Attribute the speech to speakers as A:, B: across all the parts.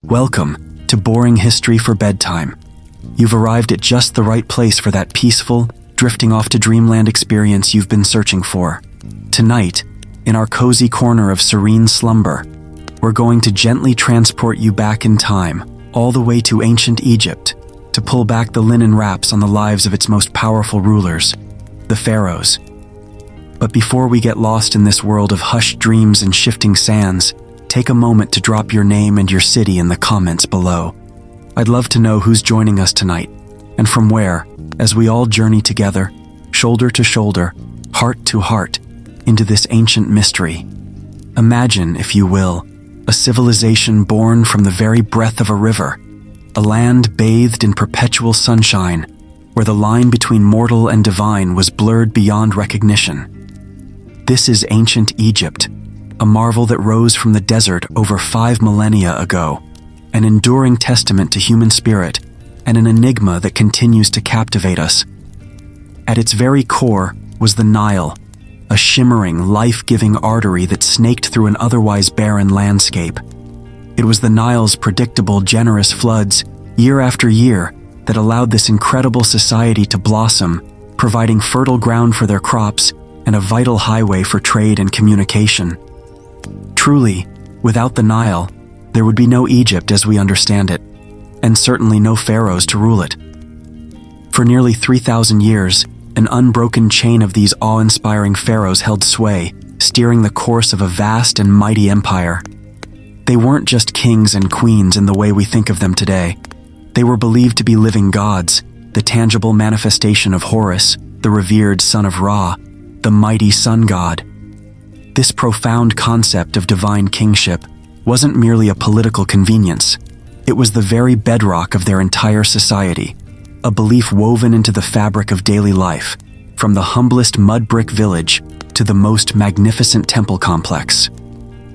A: Welcome to Boring History for Bedtime. You've arrived at just the right place for that peaceful, drifting off to dreamland experience you've been searching for. Tonight, in our cozy corner of serene slumber, we're going to gently transport you back in time, all the way to ancient Egypt, to pull back the linen wraps on the lives of its most powerful rulers, the Pharaohs. But before we get lost in this world of hushed dreams and shifting sands, take a moment to drop your name and your city in the comments below. I'd love to know who's joining us tonight, and from where, as we all journey together, shoulder to shoulder, heart to heart, into this ancient mystery. Imagine, if you will, a civilization born from the very breath of a river, a land bathed in perpetual sunshine, where the line between mortal and divine was blurred beyond recognition. This is ancient Egypt, a marvel that rose from the desert over 5 millennia ago, an enduring testament to human spirit, and an enigma that continues to captivate us. At its very core was the Nile, a shimmering, life-giving artery that snaked through an otherwise barren landscape. It was the Nile's predictable, generous floods, year after year, that allowed this incredible society to blossom, providing fertile ground for their crops and a vital highway for trade and communication. Truly, without the Nile, there would be no Egypt as we understand it, and certainly no pharaohs to rule it. For nearly 3,000 years, an unbroken chain of these awe-inspiring pharaohs held sway, steering the course of a vast and mighty empire. They weren't just kings and queens in the way we think of them today. They were believed to be living gods, the tangible manifestation of Horus, the revered son of Ra, the mighty sun god. This profound concept of divine kingship wasn't merely a political convenience. It was the very bedrock of their entire society, a belief woven into the fabric of daily life, from the humblest mud brick village to the most magnificent temple complex.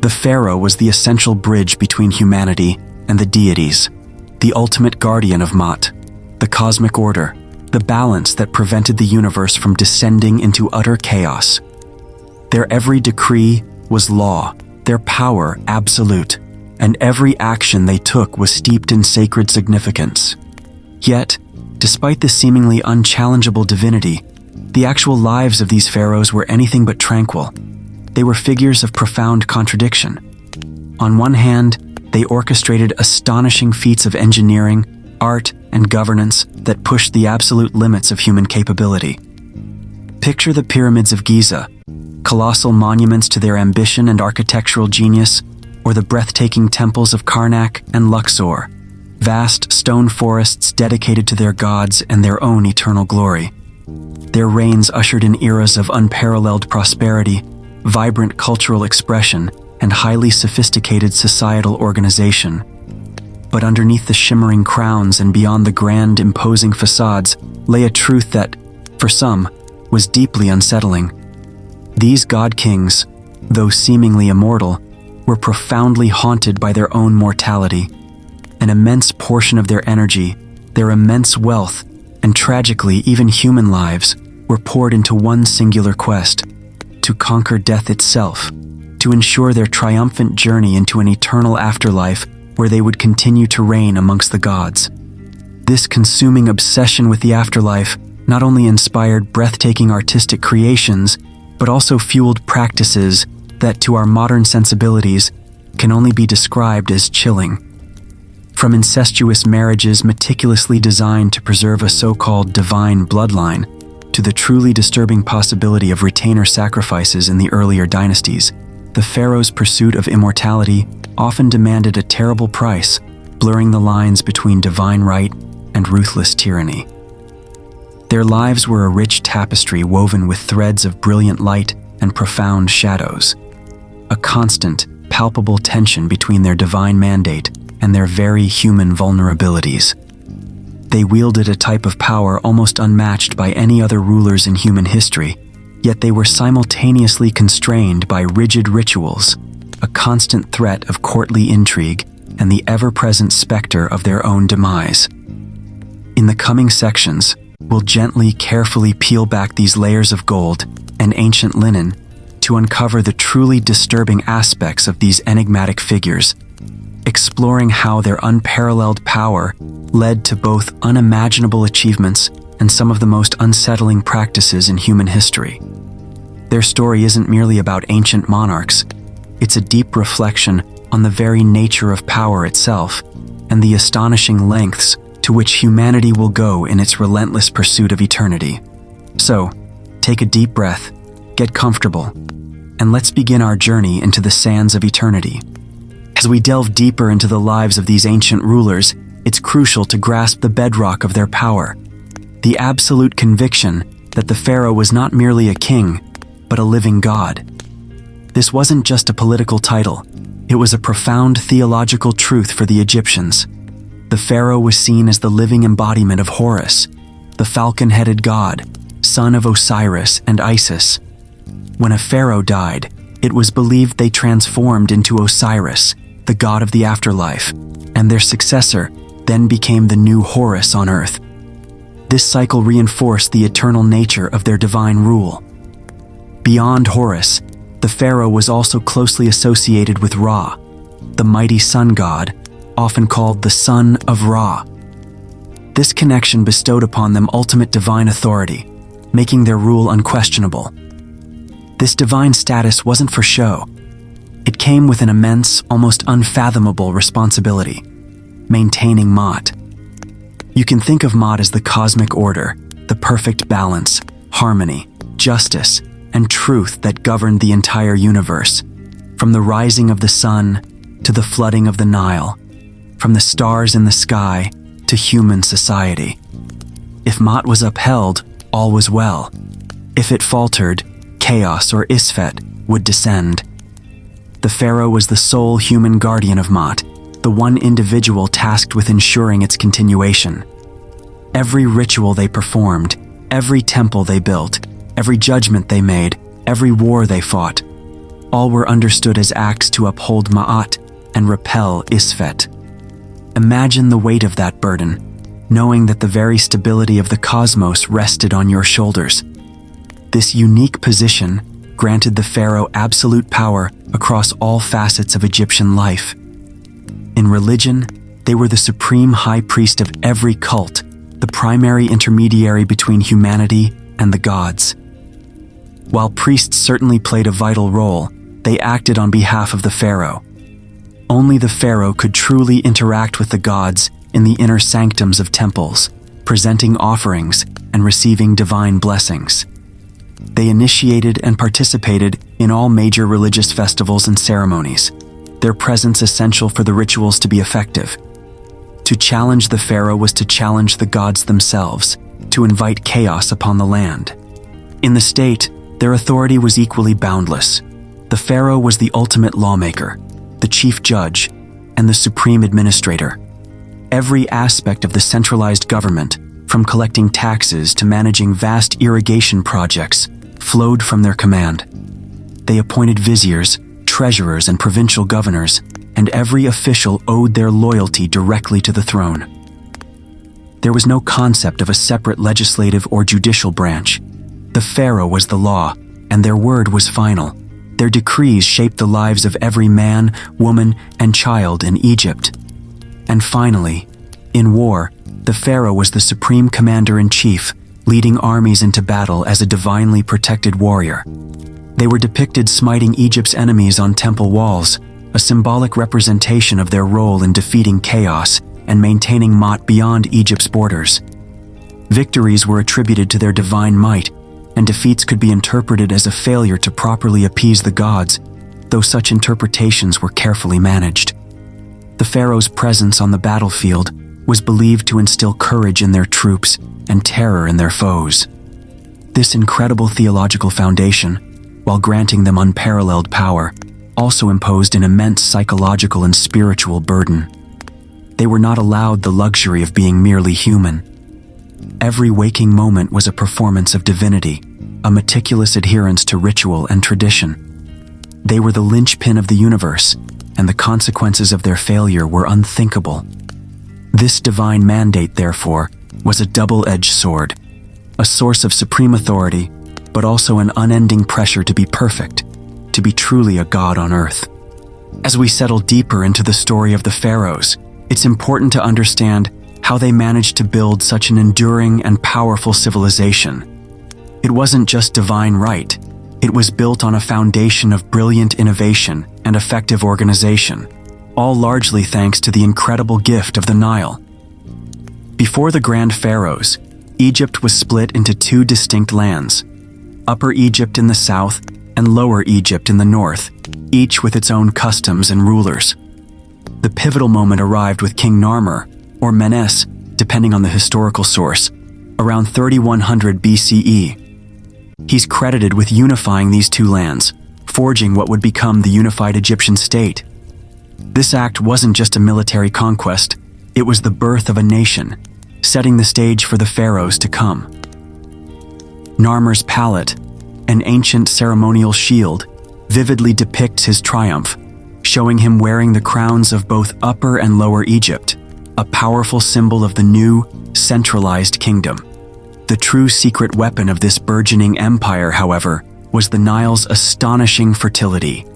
A: The pharaoh was the essential bridge between humanity and the deities, the ultimate guardian of Ma'at, the cosmic order, the balance that prevented the universe from descending into utter chaos. Their every decree was law, their power absolute, and every action they took was steeped in sacred significance. Yet, despite this seemingly unchallengeable divinity, the actual lives of these pharaohs were anything but tranquil. They were figures of profound contradiction. On one hand, they orchestrated astonishing feats of engineering, art, and governance that pushed the absolute limits of human capability. Picture the pyramids of Giza, colossal monuments to their ambition and architectural genius, or the breathtaking temples of Karnak and Luxor, vast stone forests dedicated to their gods and their own eternal glory. Their reigns ushered in eras of unparalleled prosperity, vibrant cultural expression, and highly sophisticated societal organization. But underneath the shimmering crowns and beyond the grand, imposing facades lay a truth that, for some, was deeply unsettling. These god-kings, though seemingly immortal, were profoundly haunted by their own mortality. An immense portion of their energy, their immense wealth, and tragically even human lives, were poured into one singular quest: to conquer death itself, to ensure their triumphant journey into an eternal afterlife where they would continue to reign amongst the gods. This consuming obsession with the afterlife not only inspired breathtaking artistic creations, but also fueled practices that, to our modern sensibilities, can only be described as chilling. From incestuous marriages meticulously designed to preserve a so-called divine bloodline, to the truly disturbing possibility of retainer sacrifices in the earlier dynasties, the pharaoh's pursuit of immortality often demanded a terrible price, blurring the lines between divine right and ruthless tyranny. Their lives were a rich tapestry woven with threads of brilliant light and profound shadows, a constant, palpable tension between their divine mandate and their very human vulnerabilities. They wielded a type of power almost unmatched by any other rulers in human history, yet they were simultaneously constrained by rigid rituals, a constant threat of courtly intrigue, and the ever-present specter of their own demise. In the coming sections, we'll gently, carefully peel back these layers of gold and ancient linen to uncover the truly disturbing aspects of these enigmatic figures, exploring how their unparalleled power led to both unimaginable achievements and some of the most unsettling practices in human history. Their story isn't merely about ancient monarchs, it's a deep reflection on the very nature of power itself and the astonishing lengths to which humanity will go in its relentless pursuit of eternity. So, take a deep breath, get comfortable, and let's begin our journey into the sands of eternity. As we delve deeper into the lives of these ancient rulers, it's crucial to grasp the bedrock of their power, the absolute conviction that the pharaoh was not merely a king, but a living god. This wasn't just a political title, it was a profound theological truth for the Egyptians. The pharaoh was seen as the living embodiment of Horus, the falcon-headed god, son of Osiris and Isis. When a pharaoh died, it was believed they transformed into Osiris, the god of the afterlife, and their successor then became the new Horus on earth. This cycle reinforced the eternal nature of their divine rule. Beyond Horus, the pharaoh was also closely associated with Ra, the mighty sun god, often called the Son of Ra. This connection bestowed upon them ultimate divine authority, making their rule unquestionable. This divine status wasn't for show. It came with an immense, almost unfathomable responsibility: maintaining Ma'at. You can think of Ma'at as the cosmic order, the perfect balance, harmony, justice, and truth that governed the entire universe, from the rising of the sun to the flooding of the Nile, from the stars in the sky to human society. If Ma'at was upheld, all was well. If it faltered, chaos or Isfet would descend. The pharaoh was the sole human guardian of Ma'at, the one individual tasked with ensuring its continuation. Every ritual they performed, every temple they built, every judgment they made, every war they fought, all were understood as acts to uphold Ma'at and repel Isfet. Imagine the weight of that burden, knowing that the very stability of the cosmos rested on your shoulders. This unique position granted the pharaoh absolute power across all facets of Egyptian life. In religion, they were the supreme high priest of every cult, the primary intermediary between humanity and the gods. While priests certainly played a vital role, they acted on behalf of the pharaoh. Only the pharaoh could truly interact with the gods in the inner sanctums of temples, presenting offerings and receiving divine blessings. They initiated and participated in all major religious festivals and ceremonies, their presence essential for the rituals to be effective. To challenge the pharaoh was to challenge the gods themselves, to invite chaos upon the land. In the state, their authority was equally boundless. The pharaoh was the ultimate lawmaker, the chief judge, and the supreme administrator. Every aspect of the centralized government, from collecting taxes to managing vast irrigation projects, flowed from their command. They appointed viziers, treasurers, and provincial governors, and every official owed their loyalty directly to the throne. There was no concept of a separate legislative or judicial branch. The pharaoh was the law, and their word was final. Their decrees shaped the lives of every man, woman, and child in Egypt. And finally, in war, the pharaoh was the supreme commander-in-chief, leading armies into battle as a divinely protected warrior. They were depicted smiting Egypt's enemies on temple walls, a symbolic representation of their role in defeating chaos and maintaining Ma'at beyond Egypt's borders. Victories were attributed to their divine might, and defeats could be interpreted as a failure to properly appease the gods, though such interpretations were carefully managed. The pharaoh's presence on the battlefield was believed to instill courage in their troops and terror in their foes. This incredible theological foundation, while granting them unparalleled power, also imposed an immense psychological and spiritual burden. They were not allowed the luxury of being merely human. Every waking moment was a performance of divinity, a meticulous adherence to ritual and tradition. They were the linchpin of the universe, and the consequences of their failure were unthinkable. This divine mandate, therefore, was a double-edged sword, a source of supreme authority, but also an unending pressure to be perfect, to be truly a god on earth. As we settle deeper into the story of the Pharaohs, it's important to understand how they managed to build such an enduring and powerful civilization. It wasn't just divine right, it was built on a foundation of brilliant innovation and effective organization, all largely thanks to the incredible gift of the Nile. Before the Grand Pharaohs, Egypt was split into two distinct lands, Upper Egypt in the south and Lower Egypt in the north, each with its own customs and rulers. The pivotal moment arrived with King Narmer, or Menes, depending on the historical source, around 3100 BCE. He's credited with unifying these two lands, forging what would become the unified Egyptian state. This act wasn't just a military conquest, it was the birth of a nation, setting the stage for the pharaohs to come. Narmer's palette, an ancient ceremonial shield, vividly depicts his triumph, showing him wearing the crowns of both Upper and Lower Egypt, a powerful symbol of the new, centralized kingdom. The true secret weapon of this burgeoning empire, however, was the Nile's astonishing fertility.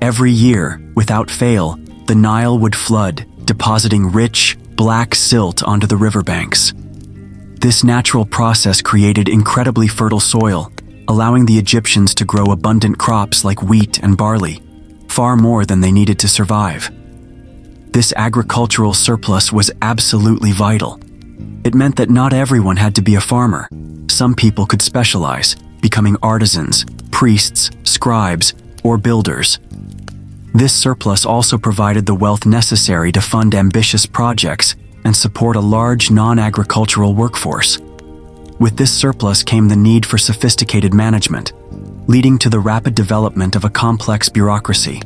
A: Every year, without fail, the Nile would flood, depositing rich, black silt onto the riverbanks. This natural process created incredibly fertile soil, allowing the Egyptians to grow abundant crops like wheat and barley, far more than they needed to survive. This agricultural surplus was absolutely vital. It meant that not everyone had to be a farmer. Some people could specialize, becoming artisans, priests, scribes, or builders. This surplus also provided the wealth necessary to fund ambitious projects and support a large non-agricultural workforce. With this surplus came the need for sophisticated management, leading to the rapid development of a complex bureaucracy.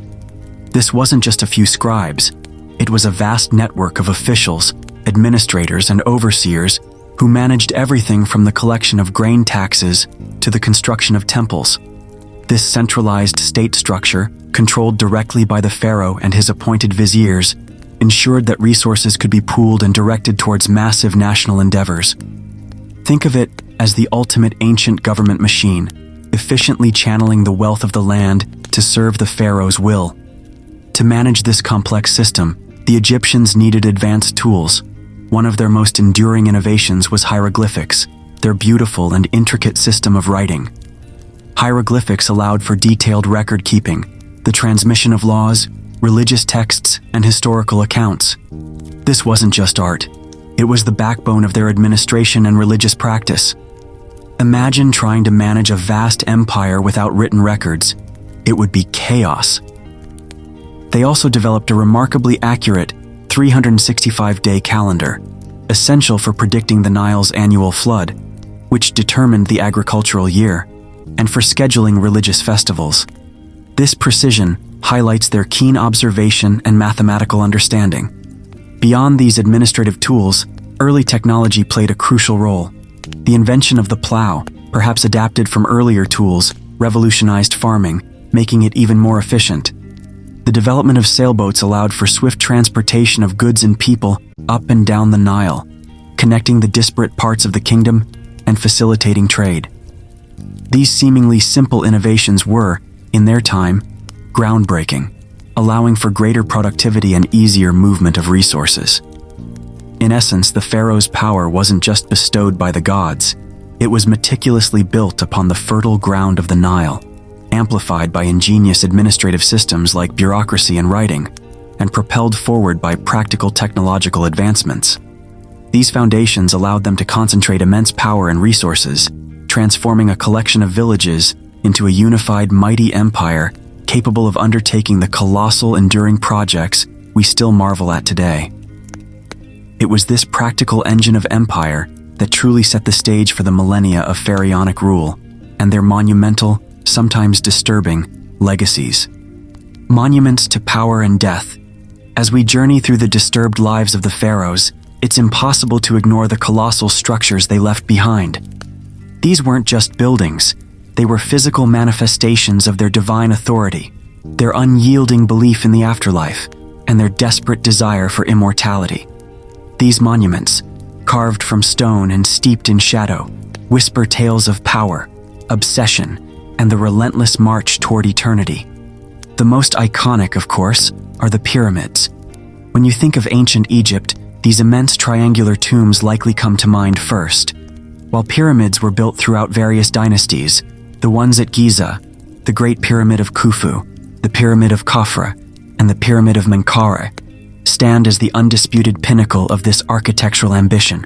A: This wasn't just a few scribes, it was a vast network of officials, administrators, and overseers who managed everything from the collection of grain taxes to the construction of temples. This centralized state structure, controlled directly by the pharaoh and his appointed viziers, ensured that resources could be pooled and directed towards massive national endeavors. Think of it as the ultimate ancient government machine, efficiently channeling the wealth of the land to serve the pharaoh's will. To manage this complex system, the Egyptians needed advanced tools. One of their most enduring innovations was hieroglyphics, their beautiful and intricate system of writing. Hieroglyphics allowed for detailed record-keeping, the transmission of laws, religious texts, and historical accounts. This wasn't just art. It was the backbone of their administration and religious practice. Imagine trying to manage a vast empire without written records. It would be chaos. They also developed a remarkably accurate 365-day calendar, essential for predicting the Nile's annual flood, which determined the agricultural year, and for scheduling religious festivals. This precision highlights their keen observation and mathematical understanding. Beyond these administrative tools, early technology played a crucial role. The invention of the plow, perhaps adapted from earlier tools, revolutionized farming, making it even more efficient. The development of sailboats allowed for swift transportation of goods and people up and down the Nile, connecting the disparate parts of the kingdom and facilitating trade. These seemingly simple innovations were, in their time, groundbreaking, allowing for greater productivity and easier movement of resources. In essence, the pharaoh's power wasn't just bestowed by the gods, it was meticulously built upon the fertile ground of the Nile, amplified by ingenious administrative systems like bureaucracy and writing, and propelled forward by practical technological advancements. These foundations allowed them to concentrate immense power and resources, transforming a collection of villages into a unified, mighty empire capable of undertaking the colossal, enduring projects we still marvel at today. It was this practical engine of empire that truly set the stage for the millennia of pharaonic rule and their monumental, sometimes disturbing, legacies. Monuments to power and death. As we journey through the disturbed lives of the pharaohs, it's impossible to ignore the colossal structures they left behind. These weren't just buildings, they were physical manifestations of their divine authority, their unyielding belief in the afterlife, and their desperate desire for immortality. These monuments, carved from stone and steeped in shadow, whisper tales of power, obsession, and the relentless march toward eternity. The most iconic, of course, are the pyramids. When you think of ancient Egypt, these immense triangular tombs likely come to mind first. While pyramids were built throughout various dynasties, the ones at Giza, the Great Pyramid of Khufu, the Pyramid of Khafra, and the Pyramid of Menkaure, stand as the undisputed pinnacle of this architectural ambition.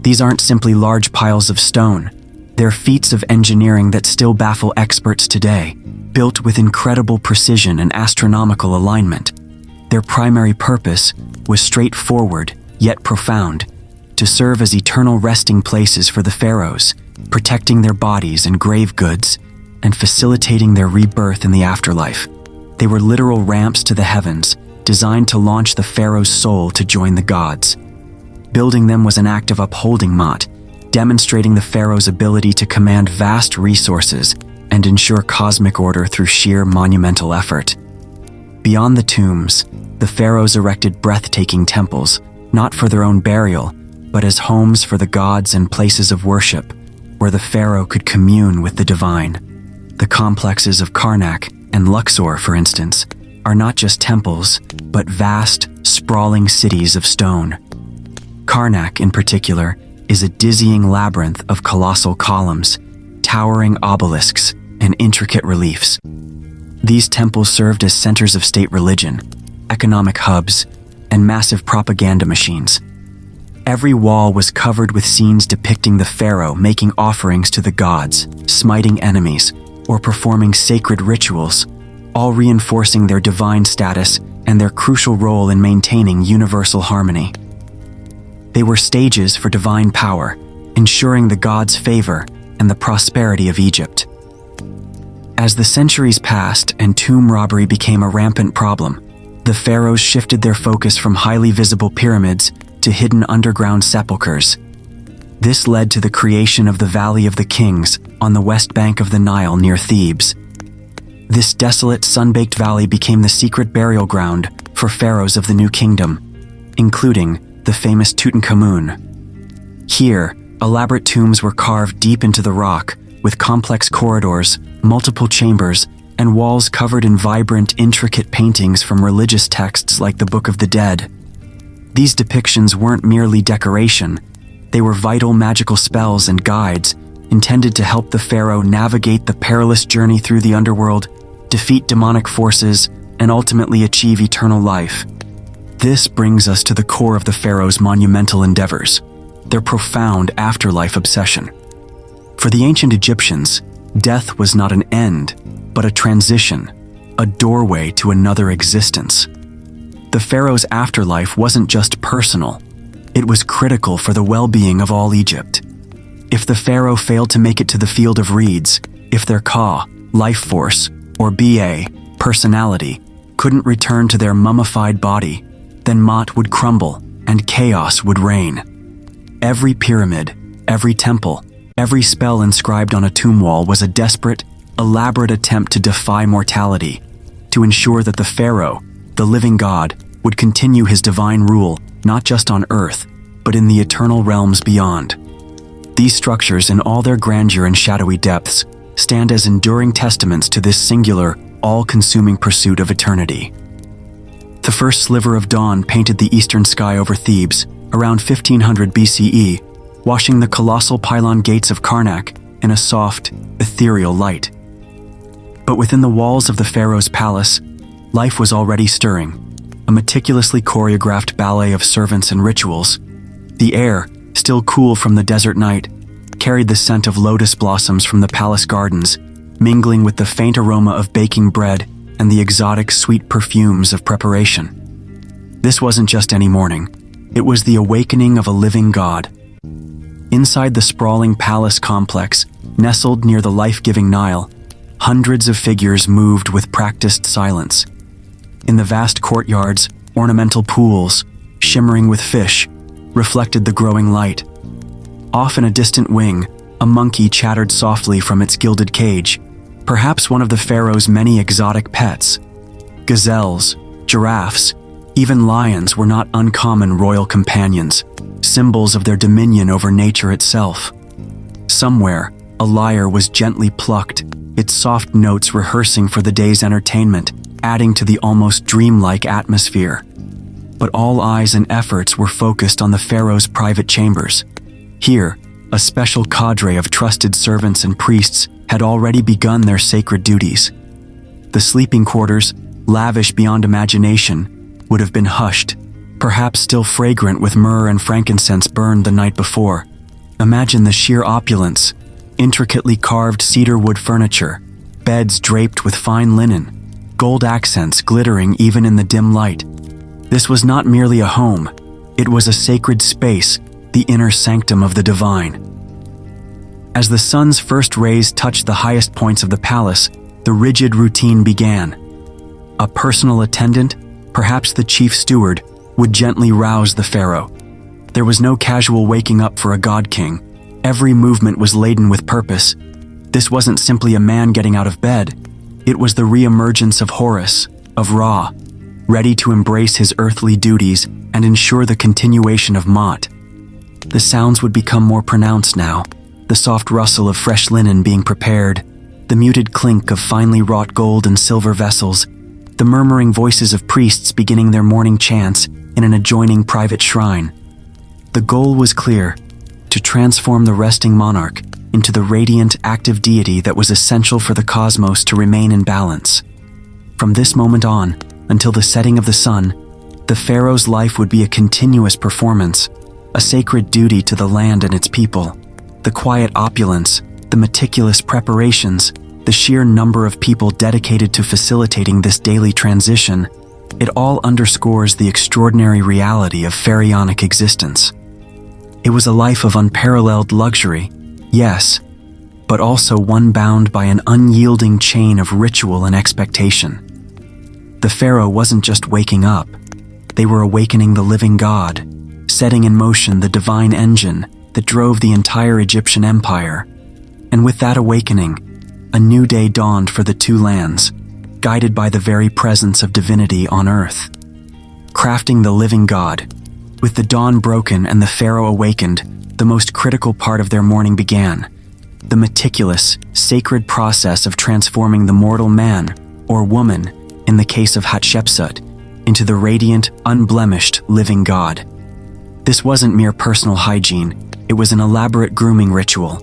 A: These aren't simply large piles of stone. They're feats of engineering that still baffle experts today, built with incredible precision and astronomical alignment. Their primary purpose was straightforward, yet profound: to serve as eternal resting places for the pharaohs, protecting their bodies and grave goods, and facilitating their rebirth in the afterlife. They were literal ramps to the heavens, designed to launch the pharaoh's soul to join the gods. Building them was an act of upholding Ma'at, demonstrating the pharaoh's ability to command vast resources and ensure cosmic order through sheer monumental effort. Beyond the tombs, the pharaohs erected breathtaking temples, not for their own burial, but as homes for the gods and places of worship, where the pharaoh could commune with the divine. The complexes of Karnak and Luxor, for instance, are not just temples, but vast, sprawling cities of stone. Karnak, in particular, is a dizzying labyrinth of colossal columns, towering obelisks, and intricate reliefs. These temples served as centers of state religion, economic hubs, and massive propaganda machines. Every wall was covered with scenes depicting the pharaoh making offerings to the gods, smiting enemies, or performing sacred rituals, all reinforcing their divine status and their crucial role in maintaining universal harmony. They were stages for divine power, ensuring the gods' favor and the prosperity of Egypt. As the centuries passed and tomb robbery became a rampant problem, the pharaohs shifted their focus from highly visible pyramids to hidden underground sepulchres. This led to the creation of the Valley of the Kings on the west bank of the Nile near Thebes. This desolate, sun-baked valley became the secret burial ground for pharaohs of the New Kingdom, including the famous Tutankhamun. Here, elaborate tombs were carved deep into the rock, with complex corridors, multiple chambers, and walls covered in vibrant, intricate paintings from religious texts like the Book of the Dead. These depictions weren't merely decoration. They were vital magical spells and guides intended to help the pharaoh navigate the perilous journey through the underworld, defeat demonic forces, and ultimately achieve eternal life. This brings us to the core of the pharaoh's monumental endeavors, their profound afterlife obsession. For the ancient Egyptians, death was not an end, but a transition, a doorway to another existence. The pharaoh's afterlife wasn't just personal, it was critical for the well-being of all Egypt. If the pharaoh failed to make it to the field of reeds, if their Ka, life force, or Ba, personality, couldn't return to their mummified body, then Ma'at would crumble and chaos would reign. Every pyramid, every temple, every spell inscribed on a tomb wall was a desperate, elaborate attempt to defy mortality, to ensure that the pharaoh, the living god, would continue his divine rule not just on earth, but in the eternal realms beyond. These structures, in all their grandeur and shadowy depths, stand as enduring testaments to this singular, all-consuming pursuit of eternity. The first sliver of dawn painted the eastern sky over Thebes around 1500 BCE, washing the colossal pylon gates of Karnak in a soft, ethereal light. But within the walls of the pharaoh's palace, life was already stirring, a meticulously choreographed ballet of servants and rituals. The air, still cool from the desert night, carried the scent of lotus blossoms from the palace gardens, mingling with the faint aroma of baking bread and the exotic sweet perfumes of preparation. This wasn't just any morning, it was the awakening of a living god. Inside the sprawling palace complex, nestled near the life-giving Nile, hundreds of figures moved with practiced silence. In the vast courtyards, ornamental pools, shimmering with fish, reflected the growing light. Off in a distant wing, a monkey chattered softly from its gilded cage, perhaps one of the pharaoh's many exotic pets. Gazelles, giraffes, even lions were not uncommon royal companions, symbols of their dominion over nature itself. Somewhere, a lyre was gently plucked, its soft notes rehearsing for the day's entertainment, adding to the almost dreamlike atmosphere. But all eyes and efforts were focused on the pharaoh's private chambers. Here, a special cadre of trusted servants and priests had already begun their sacred duties. The sleeping quarters, lavish beyond imagination, would have been hushed, perhaps still fragrant with myrrh and frankincense burned the night before. Imagine the sheer opulence: intricately carved cedar wood furniture, beds draped with fine linen, gold accents glittering even in the dim light. This was not merely a home, it was a sacred space, the inner sanctum of the divine. As the sun's first rays touched the highest points of the palace, the rigid routine began. A personal attendant, perhaps the chief steward, would gently rouse the pharaoh. There was no casual waking up for a god-king. Every movement was laden with purpose. This wasn't simply a man getting out of bed. It was the re-emergence of Horus, of Ra, ready to embrace his earthly duties and ensure the continuation of Ma'at. The sounds would become more pronounced now, the soft rustle of fresh linen being prepared, the muted clink of finely wrought gold and silver vessels, the murmuring voices of priests beginning their morning chants in an adjoining private shrine. The goal was clear: to transform the resting monarch into the radiant, active deity that was essential for the cosmos to remain in balance. From this moment on, until the setting of the sun, the pharaoh's life would be a continuous performance, a sacred duty to the land and its people. The quiet opulence, the meticulous preparations, the sheer number of people dedicated to facilitating this daily transition, it all underscores the extraordinary reality of pharaonic existence. It was a life of unparalleled luxury, yes, but also one bound by an unyielding chain of ritual and expectation. The pharaoh wasn't just waking up, they were awakening the living god, setting in motion the divine engine that drove the entire Egyptian empire. And with that awakening, a new day dawned for the two lands, guided by the very presence of divinity on earth. Crafting the living god. With the dawn broken and the pharaoh awakened, the most critical part of their morning began: the meticulous, sacred process of transforming the mortal man, or woman, in the case of Hatshepsut, into the radiant, unblemished, living god. This wasn't mere personal hygiene, it was an elaborate grooming ritual,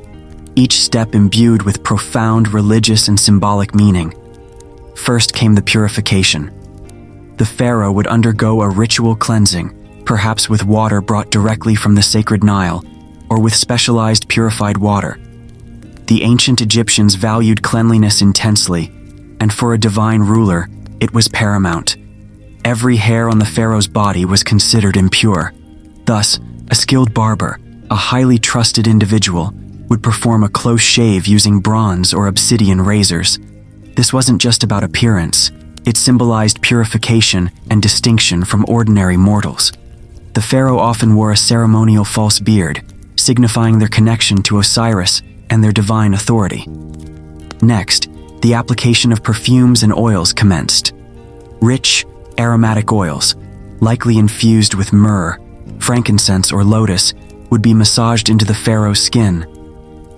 A: each step imbued with profound religious and symbolic meaning. First came the purification. The pharaoh would undergo a ritual cleansing, perhaps with water brought directly from the sacred Nile, or with specialized purified water. The ancient Egyptians valued cleanliness intensely, and for a divine ruler, it was paramount. Every hair on the pharaoh's body was considered impure. Thus, a skilled barber, a highly trusted individual, would perform a close shave using bronze or obsidian razors. This wasn't just about appearance, it symbolized purification and distinction from ordinary mortals. The pharaoh often wore a ceremonial false beard, signifying their connection to Osiris and their divine authority. Next, the application of perfumes and oils commenced. Rich, aromatic oils, likely infused with myrrh, frankincense, or lotus, would be massaged into the pharaoh's skin.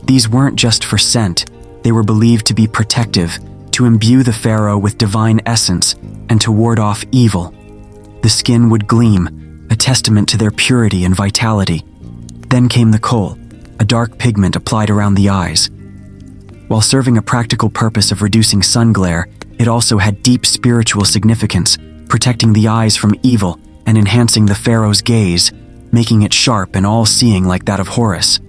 A: These weren't just for scent, they were believed to be protective, to imbue the pharaoh with divine essence and to ward off evil. The skin would gleam, a testament to their purity and vitality. Then came the kohl, a dark pigment applied around the eyes. While serving a practical purpose of reducing sun glare, it also had deep spiritual significance, protecting the eyes from evil and enhancing the pharaoh's gaze, making it sharp and all-seeing like that of Horus.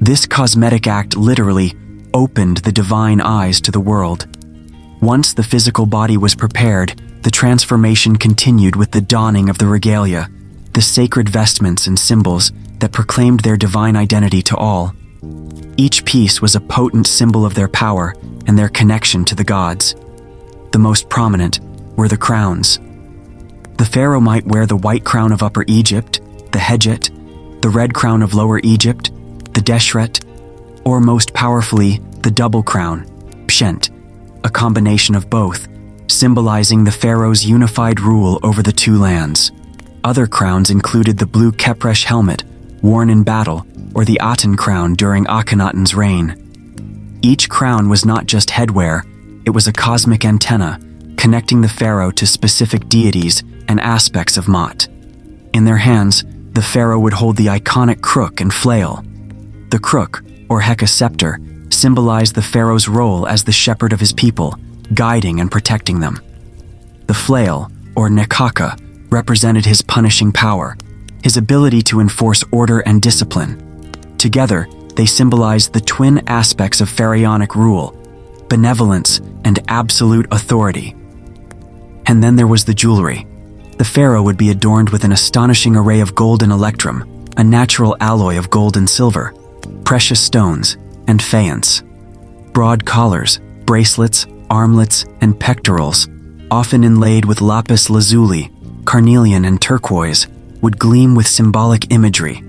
A: This cosmetic act literally opened the divine eyes to the world. Once the physical body was prepared, the transformation continued with the donning of the regalia, the sacred vestments and symbols that proclaimed their divine identity to all. Each piece was a potent symbol of their power and their connection to the gods. The most prominent were the crowns. The pharaoh might wear the white crown of Upper Egypt, the Hedjet, the red crown of Lower Egypt, the Deshret, or most powerfully, the double crown, Pshent, a combination of both, symbolizing the pharaoh's unified rule over the two lands. Other crowns included the blue Kepresh helmet, worn in battle, or the Aten crown during Akhenaten's reign. Each crown was not just headwear, it was a cosmic antenna, connecting the pharaoh to specific deities and aspects of Ma'at. In their hands, the pharaoh would hold the iconic crook and flail. The crook, or Heka scepter, symbolized the pharaoh's role as the shepherd of his people, guiding and protecting them. The flail, or Nekaka, represented his punishing power, his ability to enforce order and discipline. Together, they symbolized the twin aspects of pharaonic rule, benevolence and absolute authority. And then there was the jewelry. The pharaoh would be adorned with an astonishing array of golden electrum, a natural alloy of gold and silver, precious stones, and faience. Broad collars, bracelets, armlets, and pectorals, often inlaid with lapis lazuli, carnelian, and turquoise, would gleam with symbolic imagery.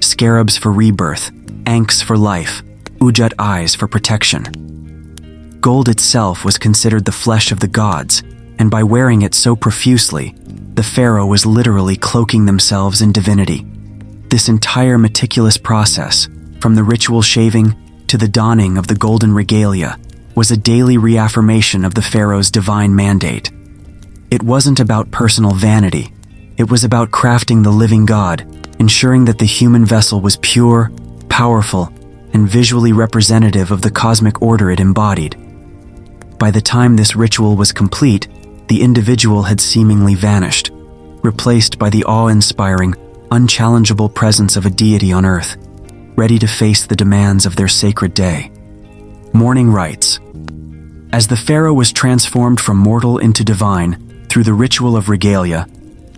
A: Scarabs for rebirth, ankhs for life, ujat eyes for protection. Gold itself was considered the flesh of the gods, and by wearing it so profusely, the pharaoh was literally cloaking themselves in divinity. This entire meticulous process, from the ritual shaving to the donning of the golden regalia, was a daily reaffirmation of the pharaoh's divine mandate. It wasn't about personal vanity. It was about crafting the living God, ensuring that the human vessel was pure, powerful, and visually representative of the cosmic order it embodied. By the time this ritual was complete, the individual had seemingly vanished, replaced by the awe-inspiring, unchallengeable presence of a deity on earth, ready to face the demands of their sacred day. Mourning rites. As the pharaoh was transformed from mortal into divine through the ritual of regalia,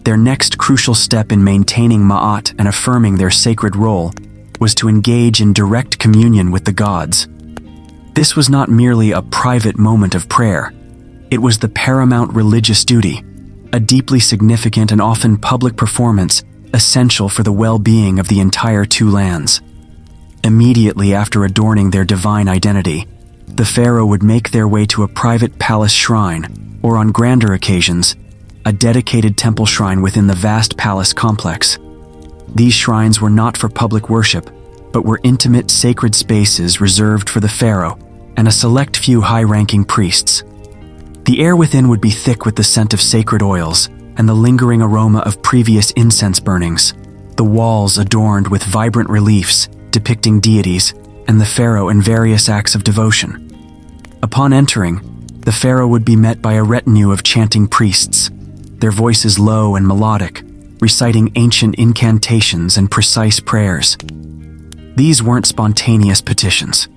A: their next crucial step in maintaining Ma'at and affirming their sacred role was to engage in direct communion with the gods. This was not merely a private moment of prayer. It was the paramount religious duty, a deeply significant and often public performance essential for the well-being of the entire two lands. Immediately after adorning their divine identity, the pharaoh would make their way to a private palace shrine, or on grander occasions, a dedicated temple shrine within the vast palace complex. These shrines were not for public worship, but were intimate sacred spaces reserved for the pharaoh and a select few high-ranking priests. The air within would be thick with the scent of sacred oils and the lingering aroma of previous incense burnings, the walls adorned with vibrant reliefs depicting deities and the pharaoh in various acts of devotion. Upon entering, the pharaoh would be met by a retinue of chanting priests, their voices low and melodic, reciting ancient incantations and precise prayers. These weren't spontaneous petitions.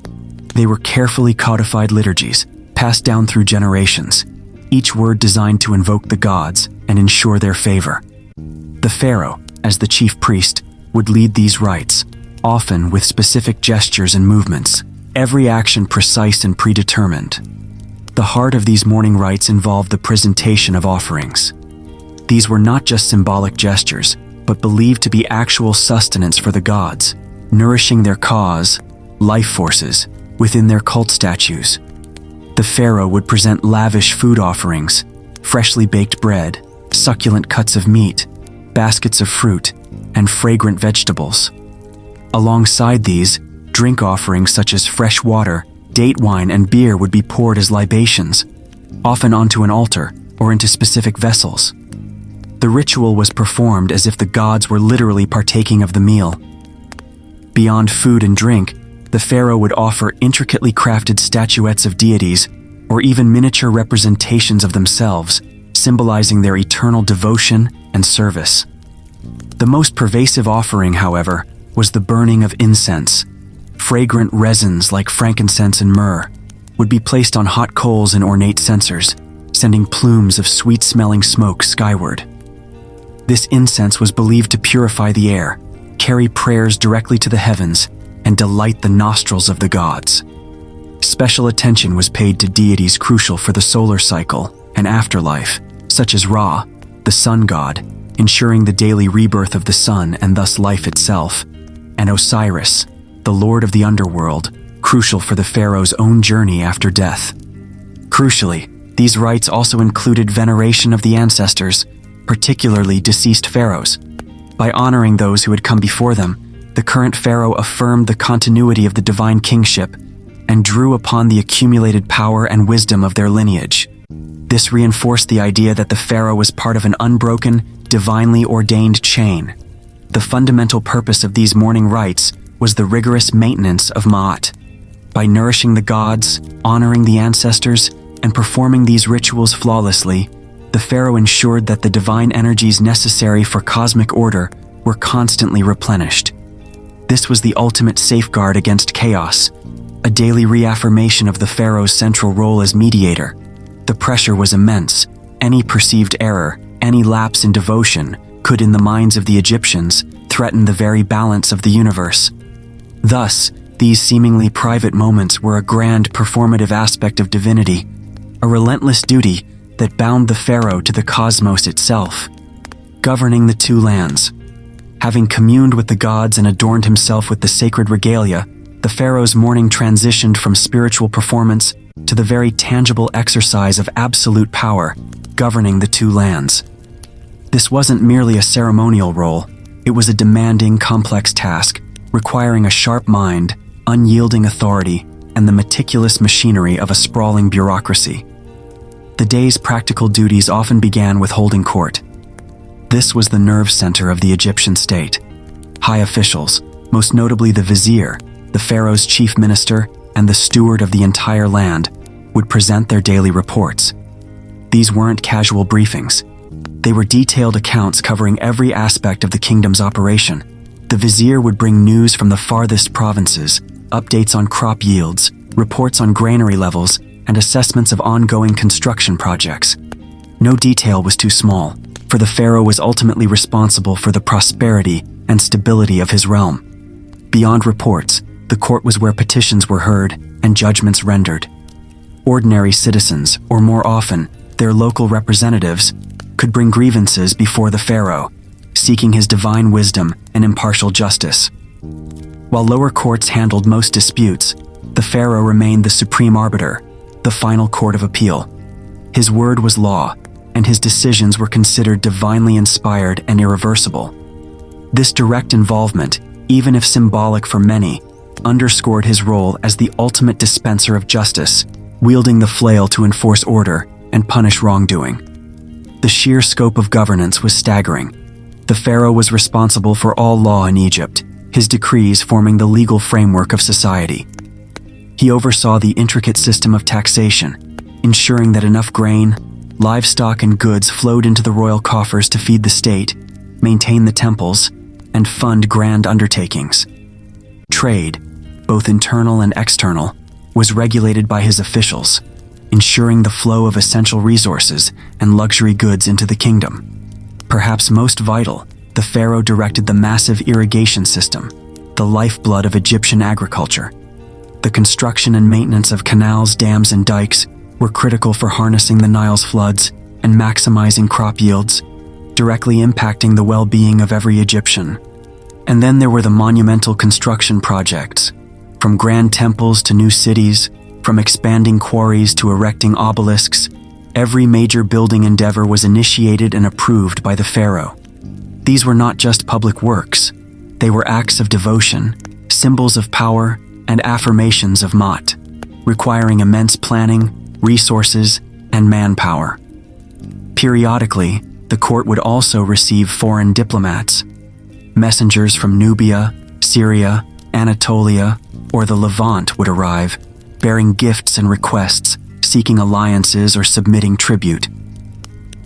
A: They were carefully codified liturgies, passed down through generations, each word designed to invoke the gods and ensure their favor. The pharaoh, as the chief priest, would lead these rites, often with specific gestures and movements, every action precise and predetermined. The heart of these mourning rites involved the presentation of offerings. These were not just symbolic gestures, but believed to be actual sustenance for the gods, nourishing their cause, life forces, within their cult statues. The pharaoh would present lavish food offerings, freshly baked bread, succulent cuts of meat, baskets of fruit, and fragrant vegetables. Alongside these, drink offerings such as fresh water, date wine, and beer would be poured as libations, often onto an altar or into specific vessels. The ritual was performed as if the gods were literally partaking of the meal. Beyond food and drink, the pharaoh would offer intricately crafted statuettes of deities or even miniature representations of themselves, symbolizing their eternal devotion and service. The most pervasive offering, however, was the burning of incense. Fragrant resins like frankincense and myrrh would be placed on hot coals in ornate censers, sending plumes of sweet-smelling smoke skyward. This incense was believed to purify the air, carry prayers directly to the heavens, and delight the nostrils of the gods. Special attention was paid to deities crucial for the solar cycle and afterlife, such as Ra, the sun god, ensuring the daily rebirth of the sun and thus life itself, and Osiris, the lord of the underworld, crucial for the pharaoh's own journey after death. Crucially, these rites also included veneration of the ancestors, particularly deceased pharaohs. By honoring those who had come before them, the current pharaoh affirmed the continuity of the divine kingship and drew upon the accumulated power and wisdom of their lineage. This reinforced the idea that the pharaoh was part of an unbroken, divinely ordained chain. The fundamental purpose of these morning rites was the rigorous maintenance of Ma'at. By nourishing the gods, honoring the ancestors, and performing these rituals flawlessly, the pharaoh ensured that the divine energies necessary for cosmic order were constantly replenished. This was the ultimate safeguard against chaos, a daily reaffirmation of the pharaoh's central role as mediator. The pressure was immense. Any perceived error, any lapse in devotion, could, in the minds of the Egyptians, threaten the very balance of the universe. Thus, these seemingly private moments were a grand performative aspect of divinity, a relentless duty that bound the pharaoh to the cosmos itself. Governing the two lands. Having communed with the gods and adorned himself with the sacred regalia, the pharaoh's morning transitioned from spiritual performance to the very tangible exercise of absolute power, governing the two lands. This wasn't merely a ceremonial role, it was a demanding, complex task, requiring a sharp mind, unyielding authority, and the meticulous machinery of a sprawling bureaucracy. The day's practical duties often began with holding court. This was the nerve center of the Egyptian state. High officials, most notably the vizier, the pharaoh's chief minister, and the steward of the entire land, would present their daily reports. These weren't casual briefings. They were detailed accounts covering every aspect of the kingdom's operation. The vizier would bring news from the farthest provinces, updates on crop yields, reports on granary levels, and assessments of ongoing construction projects. No detail was too small, for the pharaoh was ultimately responsible for the prosperity and stability of his realm. Beyond reports, the court was where petitions were heard and judgments rendered. Ordinary citizens, or more often, their local representatives, could bring grievances before the pharaoh, seeking his divine wisdom and impartial justice. While lower courts handled most disputes, the pharaoh remained the supreme arbiter, the final court of appeal. His word was law, and his decisions were considered divinely inspired and irreversible. This direct involvement, even if symbolic for many, underscored his role as the ultimate dispenser of justice, wielding the flail to enforce order and punish wrongdoing. The sheer scope of governance was staggering. The pharaoh was responsible for all law in Egypt, his decrees forming the legal framework of society. He oversaw the intricate system of taxation, ensuring that enough grain, livestock, and goods flowed into the royal coffers to feed the state, maintain the temples, and fund grand undertakings. Trade, both internal and external, was regulated by his officials, ensuring the flow of essential resources and luxury goods into the kingdom. Perhaps most vital, the pharaoh directed the massive irrigation system, the lifeblood of Egyptian agriculture. The construction and maintenance of canals, dams, and dikes were critical for harnessing the Nile's floods and maximizing crop yields, directly impacting the well-being of every Egyptian. And then there were the monumental construction projects, from grand temples to new cities, from expanding quarries to erecting obelisks. Every major building endeavor was initiated and approved by the pharaoh. These were not just public works. They were acts of devotion, symbols of power, and affirmations of Ma'at, requiring immense planning, resources, and manpower. Periodically, the court would also receive foreign diplomats. Messengers from Nubia, Syria, Anatolia, or the Levant would arrive, bearing gifts and requests, seeking alliances or submitting tribute.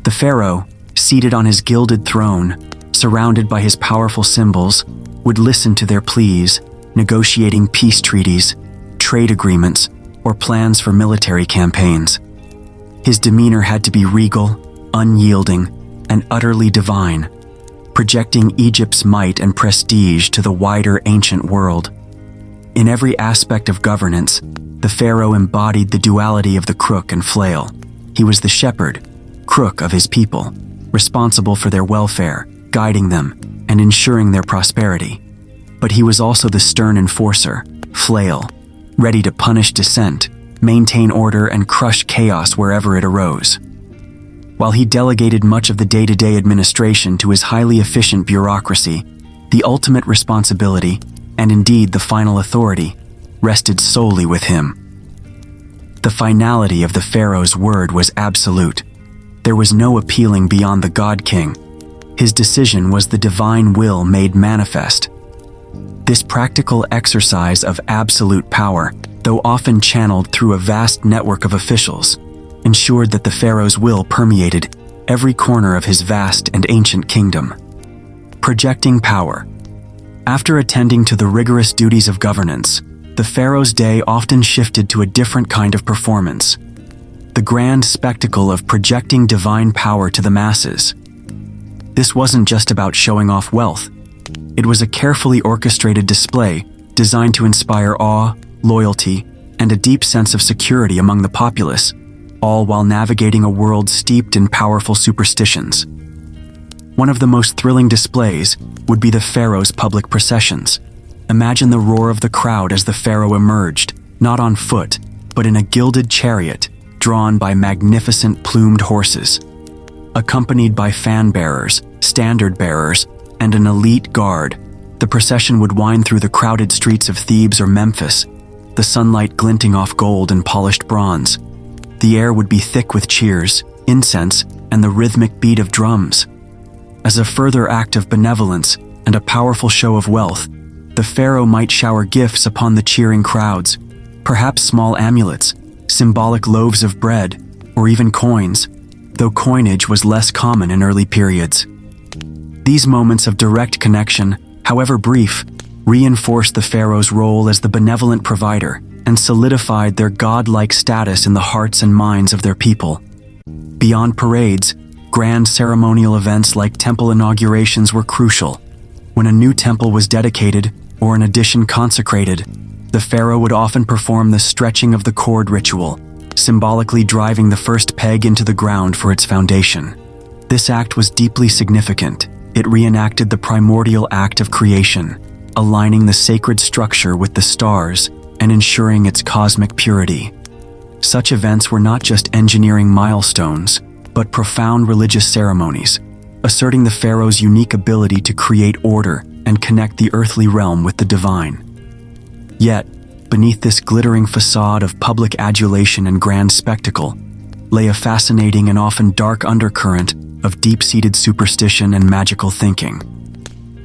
A: The pharaoh, seated on his gilded throne, surrounded by his powerful symbols, would listen to their pleas, negotiating peace treaties, trade agreements, or plans for military campaigns. His demeanor had to be regal, unyielding, and utterly divine, projecting Egypt's might and prestige to the wider ancient world. In every aspect of governance, the pharaoh embodied the duality of the crook and flail. He was the shepherd, crook of his people, responsible for their welfare, guiding them, and ensuring their prosperity. But he was also the stern enforcer, flail, ready to punish dissent, maintain order, and crush chaos wherever it arose. While he delegated much of the day-to-day administration to his highly efficient bureaucracy, the ultimate responsibility, and indeed the final authority, rested solely with him. The finality of the pharaoh's word was absolute. There was no appealing beyond the God-king. His decision was the divine will made manifest. This practical exercise of absolute power, though often channeled through a vast network of officials, ensured that the pharaoh's will permeated every corner of his vast and ancient kingdom. Projecting power. After attending to the rigorous duties of governance, the pharaoh's day often shifted to a different kind of performance: the grand spectacle of projecting divine power to the masses. This wasn't just about showing off wealth. It was a carefully orchestrated display designed to inspire awe, loyalty, and a deep sense of security among the populace, all while navigating a world steeped in powerful superstitions. One of the most thrilling displays would be the pharaoh's public processions. Imagine the roar of the crowd as the pharaoh emerged, not on foot, but in a gilded chariot drawn by magnificent plumed horses. Accompanied by fan-bearers, standard-bearers, and an elite guard, the procession would wind through the crowded streets of Thebes or Memphis, the sunlight glinting off gold and polished bronze. The air would be thick with cheers, incense, and the rhythmic beat of drums. As a further act of benevolence and a powerful show of wealth, the pharaoh might shower gifts upon the cheering crowds, perhaps small amulets, symbolic loaves of bread, or even coins, though coinage was less common in early periods. These moments of direct connection, however brief, reinforced the pharaoh's role as the benevolent provider and solidified their godlike status in the hearts and minds of their people. Beyond parades, grand ceremonial events like temple inaugurations were crucial. When a new temple was dedicated or an addition consecrated, the pharaoh would often perform the stretching of the cord ritual, symbolically driving the first peg into the ground for its foundation. This act was deeply significant. It reenacted the primordial act of creation, aligning the sacred structure with the stars and ensuring its cosmic purity. Such events were not just engineering milestones, but profound religious ceremonies, asserting the pharaoh's unique ability to create order and connect the earthly realm with the divine. Yet, beneath this glittering facade of public adulation and grand spectacle, lay a fascinating and often dark undercurrent of deep-seated superstition and magical thinking.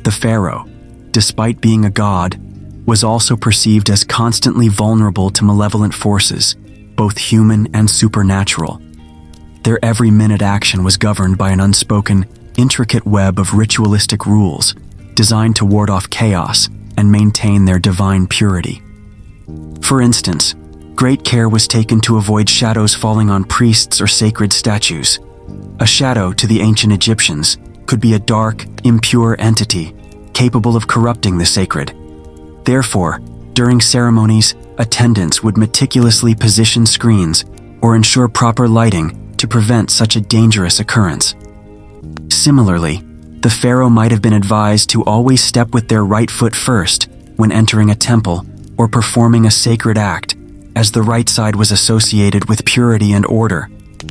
A: The pharaoh, despite being a god, was also perceived as constantly vulnerable to malevolent forces, both human and supernatural. Their every minute action was governed by an unspoken, intricate web of ritualistic rules designed to ward off chaos and maintain their divine purity. For instance, great care was taken to avoid shadows falling on priests or sacred statues. A shadow, to the ancient Egyptians, could be a dark, impure entity capable of corrupting the sacred. Therefore, during ceremonies, attendants would meticulously position screens or ensure proper lighting to prevent such a dangerous occurrence. Similarly, the pharaoh might have been advised to always step with their right foot first when entering a temple or performing a sacred act, as the right side was associated with purity and order,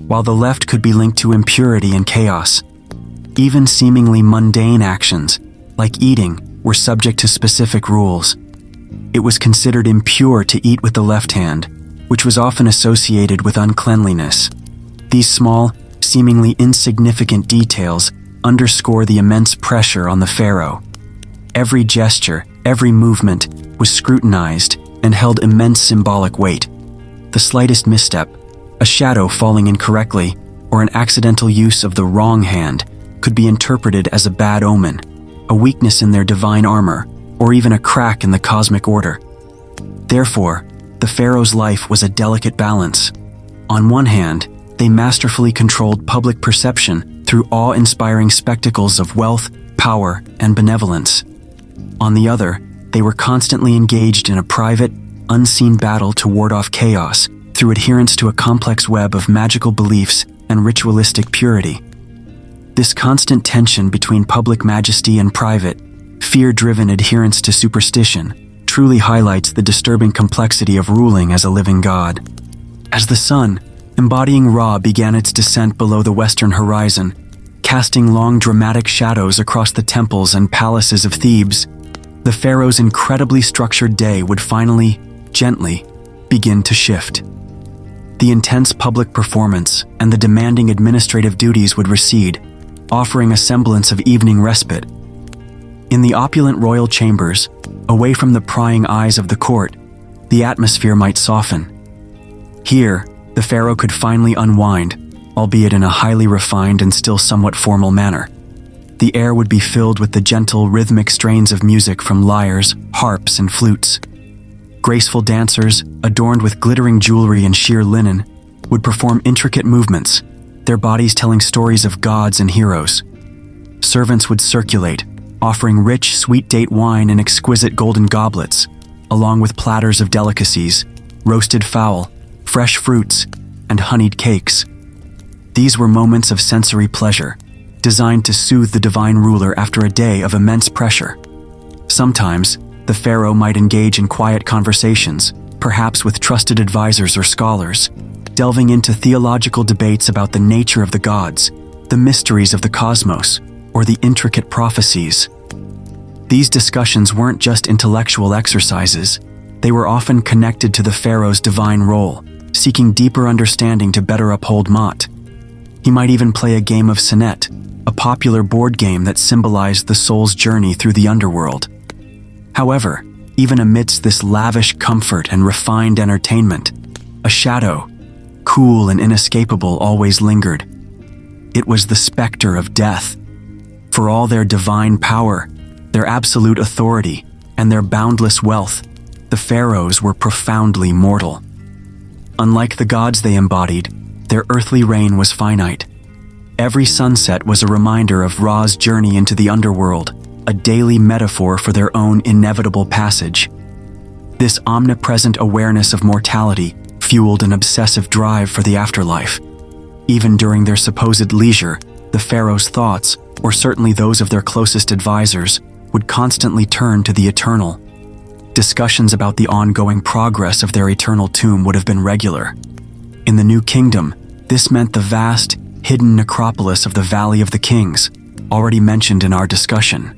A: while the left could be linked to impurity and chaos. Even seemingly mundane actions, like eating, were subject to specific rules. It was considered impure to eat with the left hand, which was often associated with uncleanliness. These small, seemingly insignificant details underscore the immense pressure on the pharaoh. Every gesture, every movement was scrutinized and held immense symbolic weight. The slightest misstep, a shadow falling incorrectly, or an accidental use of the wrong hand could be interpreted as a bad omen, a weakness in their divine armor, or even a crack in the cosmic order. Therefore, the pharaoh's life was a delicate balance. On one hand, they masterfully controlled public perception through awe-inspiring spectacles of wealth, power, and benevolence. On the other, they were constantly engaged in a private, unseen battle to ward off chaos through adherence to a complex web of magical beliefs and ritualistic purity. This constant tension between public majesty and private, fear-driven adherence to superstition truly highlights the disturbing complexity of ruling as a living god. As the sun, embodying Ra, began its descent below the western horizon, casting long dramatic shadows across the temples and palaces of Thebes, the pharaoh's incredibly structured day would finally gently, begin to shift. The intense public performance and the demanding administrative duties would recede, offering a semblance of evening respite. In the opulent royal chambers, away from the prying eyes of the court, the atmosphere might soften. Here, the pharaoh could finally unwind, albeit in a highly refined and still somewhat formal manner. The air would be filled with the gentle, rhythmic strains of music from lyres, harps, and flutes. Graceful dancers, adorned with glittering jewelry and sheer linen, would perform intricate movements, their bodies telling stories of gods and heroes. Servants would circulate, offering rich, sweet date wine in exquisite golden goblets, along with platters of delicacies, roasted fowl, fresh fruits, and honeyed cakes. These were moments of sensory pleasure, designed to soothe the divine ruler after a day of immense pressure. Sometimes, the pharaoh might engage in quiet conversations, perhaps with trusted advisors or scholars, delving into theological debates about the nature of the gods, the mysteries of the cosmos, or the intricate prophecies. These discussions weren't just intellectual exercises, they were often connected to the pharaoh's divine role, seeking deeper understanding to better uphold Mot. He might even play a game of Senet, a popular board game that symbolized the soul's journey through the underworld. However, even amidst this lavish comfort and refined entertainment, a shadow, cool and inescapable, always lingered. It was the specter of death. For all their divine power, their absolute authority, and their boundless wealth, the pharaohs were profoundly mortal. Unlike the gods they embodied, their earthly reign was finite. Every sunset was a reminder of Ra's journey into the underworld, a daily metaphor for their own inevitable passage. This omnipresent awareness of mortality fueled an obsessive drive for the afterlife. Even during their supposed leisure, the pharaoh's thoughts, or certainly those of their closest advisors, would constantly turn to the eternal. Discussions about the ongoing progress of their eternal tomb would have been regular. In the New Kingdom, this meant the vast, hidden necropolis of the Valley of the Kings, already mentioned in our discussion.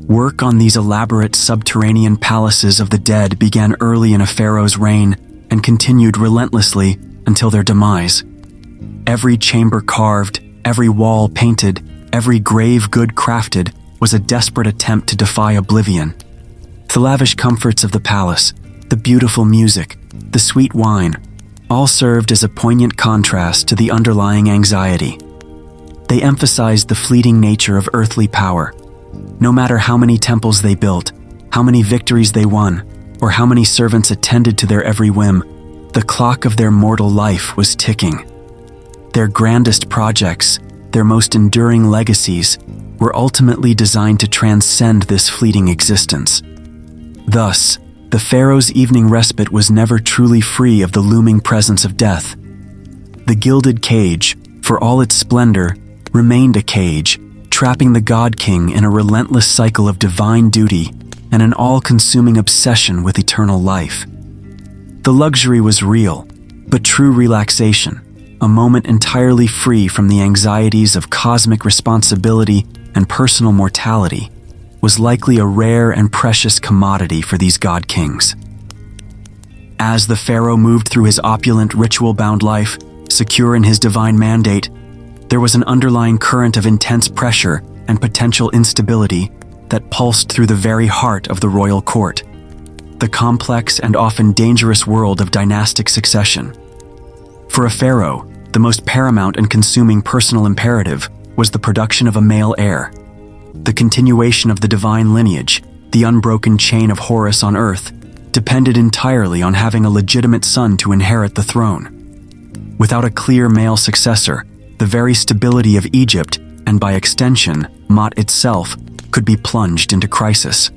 A: Work on these elaborate subterranean palaces of the dead began early in a pharaoh's reign and continued relentlessly until their demise. Every chamber carved, every wall painted, every grave good crafted was a desperate attempt to defy oblivion. The lavish comforts of the palace, the beautiful music, the sweet wine, all served as a poignant contrast to the underlying anxiety. They emphasized the fleeting nature of earthly power. No matter how many temples they built, how many victories they won, or how many servants attended to their every whim, the clock of their mortal life was ticking. Their grandest projects, their most enduring legacies, were ultimately designed to transcend this fleeting existence. Thus, the pharaoh's evening respite was never truly free of the looming presence of death. The gilded cage, for all its splendor, remained a cage, trapping the God King in a relentless cycle of divine duty and an all-consuming obsession with eternal life. The luxury was real, but true relaxation, a moment entirely free from the anxieties of cosmic responsibility and personal mortality, was likely a rare and precious commodity for these God Kings. As the pharaoh moved through his opulent, ritual-bound life, secure in his divine mandate, there was an underlying current of intense pressure and potential instability that pulsed through the very heart of the royal court, the complex and often dangerous world of dynastic succession. For a pharaoh, the most paramount and consuming personal imperative was the production of a male heir. The continuation of the divine lineage, the unbroken chain of Horus on earth, depended entirely on having a legitimate son to inherit the throne. Without a clear male successor, the very stability of Egypt, and by extension, Mot itself, could be plunged into crisis.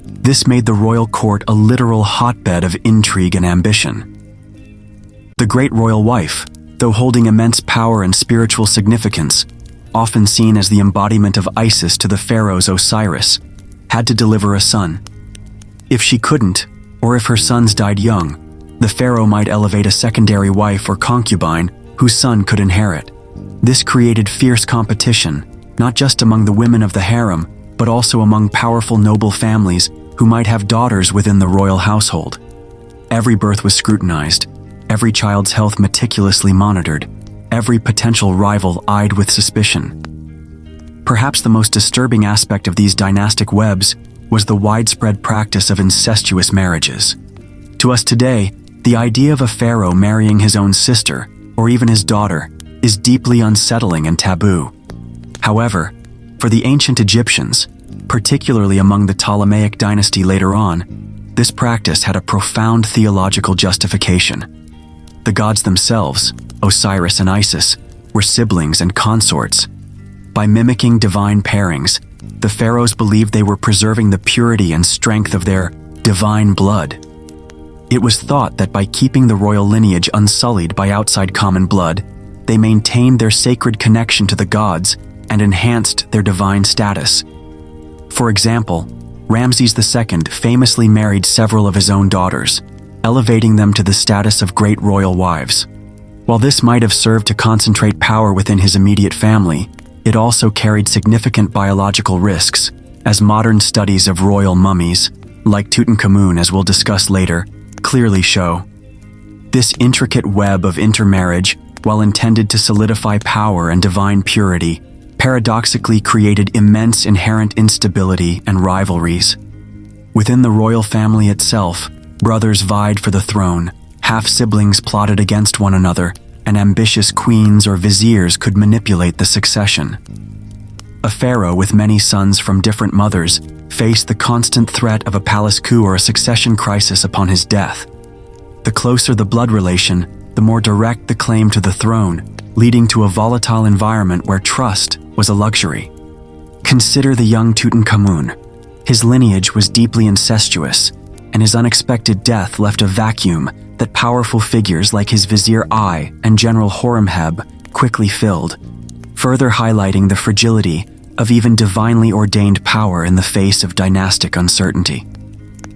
A: This made the royal court a literal hotbed of intrigue and ambition. The great royal wife, though holding immense power and spiritual significance, often seen as the embodiment of Isis to the pharaoh's Osiris, had to deliver a son. If she couldn't, or if her sons died young, the pharaoh might elevate a secondary wife or concubine whose son could inherit. This created fierce competition, not just among the women of the harem, but also among powerful noble families who might have daughters within the royal household. Every birth was scrutinized, every child's health meticulously monitored, every potential rival eyed with suspicion. Perhaps the most disturbing aspect of these dynastic webs was the widespread practice of incestuous marriages. To us today, the idea of a pharaoh marrying his own sister, or even his daughter, is deeply unsettling and taboo. However, for the ancient Egyptians, particularly among the Ptolemaic dynasty later on, this practice had a profound theological justification. The gods themselves, Osiris and Isis, were siblings and consorts. By mimicking divine pairings, the pharaohs believed they were preserving the purity and strength of their divine blood. It was thought that by keeping the royal lineage unsullied by outside common blood, they maintained their sacred connection to the gods and enhanced their divine status. For example, Ramses II famously married several of his own daughters, elevating them to the status of great royal wives. While this might have served to concentrate power within his immediate family, it also carried significant biological risks, as modern studies of royal mummies, like Tutankhamun as we'll discuss later, clearly show. This intricate web of intermarriage, while intended to solidify power and divine purity, paradoxically created immense inherent instability and rivalries. Within the royal family itself, brothers vied for the throne, half-siblings plotted against one another, and ambitious queens or viziers could manipulate the succession. A pharaoh with many sons from different mothers faced the constant threat of a palace coup or a succession crisis upon his death. The closer the blood relation, the more direct the claim to the throne, leading to a volatile environment where trust was a luxury. Consider the young Tutankhamun. His lineage was deeply incestuous, and his unexpected death left a vacuum that powerful figures like his vizier Ai and General Horemheb quickly filled, further highlighting the fragility of even divinely ordained power in the face of dynastic uncertainty.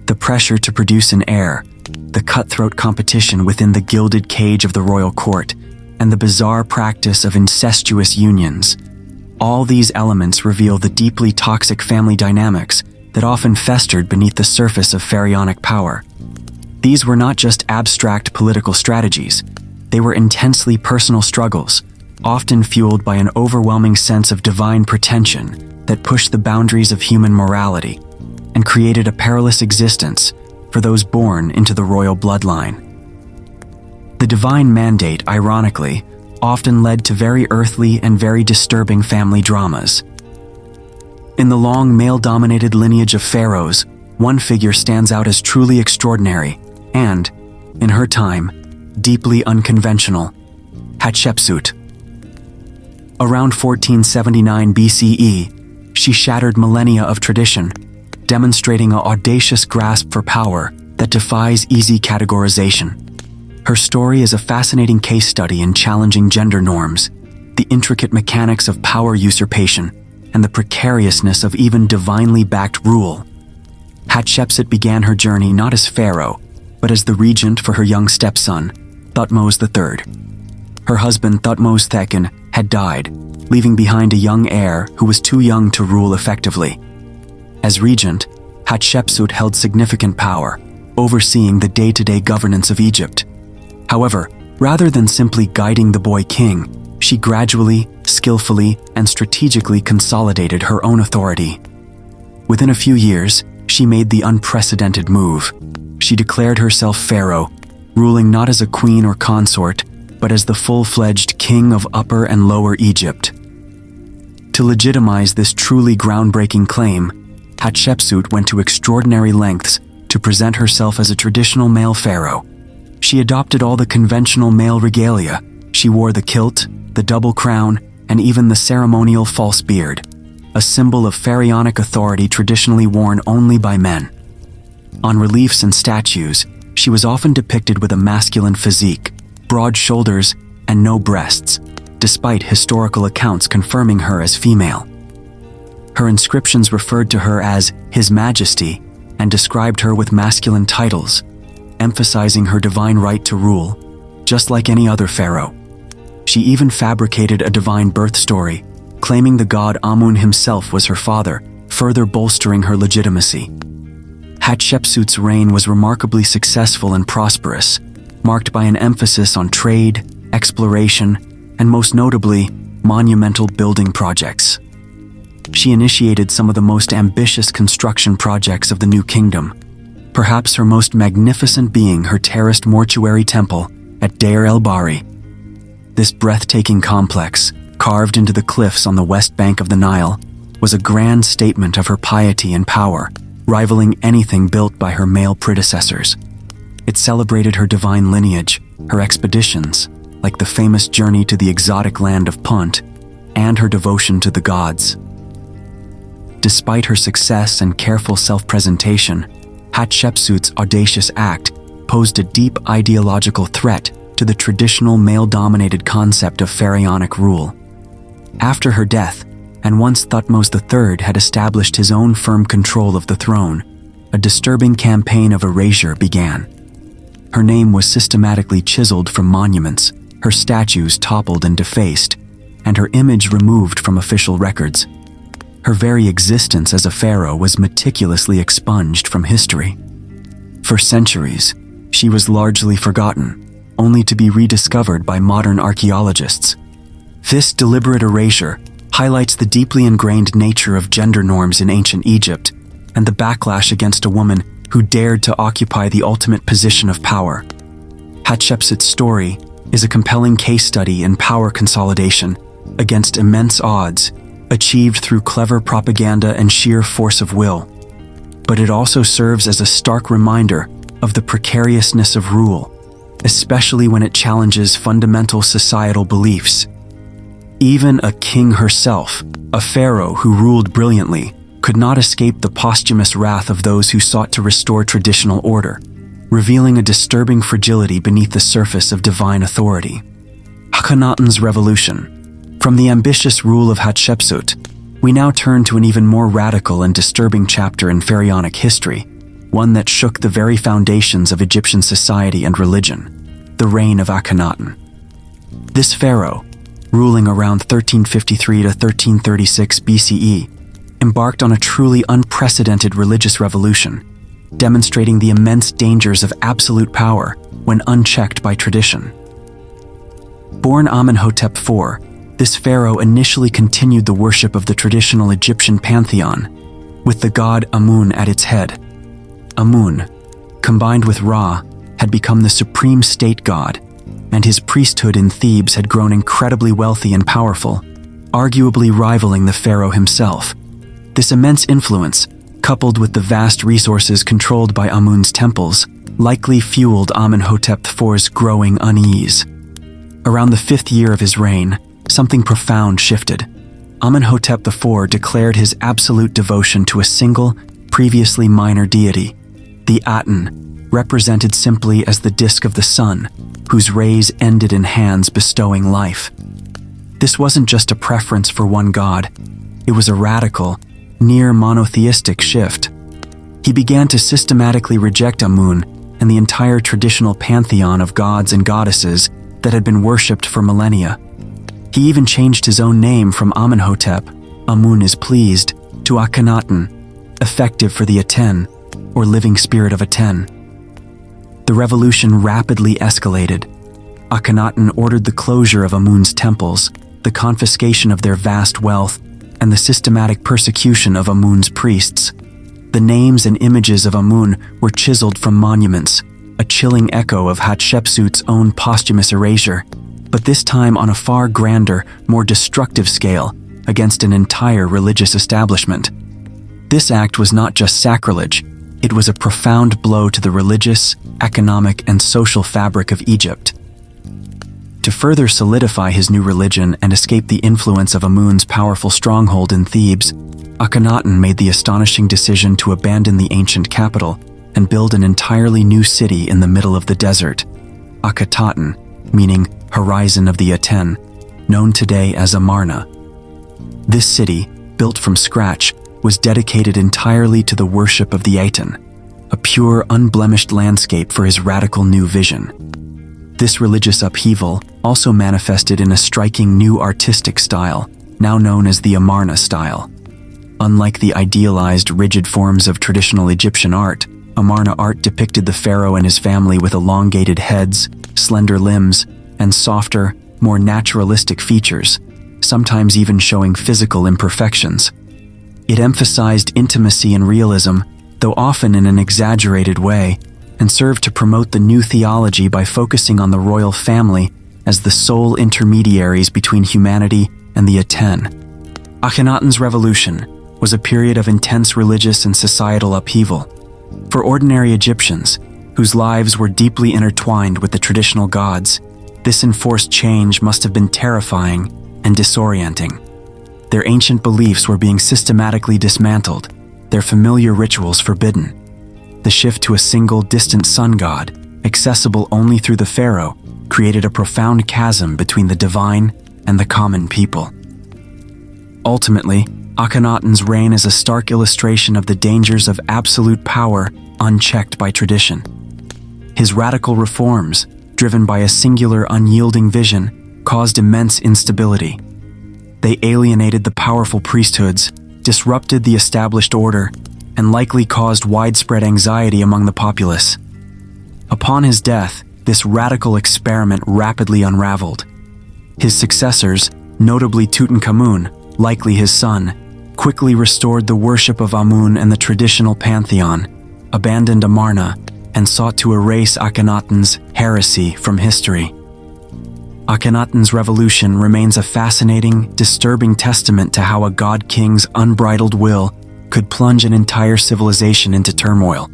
A: The pressure to produce an heir, the cutthroat competition within the gilded cage of the royal court, and the bizarre practice of incestuous unions. All these elements reveal the deeply toxic family dynamics that often festered beneath the surface of pharaonic power. These were not just abstract political strategies, they were intensely personal struggles, often fueled by an overwhelming sense of divine pretension that pushed the boundaries of human morality and created a perilous existence for those born into the royal bloodline. The divine mandate, ironically, often led to very earthly and very disturbing family dramas. In the long male-dominated lineage of pharaohs, one figure stands out as truly extraordinary and, in her time, deeply unconventional: Hatshepsut. Around 1479 BCE, she shattered millennia of tradition, demonstrating an audacious grasp for power that defies easy categorization. Her story is a fascinating case study in challenging gender norms, the intricate mechanics of power usurpation, and the precariousness of even divinely backed rule. Hatshepsut began her journey not as pharaoh, but as the regent for her young stepson, Thutmose III. Her husband Thutmose II had died, leaving behind a young heir who was too young to rule effectively. As regent, Hatshepsut held significant power, overseeing the day-to-day governance of Egypt. However, rather than simply guiding the boy king, she gradually, skillfully, and strategically consolidated her own authority. Within a few years, she made the unprecedented move. She declared herself pharaoh, ruling not as a queen or consort, but as the full-fledged king of Upper and Lower Egypt. To legitimize this truly groundbreaking claim, Hatshepsut went to extraordinary lengths to present herself as a traditional male pharaoh. She adopted all the conventional male regalia. She wore the kilt, the double crown, and even the ceremonial false beard, a symbol of pharaonic authority traditionally worn only by men. On reliefs and statues, she was often depicted with a masculine physique, broad shoulders, and no breasts, despite historical accounts confirming her as female. Her inscriptions referred to her as His Majesty and described her with masculine titles, emphasizing her divine right to rule, just like any other pharaoh. She even fabricated a divine birth story, claiming the god Amun himself was her father, further bolstering her legitimacy. Hatshepsut's reign was remarkably successful and prosperous, marked by an emphasis on trade, exploration, and most notably, monumental building projects. She initiated some of the most ambitious construction projects of the New Kingdom, perhaps her most magnificent being her terraced mortuary temple at Deir el-Bahri. This breathtaking complex, carved into the cliffs on the west bank of the Nile, was a grand statement of her piety and power, rivaling anything built by her male predecessors. It celebrated her divine lineage, her expeditions, like the famous journey to the exotic land of Punt, and her devotion to the gods. Despite her success and careful self-presentation, Hatshepsut's audacious act posed a deep ideological threat to the traditional male-dominated concept of pharaonic rule. After her death, and once Thutmose III had established his own firm control of the throne, a disturbing campaign of erasure began. Her name was systematically chiseled from monuments, her statues toppled and defaced, and her image removed from official records. Her very existence as a pharaoh was meticulously expunged from history. For centuries, she was largely forgotten, only to be rediscovered by modern archaeologists. This deliberate erasure highlights the deeply ingrained nature of gender norms in ancient Egypt and the backlash against a woman who dared to occupy the ultimate position of power. Hatshepsut's story is a compelling case study in power consolidation against immense odds, achieved through clever propaganda and sheer force of will. But it also serves as a stark reminder of the precariousness of rule, especially when it challenges fundamental societal beliefs. Even a king herself, a pharaoh who ruled brilliantly, could not escape the posthumous wrath of those who sought to restore traditional order, revealing a disturbing fragility beneath the surface of divine authority. Akhenaten's revolution. From the ambitious rule of Hatshepsut, we now turn to an even more radical and disturbing chapter in pharaonic history, one that shook the very foundations of Egyptian society and religion, the reign of Akhenaten. This pharaoh, ruling around 1353 to 1336 BCE, embarked on a truly unprecedented religious revolution, demonstrating the immense dangers of absolute power when unchecked by tradition. Born Amenhotep IV, this pharaoh initially continued the worship of the traditional Egyptian pantheon, with the god Amun at its head. Amun, combined with Ra, had become the supreme state god, and his priesthood in Thebes had grown incredibly wealthy and powerful, arguably rivaling the pharaoh himself. This immense influence, coupled with the vast resources controlled by Amun's temples, likely fueled Amenhotep IV's growing unease. Around the 5th year of his reign, something profound shifted. Amenhotep IV declared his absolute devotion to a single, previously minor deity, the Aten, represented simply as the disk of the sun, whose rays ended in hands bestowing life. This wasn't just a preference for one god, it was a radical, near monotheistic shift. He began to systematically reject Amun and the entire traditional pantheon of gods and goddesses that had been worshipped for millennia. He even changed his own name from Amenhotep, Amun is pleased, to Akhenaten, effective for the Aten, or living spirit of Aten. The revolution rapidly escalated. Akhenaten ordered the closure of Amun's temples, the confiscation of their vast wealth, and the systematic persecution of Amun's priests. The names and images of Amun were chiseled from monuments, a chilling echo of Hatshepsut's own posthumous erasure, but this time on a far grander, more destructive scale, against an entire religious establishment. This act was not just sacrilege, it was a profound blow to the religious, economic, and social fabric of Egypt. To further solidify his new religion and escape the influence of Amun's powerful stronghold in Thebes, Akhenaten made the astonishing decision to abandon the ancient capital and build an entirely new city in the middle of the desert, Akhetaten, meaning horizon of the Aten, known today as Amarna. This city, built from scratch, was dedicated entirely to the worship of the Aten, a pure, unblemished landscape for his radical new vision. This religious upheaval also manifested in a striking new artistic style, now known as the Amarna style. Unlike the idealized, rigid forms of traditional Egyptian art, Amarna art depicted the pharaoh and his family with elongated heads, slender limbs, and softer, more naturalistic features, sometimes even showing physical imperfections. It emphasized intimacy and realism, though often in an exaggerated way, and served to promote the new theology by focusing on the royal family as the sole intermediaries between humanity and the Aten. Akhenaten's revolution was a period of intense religious and societal upheaval. For ordinary Egyptians, whose lives were deeply intertwined with the traditional gods, this enforced change must have been terrifying and disorienting. Their ancient beliefs were being systematically dismantled, their familiar rituals forbidden. The shift to a single, distant sun god, accessible only through the pharaoh, created a profound chasm between the divine and the common people. Ultimately, Akhenaten's reign is a stark illustration of the dangers of absolute power unchecked by tradition. His radical reforms, driven by a singular, unyielding vision, caused immense instability. They alienated the powerful priesthoods, disrupted the established order, and likely caused widespread anxiety among the populace. Upon his death, this radical experiment rapidly unraveled. His successors, notably Tutankhamun, likely his son, quickly restored the worship of Amun and the traditional pantheon, abandoned Amarna, and sought to erase Akhenaten's heresy from history. Akhenaten's revolution remains a fascinating, disturbing testament to how a god-king's unbridled will could plunge an entire civilization into turmoil.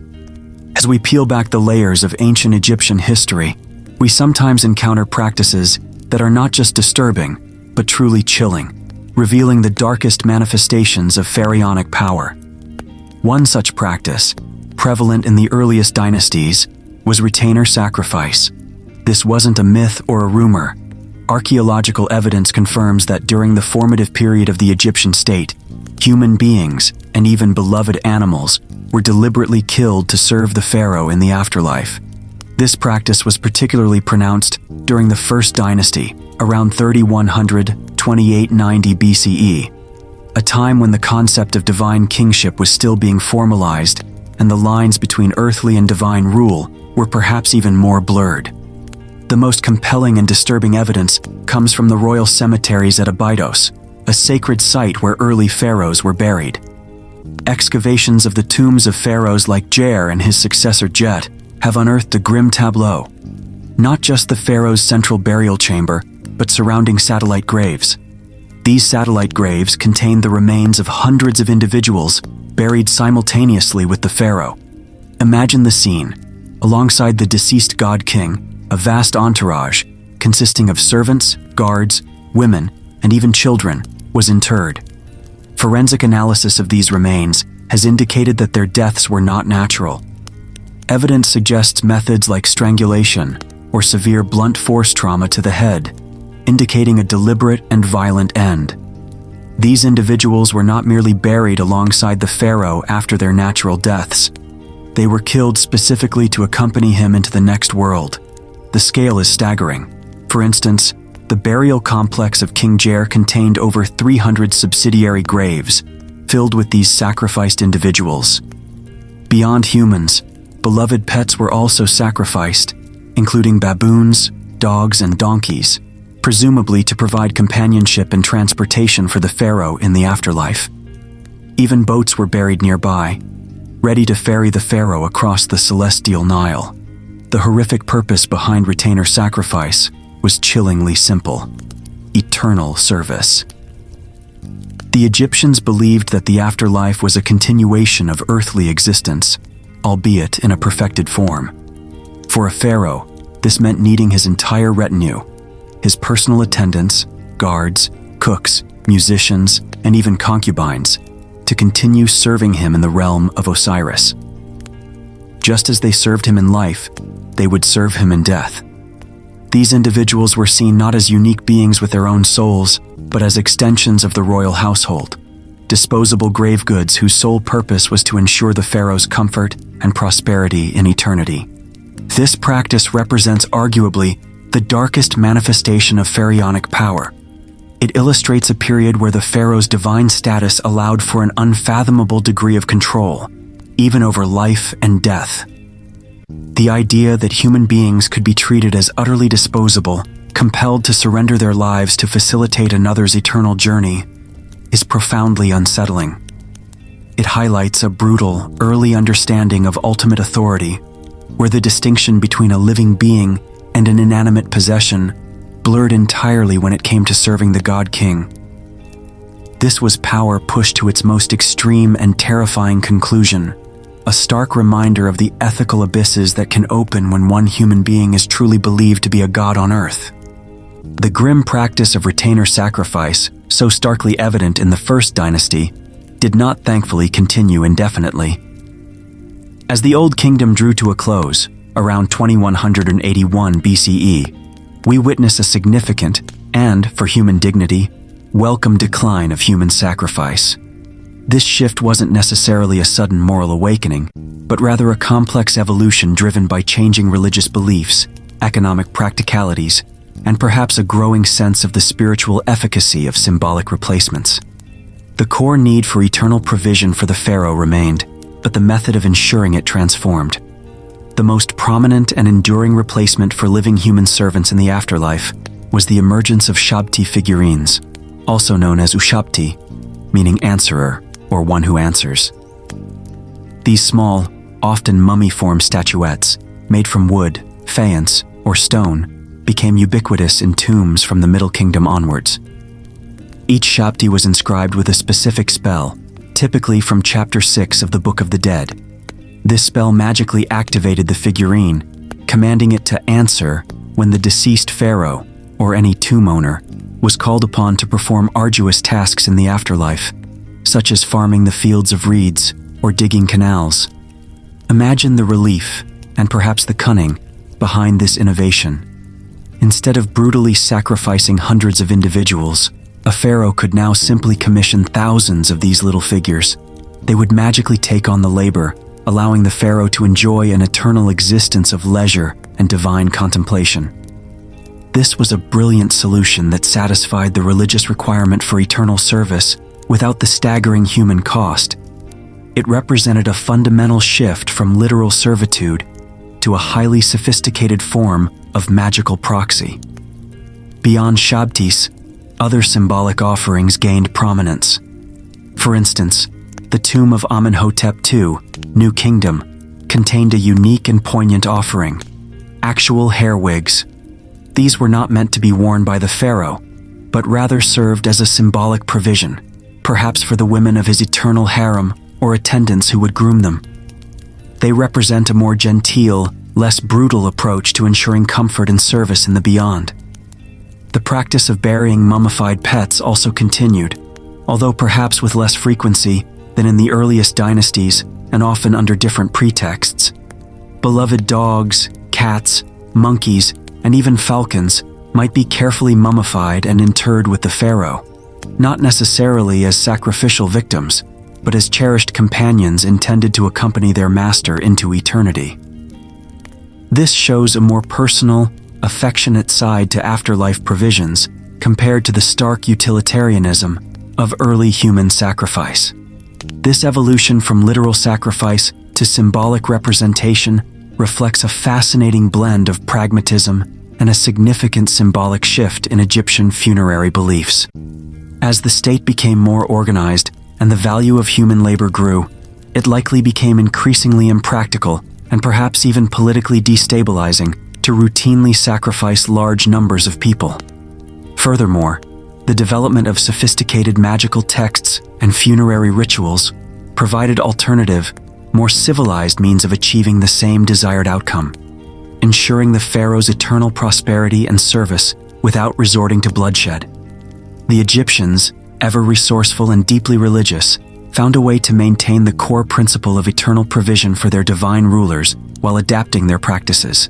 A: As we peel back the layers of ancient Egyptian history, we sometimes encounter practices that are not just disturbing, but truly chilling, revealing the darkest manifestations of pharaonic power. One such practice, prevalent in the earliest dynasties, was retainer sacrifice. This wasn't a myth or a rumor. Archaeological evidence confirms that during the formative period of the Egyptian state, human beings, and even beloved animals, were deliberately killed to serve the pharaoh in the afterlife. This practice was particularly pronounced during the First Dynasty, around 3100–2890 BCE, a time when the concept of divine kingship was still being formalized, and the lines between earthly and divine rule were perhaps even more blurred. The most compelling and disturbing evidence comes from the royal cemeteries at Abydos, a sacred site where early pharaohs were buried. Excavations of the tombs of pharaohs like Jer and his successor Jet have unearthed a grim tableau. Not just the pharaoh's central burial chamber, but surrounding satellite graves. These satellite graves contain the remains of hundreds of individuals buried simultaneously with the pharaoh. Imagine the scene. Alongside the deceased god-king, a vast entourage, consisting of servants, guards, women, and even children, was interred. Forensic analysis of these remains has indicated that their deaths were not natural. Evidence suggests methods like strangulation or severe blunt force trauma to the head, indicating a deliberate and violent end. These individuals were not merely buried alongside the pharaoh after their natural deaths. They were killed specifically to accompany him into the next world. The scale is staggering. For instance, the burial complex of King Jer contained over 300 subsidiary graves, filled with these sacrificed individuals. Beyond humans, beloved pets were also sacrificed, including baboons, dogs, and donkeys, presumably to provide companionship and transportation for the pharaoh in the afterlife. Even boats were buried nearby, ready to ferry the pharaoh across the celestial Nile. The horrific purpose behind retainer sacrifice was chillingly simple: eternal service. The Egyptians believed that the afterlife was a continuation of earthly existence, albeit in a perfected form. For a pharaoh, this meant needing his entire retinue, his personal attendants, guards, cooks, musicians, and even concubines, to continue serving him in the realm of Osiris. Just as they served him in life, they would serve him in death. These individuals were seen not as unique beings with their own souls, but as extensions of the royal household, disposable grave goods whose sole purpose was to ensure the pharaoh's comfort and prosperity in eternity. This practice represents arguably the darkest manifestation of pharaonic power. It illustrates a period where the pharaoh's divine status allowed for an unfathomable degree of control, even over life and death. The idea that human beings could be treated as utterly disposable, compelled to surrender their lives to facilitate another's eternal journey, is profoundly unsettling. It highlights a brutal, early understanding of ultimate authority, where the distinction between a living being and an inanimate possession blurred entirely when it came to serving the God King. This was power pushed to its most extreme and terrifying conclusion, a stark reminder of the ethical abysses that can open when one human being is truly believed to be a god on earth. The grim practice of retainer sacrifice, so starkly evident in the First Dynasty, did not thankfully continue indefinitely. As the Old Kingdom drew to a close, around 2181 BCE, we witness a significant, and, for human dignity, welcome decline of human sacrifice. This shift wasn't necessarily a sudden moral awakening, but rather a complex evolution driven by changing religious beliefs, economic practicalities, and perhaps a growing sense of the spiritual efficacy of symbolic replacements. The core need for eternal provision for the pharaoh remained, but the method of ensuring it transformed. The most prominent and enduring replacement for living human servants in the afterlife was the emergence of Shabti figurines, also known as Ushapti, meaning answerer, or one who answers. These small, often mummy-formed statuettes, made from wood, faience, or stone, became ubiquitous in tombs from the Middle Kingdom onwards. Each Shabti was inscribed with a specific spell, typically from Chapter 6 of the Book of the Dead. This spell magically activated the figurine, commanding it to answer when the deceased pharaoh, or any tomb owner, was called upon to perform arduous tasks in the afterlife, such as farming the fields of reeds or digging canals. Imagine the relief, and perhaps the cunning, behind this innovation. Instead of brutally sacrificing hundreds of individuals, a pharaoh could now simply commission thousands of these little figures. They would magically take on the labor, allowing the pharaoh to enjoy an eternal existence of leisure and divine contemplation. This was a brilliant solution that satisfied the religious requirement for eternal service without the staggering human cost. It represented a fundamental shift from literal servitude to a highly sophisticated form of magical proxy. Beyond Shabtis, other symbolic offerings gained prominence. For instance, the tomb of Amenhotep II, New Kingdom, contained a unique and poignant offering: actual hair wigs. These were not meant to be worn by the pharaoh, but rather served as a symbolic provision, perhaps for the women of his eternal harem or attendants who would groom them. They represent a more genteel, less brutal approach to ensuring comfort and service in the beyond. The practice of burying mummified pets also continued, although perhaps with less frequency than in the earliest dynasties and often under different pretexts. Beloved dogs, cats, monkeys, and even falcons might be carefully mummified and interred with the pharaoh, not necessarily as sacrificial victims, but as cherished companions intended to accompany their master into eternity. This shows a more personal, affectionate side to afterlife provisions compared to the stark utilitarianism of early human sacrifice. This evolution from literal sacrifice to symbolic representation reflects a fascinating blend of pragmatism and a significant symbolic shift in Egyptian funerary beliefs. As the state became more organized and the value of human labor grew, it likely became increasingly impractical and perhaps even politically destabilizing to routinely sacrifice large numbers of people. Furthermore, the development of sophisticated magical texts and funerary rituals provided alternative, more civilized means of achieving the same desired outcome, ensuring the pharaoh's eternal prosperity and service without resorting to bloodshed. The Egyptians, ever resourceful and deeply religious, found a way to maintain the core principle of eternal provision for their divine rulers while adapting their practices.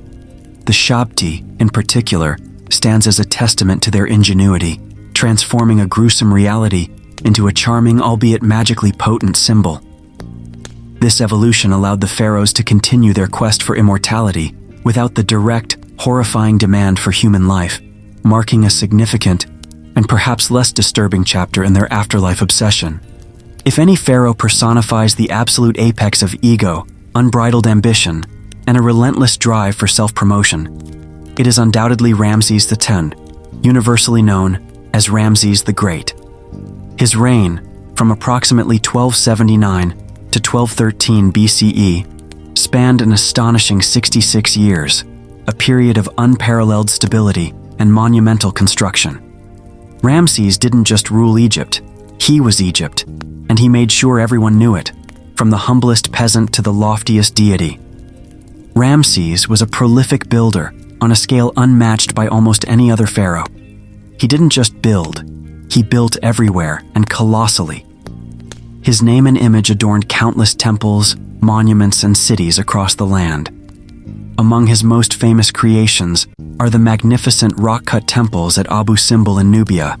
A: The Shabti, in particular, stands as a testament to their ingenuity, transforming a gruesome reality into a charming, albeit magically potent symbol. This evolution allowed the pharaohs to continue their quest for immortality without the direct, horrifying demand for human life, marking a significant and perhaps less disturbing chapter in their afterlife obsession. If any pharaoh personifies the absolute apex of ego, unbridled ambition, and a relentless drive for self-promotion, it is undoubtedly Ramses X, universally known as Ramses the Great. His reign, from approximately 1279 to 1213 BCE, spanned an astonishing 66 years, a period of unparalleled stability and monumental construction. Ramses didn't just rule Egypt, he was Egypt, and he made sure everyone knew it, from the humblest peasant to the loftiest deity. Ramses was a prolific builder on a scale unmatched by almost any other pharaoh. He didn't just build, he built everywhere and colossally. His name and image adorned countless temples, monuments, and cities across the land. Among his most famous creations are the magnificent rock-cut temples at Abu Simbel in Nubia,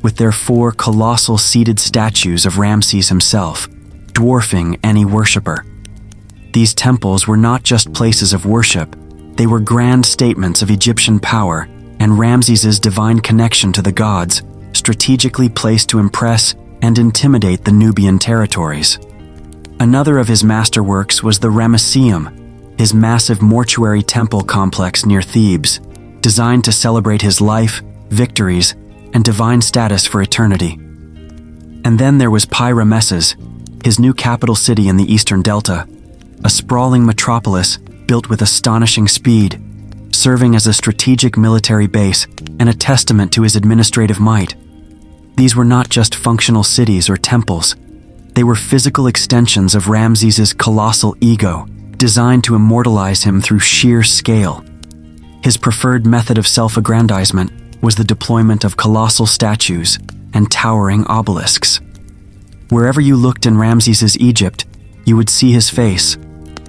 A: with their 4 colossal seated statues of Ramses himself, dwarfing any worshipper. These temples were not just places of worship, they were grand statements of Egyptian power and Ramses's divine connection to the gods, strategically placed to impress and intimidate the Nubian territories. Another of his masterworks was the Ramesseum, his massive mortuary temple complex near Thebes, designed to celebrate his life, victories, and divine status for eternity. And then there was Pi-Ramesses, his new capital city in the eastern delta, a sprawling metropolis built with astonishing speed, serving as a strategic military base and a testament to his administrative might. These were not just functional cities or temples. They were physical extensions of Ramses's colossal ego, designed to immortalize him through sheer scale. His preferred method of self-aggrandizement was the deployment of colossal statues and towering obelisks. Wherever you looked in Ramses's Egypt, you would see his face,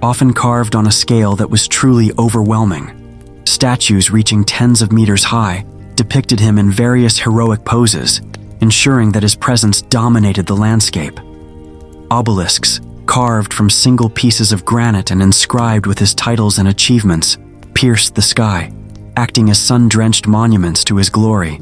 A: often carved on a scale that was truly overwhelming. Statues reaching tens of meters high depicted him in various heroic poses, ensuring that his presence dominated the landscape. Obelisks, carved from single pieces of granite and inscribed with his titles and achievements, pierced the sky, acting as sun-drenched monuments to his glory.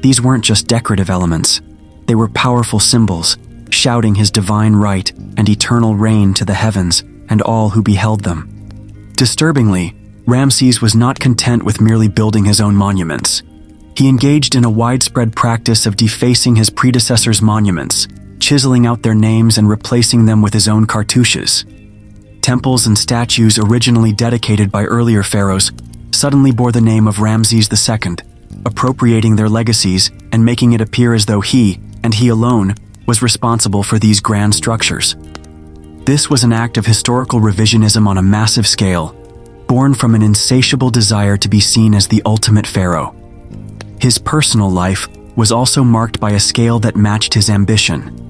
A: These weren't just decorative elements, they were powerful symbols, shouting his divine right and eternal reign to the heavens and all who beheld them. Disturbingly, Ramses was not content with merely building his own monuments. He engaged in a widespread practice of defacing his predecessors' monuments, chiseling out their names and replacing them with his own cartouches. Temples and statues originally dedicated by earlier pharaohs suddenly bore the name of Ramses II, appropriating their legacies and making it appear as though he, and he alone, was responsible for these grand structures. This was an act of historical revisionism on a massive scale, born from an insatiable desire to be seen as the ultimate pharaoh. His personal life was also marked by a scale that matched his ambition.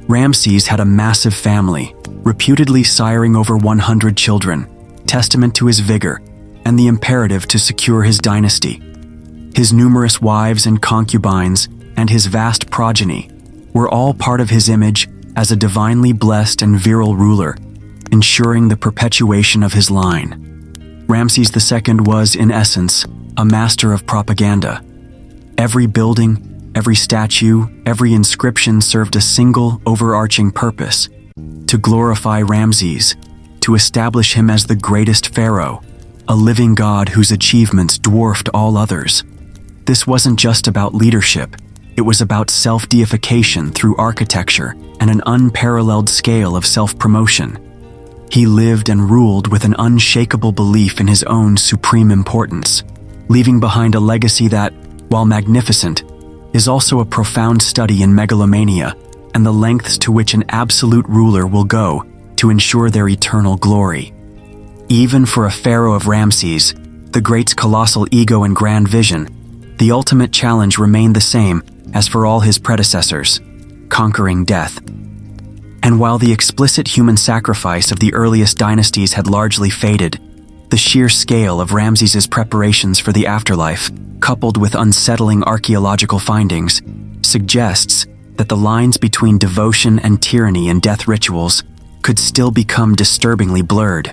A: Ramses had a massive family, reputedly siring over 100 children, testament to his vigor and the imperative to secure his dynasty. His numerous wives and concubines and his vast progeny were all part of his image as a divinely blessed and virile ruler, ensuring the perpetuation of his line. Ramses II was, in essence, a master of propaganda. Every building, every statue, every inscription served a single, overarching purpose: to glorify Ramses, to establish him as the greatest pharaoh, a living god whose achievements dwarfed all others. This wasn't just about leadership, it was about self-deification through architecture and an unparalleled scale of self-promotion. He lived and ruled with an unshakable belief in his own supreme importance, leaving behind a legacy that, while magnificent, is also a profound study in megalomania and the lengths to which an absolute ruler will go to ensure their eternal glory. Even for a pharaoh of Ramses, the great's colossal ego and grand vision, the ultimate challenge remained the same as for all his predecessors: conquering death. And while the explicit human sacrifice of the earliest dynasties had largely faded, the sheer scale of Ramses's preparations for the afterlife, coupled with unsettling archaeological findings, suggests that the lines between devotion and tyranny in death rituals could still become disturbingly blurred.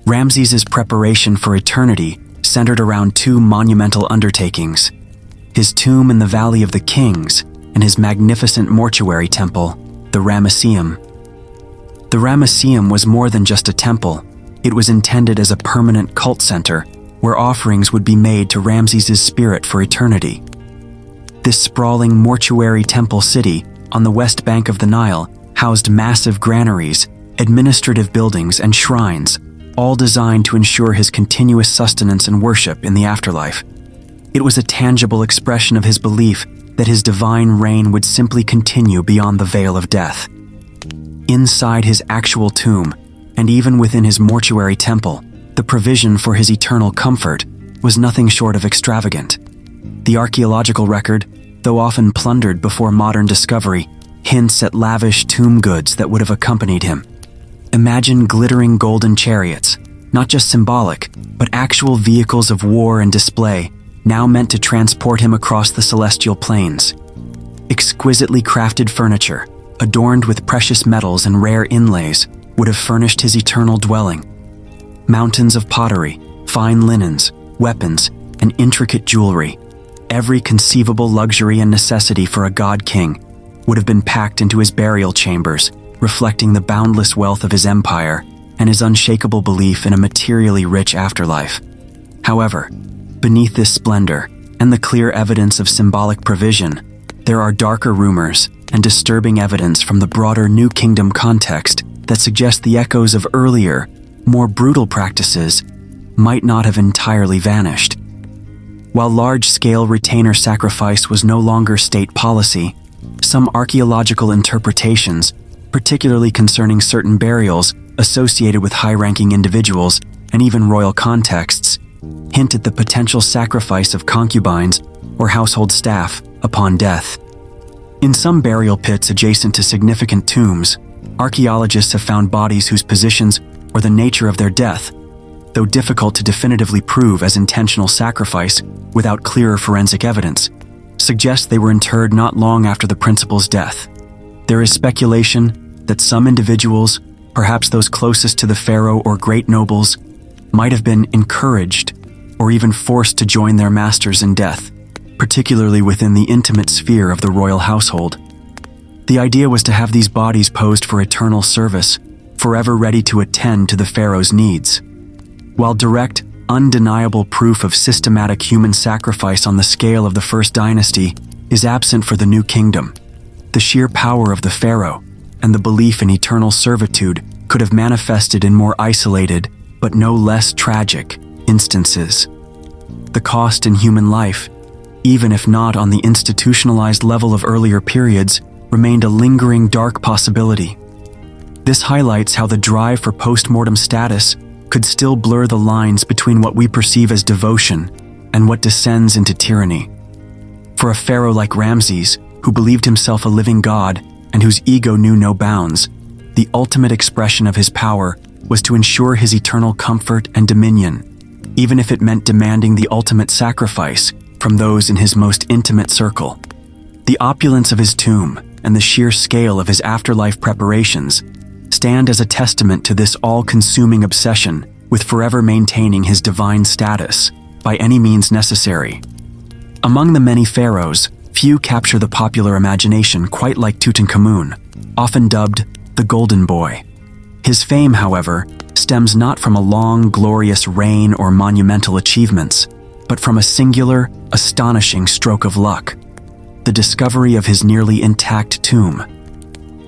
A: Ramses's preparation for eternity centered around 2 monumental undertakings: his tomb in the Valley of the Kings and his magnificent mortuary temple, the Ramesseum. The Ramesseum was more than just a temple. It was intended as a permanent cult center where offerings would be made to Ramses' spirit for eternity. This sprawling mortuary temple city on the west bank of the Nile housed massive granaries, administrative buildings, and shrines, all designed to ensure his continuous sustenance and worship in the afterlife. It was a tangible expression of his belief that his divine reign would simply continue beyond the veil of death. Inside his actual tomb, and even within his mortuary temple, the provision for his eternal comfort was nothing short of extravagant. The archaeological record, though often plundered before modern discovery, hints at lavish tomb goods that would have accompanied him. Imagine glittering golden chariots, not just symbolic, but actual vehicles of war and display, now meant to transport him across the celestial plains. Exquisitely crafted furniture, adorned with precious metals and rare inlays, would have furnished his eternal dwelling. Mountains of pottery, fine linens, weapons, and intricate jewelry, every conceivable luxury and necessity for a god-king, would have been packed into his burial chambers, reflecting the boundless wealth of his empire and his unshakable belief in a materially rich afterlife. However, beneath this splendor and the clear evidence of symbolic provision, there are darker rumors and disturbing evidence from the broader New Kingdom context that suggest the echoes of earlier, more brutal practices might not have entirely vanished. While large-scale retainer sacrifice was no longer state policy, some archaeological interpretations, particularly concerning certain burials associated with high-ranking individuals and even royal contexts, hint at the potential sacrifice of concubines or household staff upon death. In some burial pits adjacent to significant tombs, archaeologists have found bodies whose positions or the nature of their death, though difficult to definitively prove as intentional sacrifice without clearer forensic evidence, suggest they were interred not long after the principal's death. There is speculation that some individuals, perhaps those closest to the pharaoh or great nobles, might have been encouraged or even forced to join their masters in death, particularly within the intimate sphere of the royal household. The idea was to have these bodies posed for eternal service, forever ready to attend to the pharaoh's needs. While direct, undeniable proof of systematic human sacrifice on the scale of the First Dynasty is absent for the New Kingdom, the sheer power of the pharaoh and the belief in eternal servitude could have manifested in more isolated, but no less tragic, instances. The cost in human life, even if not on the institutionalized level of earlier periods, remained a lingering dark possibility. This highlights how the drive for post-mortem status could still blur the lines between what we perceive as devotion and what descends into tyranny. For a pharaoh like Ramses, who believed himself a living god and whose ego knew no bounds, the ultimate expression of his power was to ensure his eternal comfort and dominion, even if it meant demanding the ultimate sacrifice from those in his most intimate circle. The opulence of his tomb and the sheer scale of his afterlife preparations stand as a testament to this all-consuming obsession with forever maintaining his divine status by any means necessary. Among the many pharaohs, few capture the popular imagination quite like Tutankhamun, often dubbed the Golden Boy. His fame, however, stems not from a long, glorious reign or monumental achievements, but from a singular, astonishing stroke of luck: the discovery of his nearly intact tomb.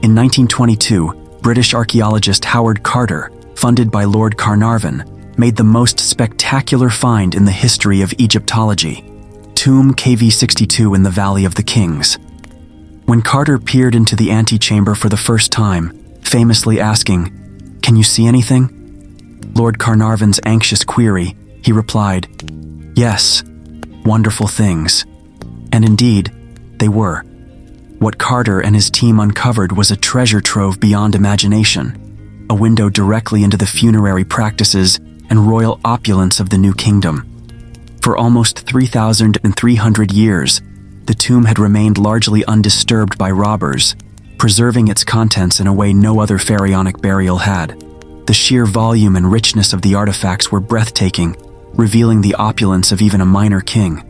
A: In 1922, British archaeologist Howard Carter, funded by Lord Carnarvon, made the most spectacular find in the history of Egyptology: Tomb KV62 in the Valley of the Kings. When Carter peered into the antechamber for the first time, famously asking, "Can you see anything?" Lord Carnarvon's anxious query, he replied, "Yes, wonderful things." And indeed, they were. What Carter and his team uncovered was a treasure trove beyond imagination, a window directly into the funerary practices and royal opulence of the New Kingdom. For almost 3,300 years, the tomb had remained largely undisturbed by robbers, preserving its contents in a way no other pharaonic burial had. The sheer volume and richness of the artifacts were breathtaking, revealing the opulence of even a minor king.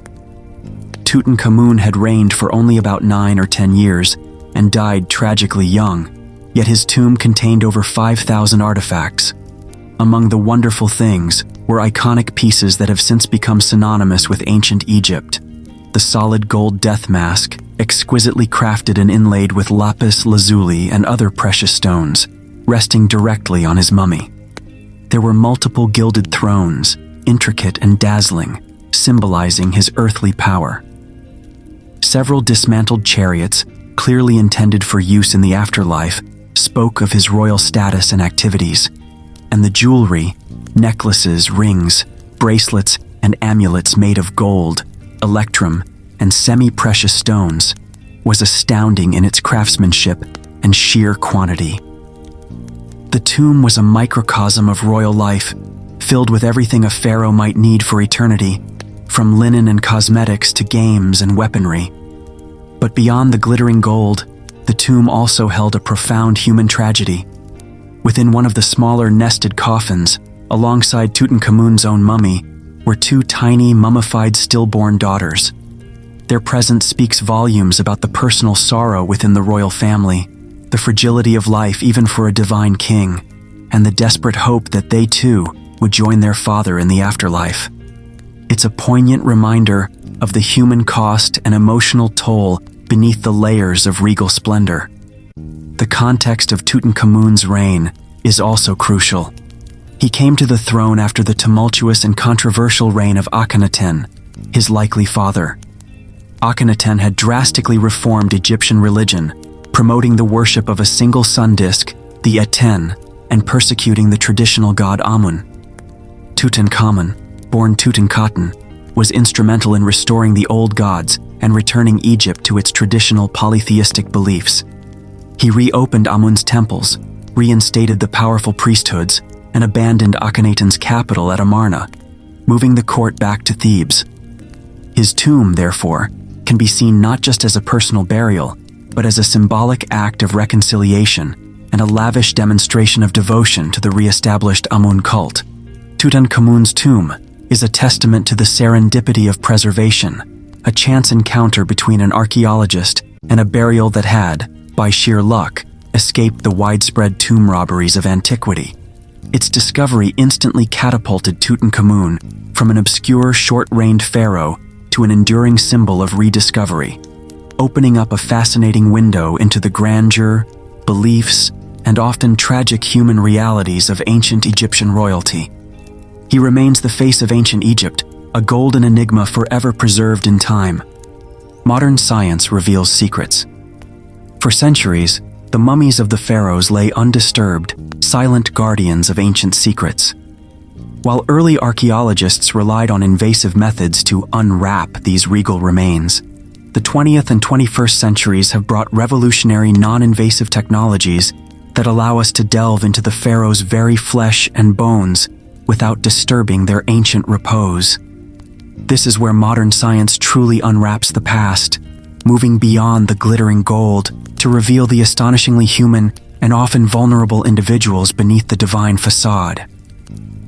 A: Tutankhamun had reigned for only about 9 or 10 years, and died tragically young, yet his tomb contained over 5,000 artifacts. Among the wonderful things were iconic pieces that have since become synonymous with ancient Egypt. The solid gold death mask, exquisitely crafted and inlaid with lapis lazuli and other precious stones, resting directly on his mummy. There were multiple gilded thrones, intricate and dazzling, symbolizing his earthly power. Several dismantled chariots, clearly intended for use in the afterlife, spoke of his royal status and activities, and the jewelry, necklaces, rings, bracelets, and amulets made of gold, electrum, and semi-precious stones, was astounding in its craftsmanship and sheer quantity. The tomb was a microcosm of royal life, filled with everything a pharaoh might need for eternity, from linen and cosmetics to games and weaponry. But beyond the glittering gold, the tomb also held a profound human tragedy. Within one of the smaller nested coffins, alongside Tutankhamun's own mummy, were two tiny mummified stillborn daughters. Their presence speaks volumes about the personal sorrow within the royal family, the fragility of life even for a divine king, and the desperate hope that they too would join their father in the afterlife. It's a poignant reminder of the human cost and emotional toll beneath the layers of regal splendor. The context of Tutankhamun's reign is also crucial. He came to the throne after the tumultuous and controversial reign of Akhenaten, his likely father. Akhenaten had drastically reformed Egyptian religion, promoting the worship of a single sun disk, the Aten, and persecuting the traditional god Amun. Tutankhamun, born Tutankhaten, was instrumental in restoring the old gods and returning Egypt to its traditional polytheistic beliefs. He reopened Amun's temples, reinstated the powerful priesthoods, and abandoned Akhenaten's capital at Amarna, moving the court back to Thebes. His tomb, therefore, can be seen not just as a personal burial, but as a symbolic act of reconciliation and a lavish demonstration of devotion to the re-established Amun cult. Tutankhamun's tomb is a testament to the serendipity of preservation, a chance encounter between an archaeologist and a burial that had, by sheer luck, escaped the widespread tomb robberies of antiquity. Its discovery instantly catapulted Tutankhamun from an obscure, short-reigned pharaoh to an enduring symbol of rediscovery, opening up a fascinating window into the grandeur, beliefs, and often tragic human realities of ancient Egyptian royalty. He remains the face of ancient Egypt, a golden enigma forever preserved in time. Modern science reveals secrets. For centuries, the mummies of the pharaohs lay undisturbed, silent guardians of ancient secrets. While early archaeologists relied on invasive methods to unwrap these regal remains, the 20th and 21st centuries have brought revolutionary non-invasive technologies that allow us to delve into the pharaoh's very flesh and bones without disturbing their ancient repose. This is where modern science truly unwraps the past, moving beyond the glittering gold to reveal the astonishingly human and often vulnerable individuals beneath the divine facade.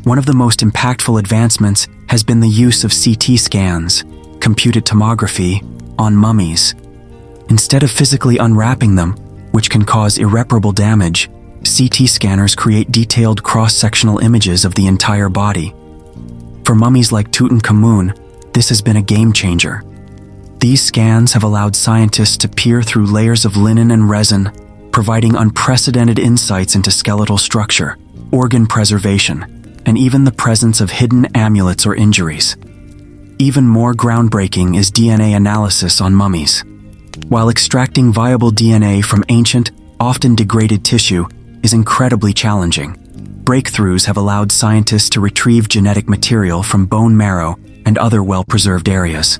A: One of the most impactful advancements has been the use of CT scans, computed tomography, on mummies. Instead of physically unwrapping them, which can cause irreparable damage, CT scanners create detailed cross-sectional images of the entire body. For mummies like Tutankhamun, this has been a game changer. These scans have allowed scientists to peer through layers of linen and resin, providing unprecedented insights into skeletal structure, organ preservation, and even the presence of hidden amulets or injuries. Even more groundbreaking is DNA analysis on mummies. While extracting viable DNA from ancient, often degraded tissue is incredibly challenging, breakthroughs have allowed scientists to retrieve genetic material from bone marrow and other well-preserved areas.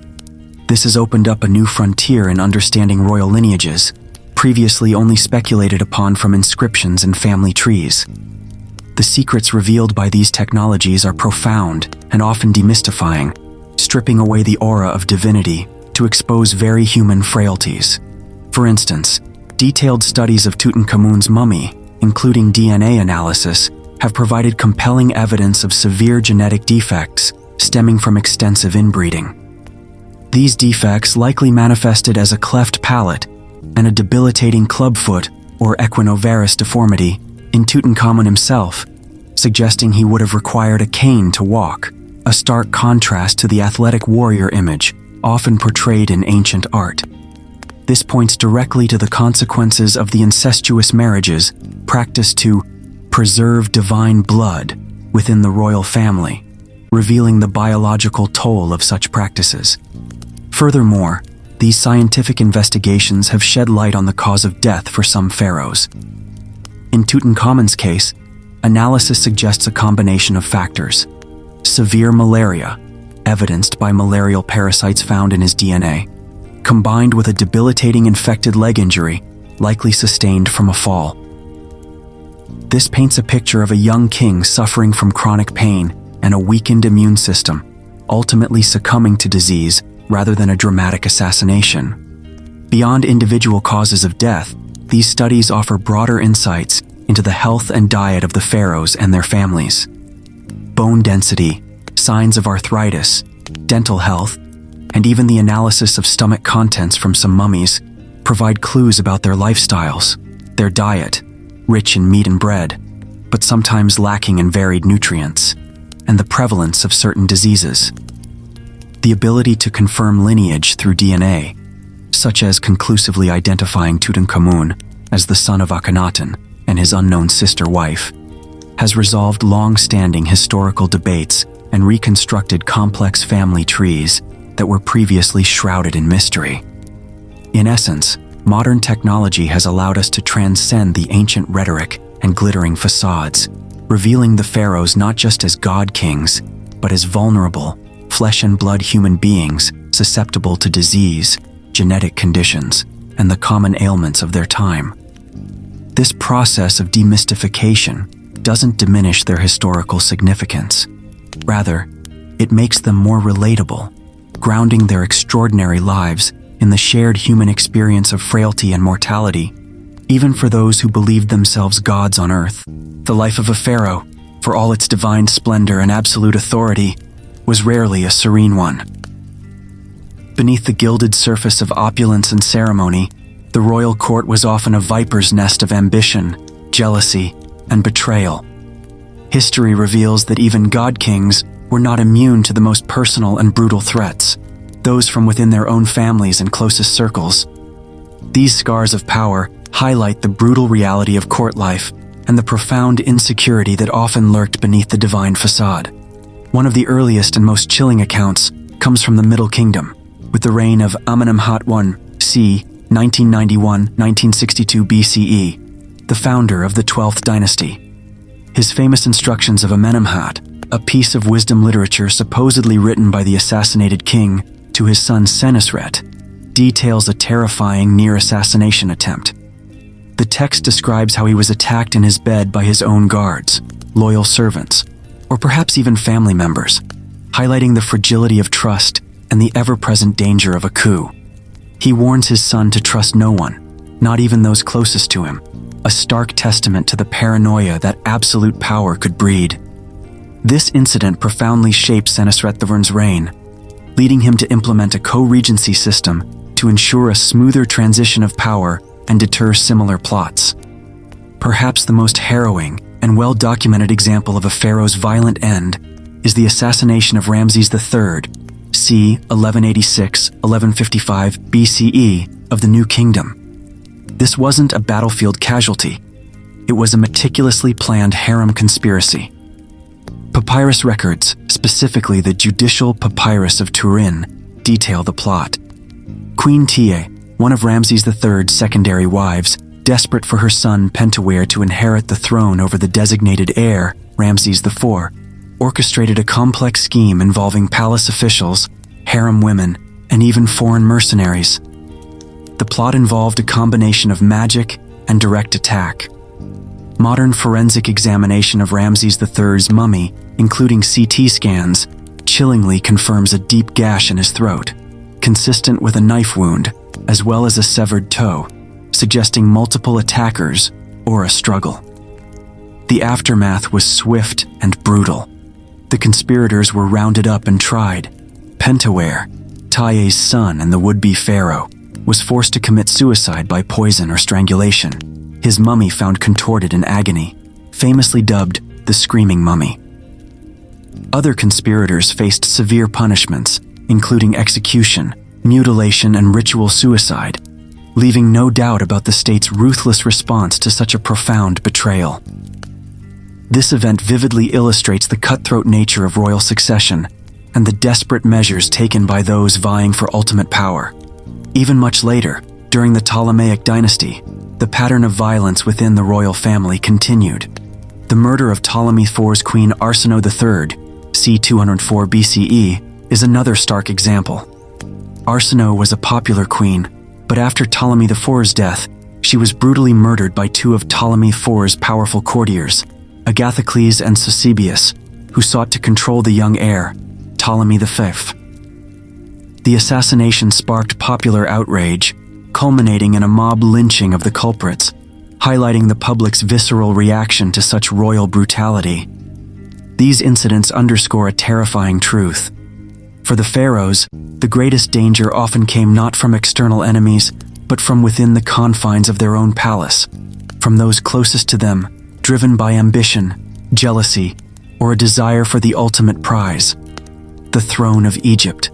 A: This has opened up a new frontier in understanding royal lineages, previously only speculated upon from inscriptions and family trees. The secrets revealed by these technologies are profound and often demystifying, stripping away the aura of divinity to expose very human frailties. For instance, detailed studies of Tutankhamun's mummy, including DNA analysis, have provided compelling evidence of severe genetic defects stemming from extensive inbreeding. These defects likely manifested as a cleft palate, and a debilitating clubfoot or equinovarus deformity in Tutankhamun himself, suggesting he would have required a cane to walk, a stark contrast to the athletic warrior image often portrayed in ancient art. This points directly to the consequences of the incestuous marriages practiced to preserve divine blood within the royal family, revealing the biological toll of such practices. Furthermore, these scientific investigations have shed light on the cause of death for some pharaohs. In Tutankhamun's case, analysis suggests a combination of factors: severe malaria, evidenced by malarial parasites found in his DNA, combined with a debilitating infected leg injury, likely sustained from a fall. This paints a picture of a young king suffering from chronic pain and a weakened immune system, ultimately succumbing to disease rather than a dramatic assassination. Beyond individual causes of death, these studies offer broader insights into the health and diet of the pharaohs and their families. Bone density, signs of arthritis, dental health, and even the analysis of stomach contents from some mummies provide clues about their lifestyles, their diet, rich in meat and bread, but sometimes lacking in varied nutrients, and the prevalence of certain diseases. The ability to confirm lineage through DNA, such as conclusively identifying Tutankhamun as the son of Akhenaten and his unknown sister wife, has resolved long-standing historical debates and reconstructed complex family trees that were previously shrouded in mystery. In essence, modern technology has allowed us to transcend the ancient rhetoric and glittering facades, revealing the pharaohs not just as god-kings, but as vulnerable, flesh-and-blood human beings susceptible to disease, genetic conditions, and the common ailments of their time. This process of demystification doesn't diminish their historical significance. Rather, it makes them more relatable, grounding their extraordinary lives in the shared human experience of frailty and mortality, even for those who believed themselves gods on earth. The life of a pharaoh, for all its divine splendor and absolute authority, was rarely a serene one. Beneath the gilded surface of opulence and ceremony, the royal court was often a viper's nest of ambition, jealousy, and betrayal. History reveals that even god-kings were not immune to the most personal and brutal threats, those from within their own families and closest circles. These scars of power highlight the brutal reality of court life and the profound insecurity that often lurked beneath the divine facade. One of the earliest and most chilling accounts comes from the Middle Kingdom, with the reign of Amenemhat I, c. 1991-1962 BCE, the founder of the 12th dynasty. His famous Instructions of Amenemhat, a piece of wisdom literature supposedly written by the assassinated king to his son Senusret, details a terrifying near-assassination attempt. The text describes how he was attacked in his bed by his own guards, loyal servants, or perhaps even family members, highlighting the fragility of trust and the ever-present danger of a coup. He warns his son to trust no one, not even those closest to him, a stark testament to the paranoia that absolute power could breed. This incident profoundly shaped Senusret II's reign, leading him to implement a co-regency system to ensure a smoother transition of power and deter similar plots. Perhaps the most harrowing and well-documented example of a pharaoh's violent end is the assassination of Ramses III, c. 1186-1155 BCE, of the New Kingdom. This wasn't a battlefield casualty. It was a meticulously planned harem conspiracy. Papyrus records, specifically the Judicial Papyrus of Turin, detail the plot. Queen Tiye, one of Ramses III's secondary wives, desperate for her son Pentawere to inherit the throne over the designated heir, Ramses IV, orchestrated a complex scheme involving palace officials, harem women, and even foreign mercenaries. The plot involved a combination of magic and direct attack. Modern forensic examination of Ramses III's mummy, including CT scans, chillingly confirms a deep gash in his throat, consistent with a knife wound, as well as a severed toe, suggesting multiple attackers or a struggle. The aftermath was swift and brutal. The conspirators were rounded up and tried. Pentawere, Tiye's son and the would-be pharaoh, was forced to commit suicide by poison or strangulation, his mummy found contorted in agony, famously dubbed the Screaming Mummy. Other conspirators faced severe punishments, including execution, mutilation, and ritual suicide, leaving no doubt about the state's ruthless response to such a profound betrayal. This event vividly illustrates the cutthroat nature of royal succession and the desperate measures taken by those vying for ultimate power. Even much later, during the Ptolemaic dynasty, the pattern of violence within the royal family continued. The murder of Ptolemy IV's queen Arsinoe III, c. 204 BCE, is another stark example. Arsinoe was a popular queen, but after Ptolemy IV's death, she was brutally murdered by two of Ptolemy IV's powerful courtiers, Agathocles and Eusebius, who sought to control the young heir, Ptolemy V. The assassination sparked popular outrage, culminating in a mob lynching of the culprits, highlighting the public's visceral reaction to such royal brutality. These incidents underscore a terrifying truth. For the pharaohs, the greatest danger often came not from external enemies, but from within the confines of their own palace, from those closest to them, driven by ambition, jealousy, or a desire for the ultimate prize, the throne of Egypt.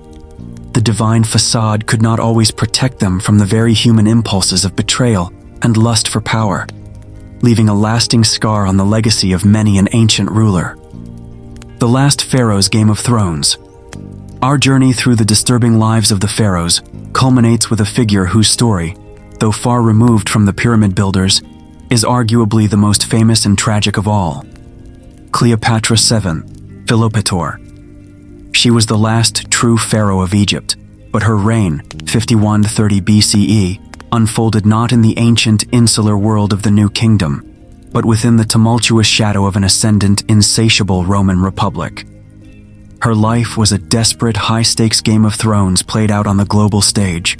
A: The divine facade could not always protect them from the very human impulses of betrayal and lust for power, leaving a lasting scar on the legacy of many an ancient ruler. The Last Pharaoh's Game of Thrones. Our journey through the disturbing lives of the pharaohs culminates with a figure whose story, though far removed from the pyramid builders, is arguably the most famous and tragic of all. Cleopatra VII, Philopator. She was the last true pharaoh of Egypt, but her reign, 5130 BCE, unfolded not in the ancient insular world of the New Kingdom, but within the tumultuous shadow of an ascendant, insatiable Roman Republic. Her life was a desperate, high-stakes Game of Thrones played out on the global stage.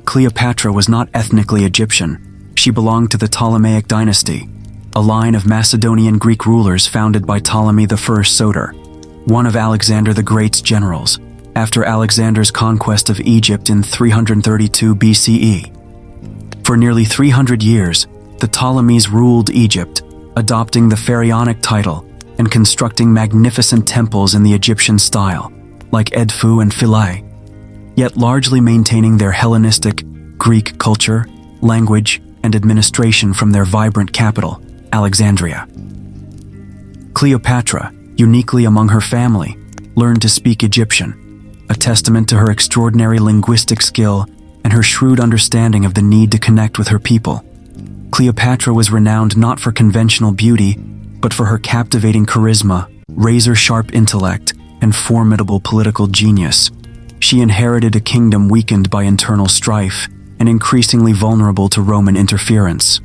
A: Cleopatra was not ethnically Egyptian. She belonged to the Ptolemaic dynasty, a line of Macedonian Greek rulers founded by Ptolemy I Soter, one of Alexander the Great's generals, after Alexander's conquest of Egypt in 332 BCE. For nearly 300 years, the Ptolemies ruled Egypt, adopting the pharaonic title and constructing magnificent temples in the Egyptian style, like Edfu and Philae, yet largely maintaining their Hellenistic, Greek culture, language, and administration from their vibrant capital, Alexandria. Cleopatra, uniquely among her family, learned to speak Egyptian, a testament to her extraordinary linguistic skill and her shrewd understanding of the need to connect with her people. Cleopatra was renowned not for conventional beauty, but for her captivating charisma, razor-sharp intellect, and formidable political genius. She inherited a kingdom weakened by internal strife and increasingly vulnerable to Roman interference.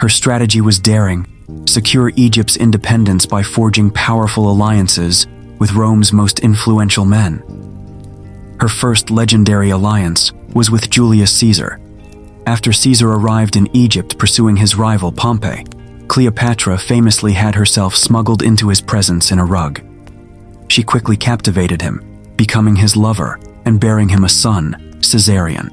A: Her strategy was daring: secure Egypt's independence by forging powerful alliances with Rome's most influential men. Her first legendary alliance was with Julius Caesar. After Caesar arrived in Egypt pursuing his rival Pompey, Cleopatra famously had herself smuggled into his presence in a rug. She quickly captivated him, becoming his lover and bearing him a son, Caesarion.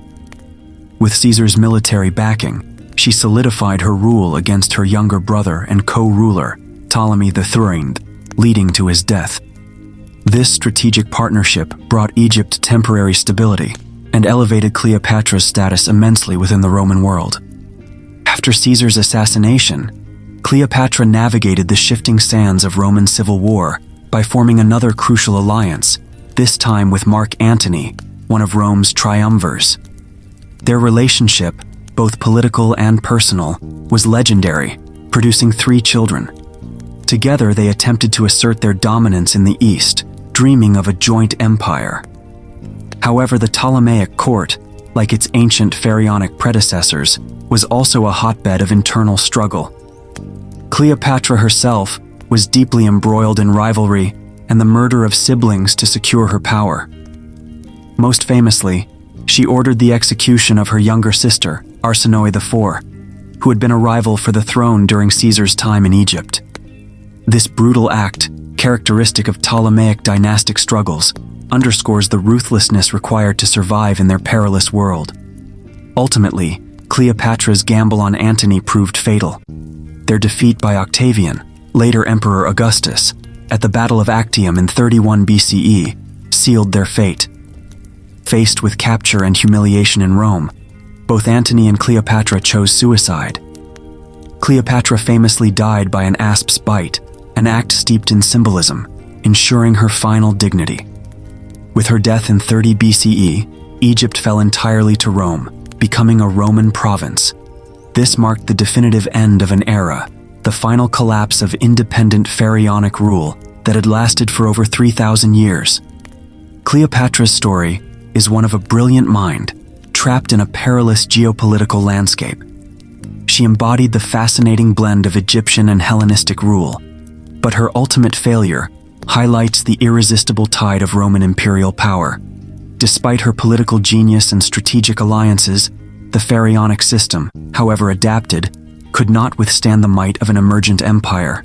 A: With Caesar's military backing, she solidified her rule against her younger brother and co-ruler, Ptolemy III, leading to his death. This strategic partnership brought Egypt temporary stability and elevated Cleopatra's status immensely within the Roman world. After Caesar's assassination, Cleopatra navigated the shifting sands of Roman civil war by forming another crucial alliance, this time with Mark Antony, one of Rome's triumvirs. Their relationship, both political and personal, was legendary, producing 3 children. Together they attempted to assert their dominance in the East, dreaming of a joint empire. However, the Ptolemaic court, like its ancient pharaonic predecessors, was also a hotbed of internal struggle. Cleopatra herself was deeply embroiled in rivalry and the murder of siblings to secure her power. Most famously, she ordered the execution of her younger sister, Arsinoe IV, who had been a rival for the throne during Caesar's time in Egypt. This brutal act, characteristic of Ptolemaic dynastic struggles, underscores the ruthlessness required to survive in their perilous world. Ultimately, Cleopatra's gamble on Antony proved fatal. Their defeat by Octavian, later Emperor Augustus, at the Battle of Actium in 31 BCE, sealed their fate. Faced with capture and humiliation in Rome, both Antony and Cleopatra chose suicide. Cleopatra famously died by an asp's bite, an act steeped in symbolism, ensuring her final dignity. With her death in 30 BCE, Egypt fell entirely to Rome, becoming a Roman province. This marked the definitive end of an era, the final collapse of independent pharaonic rule that had lasted for over 3,000 years. Cleopatra's story is one of a brilliant mind, trapped in a perilous geopolitical landscape. She embodied the fascinating blend of Egyptian and Hellenistic rule, but her ultimate failure highlights the irresistible tide of Roman imperial power. Despite her political genius and strategic alliances, the pharaonic system, however adapted, could not withstand the might of an emergent empire.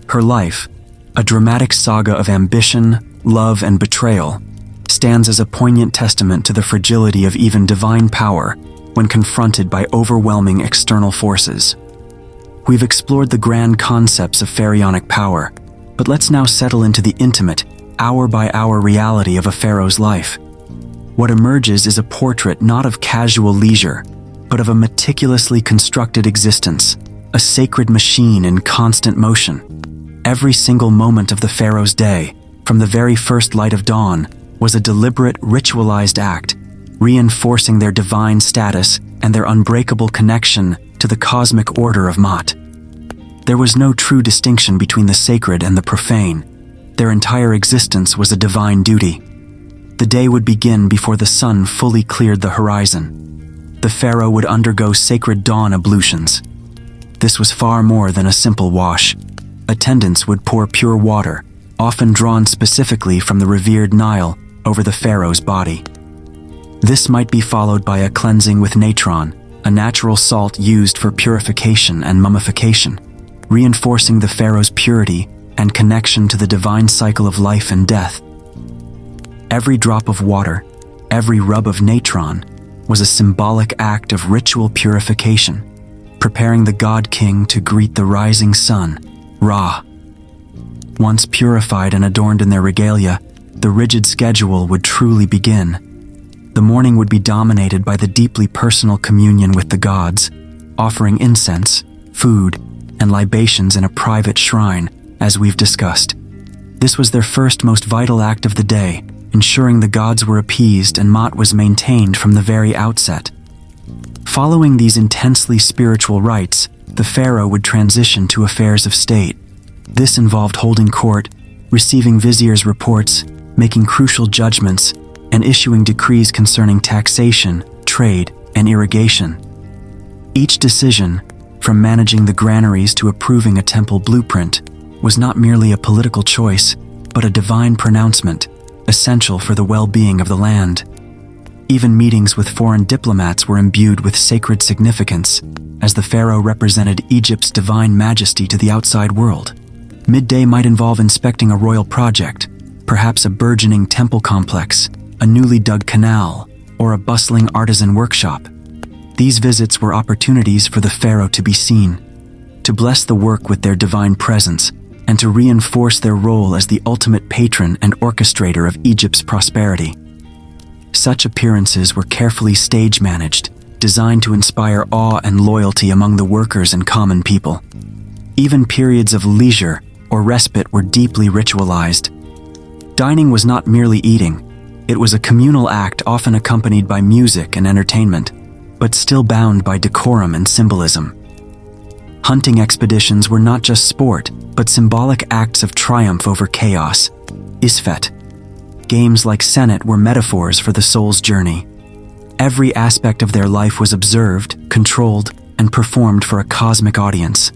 A: Her life, a dramatic saga of ambition, love, and betrayal, stands as a poignant testament to the fragility of even divine power when confronted by overwhelming external forces. We've explored the grand concepts of pharaonic power, but let's now settle into the intimate, hour-by-hour reality of a pharaoh's life. What emerges is a portrait not of casual leisure, but of a meticulously constructed existence, a sacred machine in constant motion. Every single moment of the pharaoh's day, from the very first light of dawn, was a deliberate, ritualized act, reinforcing their divine status and their unbreakable connection to the cosmic order of Ma'at. There was no true distinction between the sacred and the profane. Their entire existence was a divine duty. The day would begin before the sun fully cleared the horizon. The pharaoh would undergo sacred dawn ablutions. This was far more than a simple wash. Attendants would pour pure water, often drawn specifically from the revered Nile, over the pharaoh's body. This might be followed by a cleansing with natron, a natural salt used for purification and mummification, reinforcing the pharaoh's purity and connection to the divine cycle of life and death. Every drop of water, every rub of natron, was a symbolic act of ritual purification, preparing the god-king to greet the rising sun, Ra. Once purified and adorned in their regalia, the rigid schedule would truly begin. The morning would be dominated by the deeply personal communion with the gods, offering incense, food, and libations in a private shrine, as we've discussed. This was their first most vital act of the day, ensuring the gods were appeased and Ma'at was maintained from the very outset. Following these intensely spiritual rites, the pharaoh would transition to affairs of state. This involved holding court, receiving viziers' reports, making crucial judgments, and issuing decrees concerning taxation, trade, and irrigation. Each decision, from managing the granaries to approving a temple blueprint, was not merely a political choice, but a divine pronouncement, essential for the well-being of the land. Even meetings with foreign diplomats were imbued with sacred significance, as the pharaoh represented Egypt's divine majesty to the outside world. Midday might involve inspecting a royal project, perhaps a burgeoning temple complex, a newly dug canal, or a bustling artisan workshop. These visits were opportunities for the pharaoh to be seen, to bless the work with their divine presence, and to reinforce their role as the ultimate patron and orchestrator of Egypt's prosperity. Such appearances were carefully stage-managed, designed to inspire awe and loyalty among the workers and common people. Even periods of leisure or respite were deeply ritualized. Dining was not merely eating. It was a communal act often accompanied by music and entertainment, but still bound by decorum and symbolism. Hunting expeditions were not just sport, but symbolic acts of triumph over chaos. Isfet. Games like Senet were metaphors for the soul's journey. Every aspect of their life was observed, controlled, and performed for a cosmic audience.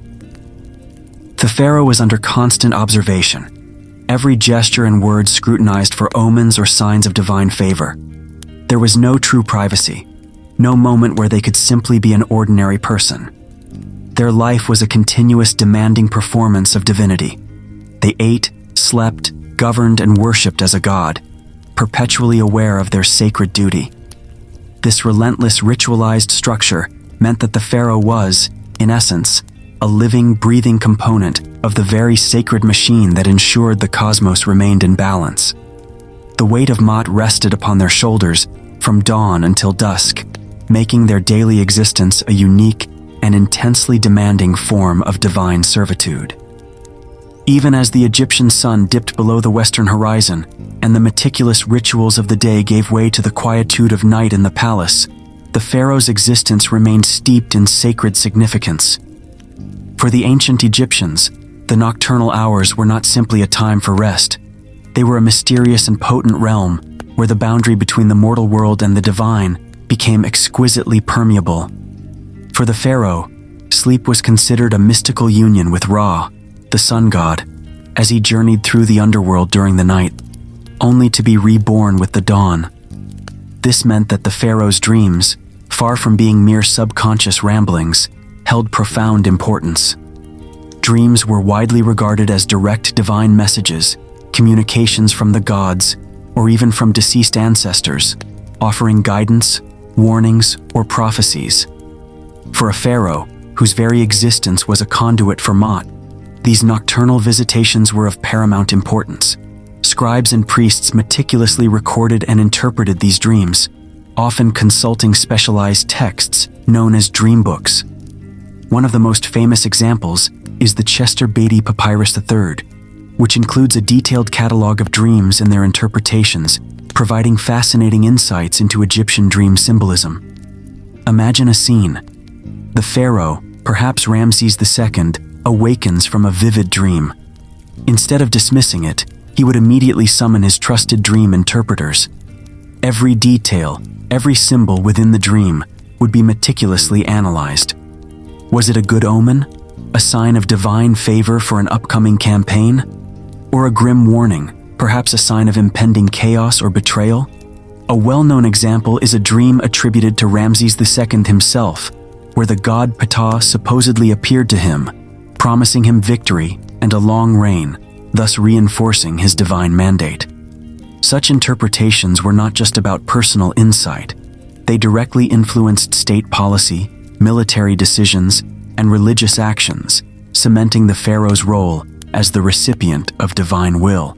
A: The pharaoh was under constant observation, every gesture and word scrutinized for omens or signs of divine favor. There was no true privacy, no moment where they could simply be an ordinary person. Their life was a continuous demanding performance of divinity. They ate, slept, governed, and worshipped as a god, perpetually aware of their sacred duty. This relentless ritualized structure meant that the pharaoh was, in essence, a living, breathing component of the very sacred machine that ensured the cosmos remained in balance. The weight of Maat rested upon their shoulders from dawn until dusk, making their daily existence a unique and intensely demanding form of divine servitude. Even as the Egyptian sun dipped below the western horizon and the meticulous rituals of the day gave way to the quietude of night in the palace, the pharaoh's existence remained steeped in sacred significance. For the ancient Egyptians, the nocturnal hours were not simply a time for rest. They were a mysterious and potent realm where the boundary between the mortal world and the divine became exquisitely permeable. For the pharaoh, sleep was considered a mystical union with Ra, the sun god, as he journeyed through the underworld during the night, only to be reborn with the dawn. This meant that the pharaoh's dreams, far from being mere subconscious ramblings, held profound importance. Dreams were widely regarded as direct divine messages, communications from the gods, or even from deceased ancestors, offering guidance, warnings, or prophecies. For a pharaoh, whose very existence was a conduit for Maat, these nocturnal visitations were of paramount importance. Scribes and priests meticulously recorded and interpreted these dreams, often consulting specialized texts known as dream books. One of the most famous examples is the Chester Beatty Papyrus III, which includes a detailed catalog of dreams and their interpretations, providing fascinating insights into Egyptian dream symbolism. Imagine a scene. The pharaoh, perhaps Ramses II, awakens from a vivid dream. Instead of dismissing it, he would immediately summon his trusted dream interpreters. Every detail, every symbol within the dream would be meticulously analyzed. Was it a good omen? A sign of divine favor for an upcoming campaign? Or a grim warning, perhaps a sign of impending chaos or betrayal? A well-known example is a dream attributed to Ramses II himself, where the god Ptah supposedly appeared to him, promising him victory and a long reign, thus reinforcing his divine mandate. Such interpretations were not just about personal insight. They directly influenced state policy, military decisions, and religious actions, cementing the pharaoh's role as the recipient of divine will.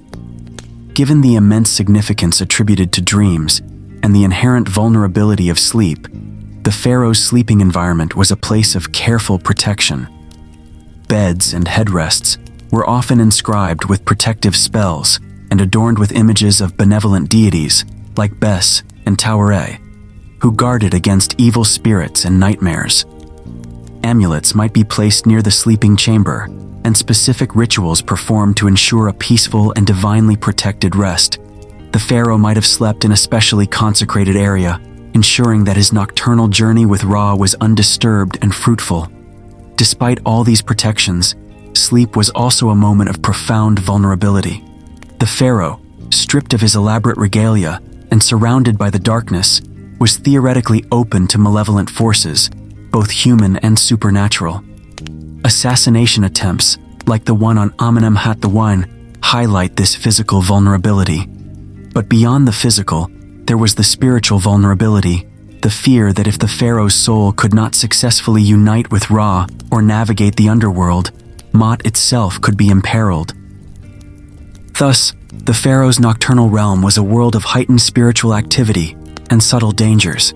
A: Given the immense significance attributed to dreams and the inherent vulnerability of sleep, the pharaoh's sleeping environment was a place of careful protection. Beds and headrests were often inscribed with protective spells and adorned with images of benevolent deities like Bes and Tauret, who guarded against evil spirits and nightmares. Amulets might be placed near the sleeping chamber, and specific rituals performed to ensure a peaceful and divinely protected rest. The pharaoh might have slept in a specially consecrated area, ensuring that his nocturnal journey with Ra was undisturbed and fruitful. Despite all these protections, sleep was also a moment of profound vulnerability. The pharaoh, stripped of his elaborate regalia and surrounded by the darkness, was theoretically open to malevolent forces, both human and supernatural. Assassination attempts, like the one on Amenemhat I, highlight this physical vulnerability. But beyond the physical, there was the spiritual vulnerability, the fear that if the pharaoh's soul could not successfully unite with Ra or navigate the underworld, Maat itself could be imperiled. Thus, the pharaoh's nocturnal realm was a world of heightened spiritual activity and subtle dangers.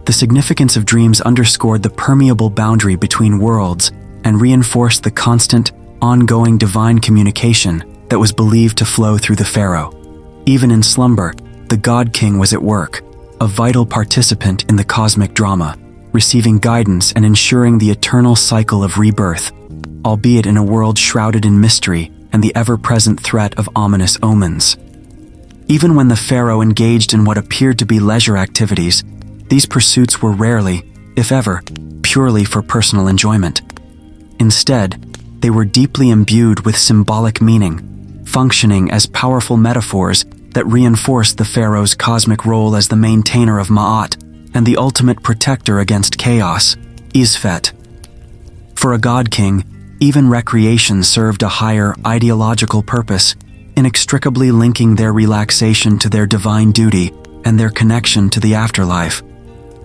A: The significance of dreams underscored the permeable boundary between worlds and reinforced the constant, ongoing divine communication that was believed to flow through the pharaoh. Even in slumber, the God King was at work, a vital participant in the cosmic drama, receiving guidance and ensuring the eternal cycle of rebirth, albeit in a world shrouded in mystery and the ever-present threat of ominous omens. Even when the pharaoh engaged in what appeared to be leisure activities, these pursuits were rarely, if ever, purely for personal enjoyment. Instead, they were deeply imbued with symbolic meaning, functioning as powerful metaphors that reinforced the pharaoh's cosmic role as the maintainer of Ma'at and the ultimate protector against chaos, Isfet. For a god king, even recreation served a higher ideological purpose, inextricably linking their relaxation to their divine duty and their connection to the afterlife,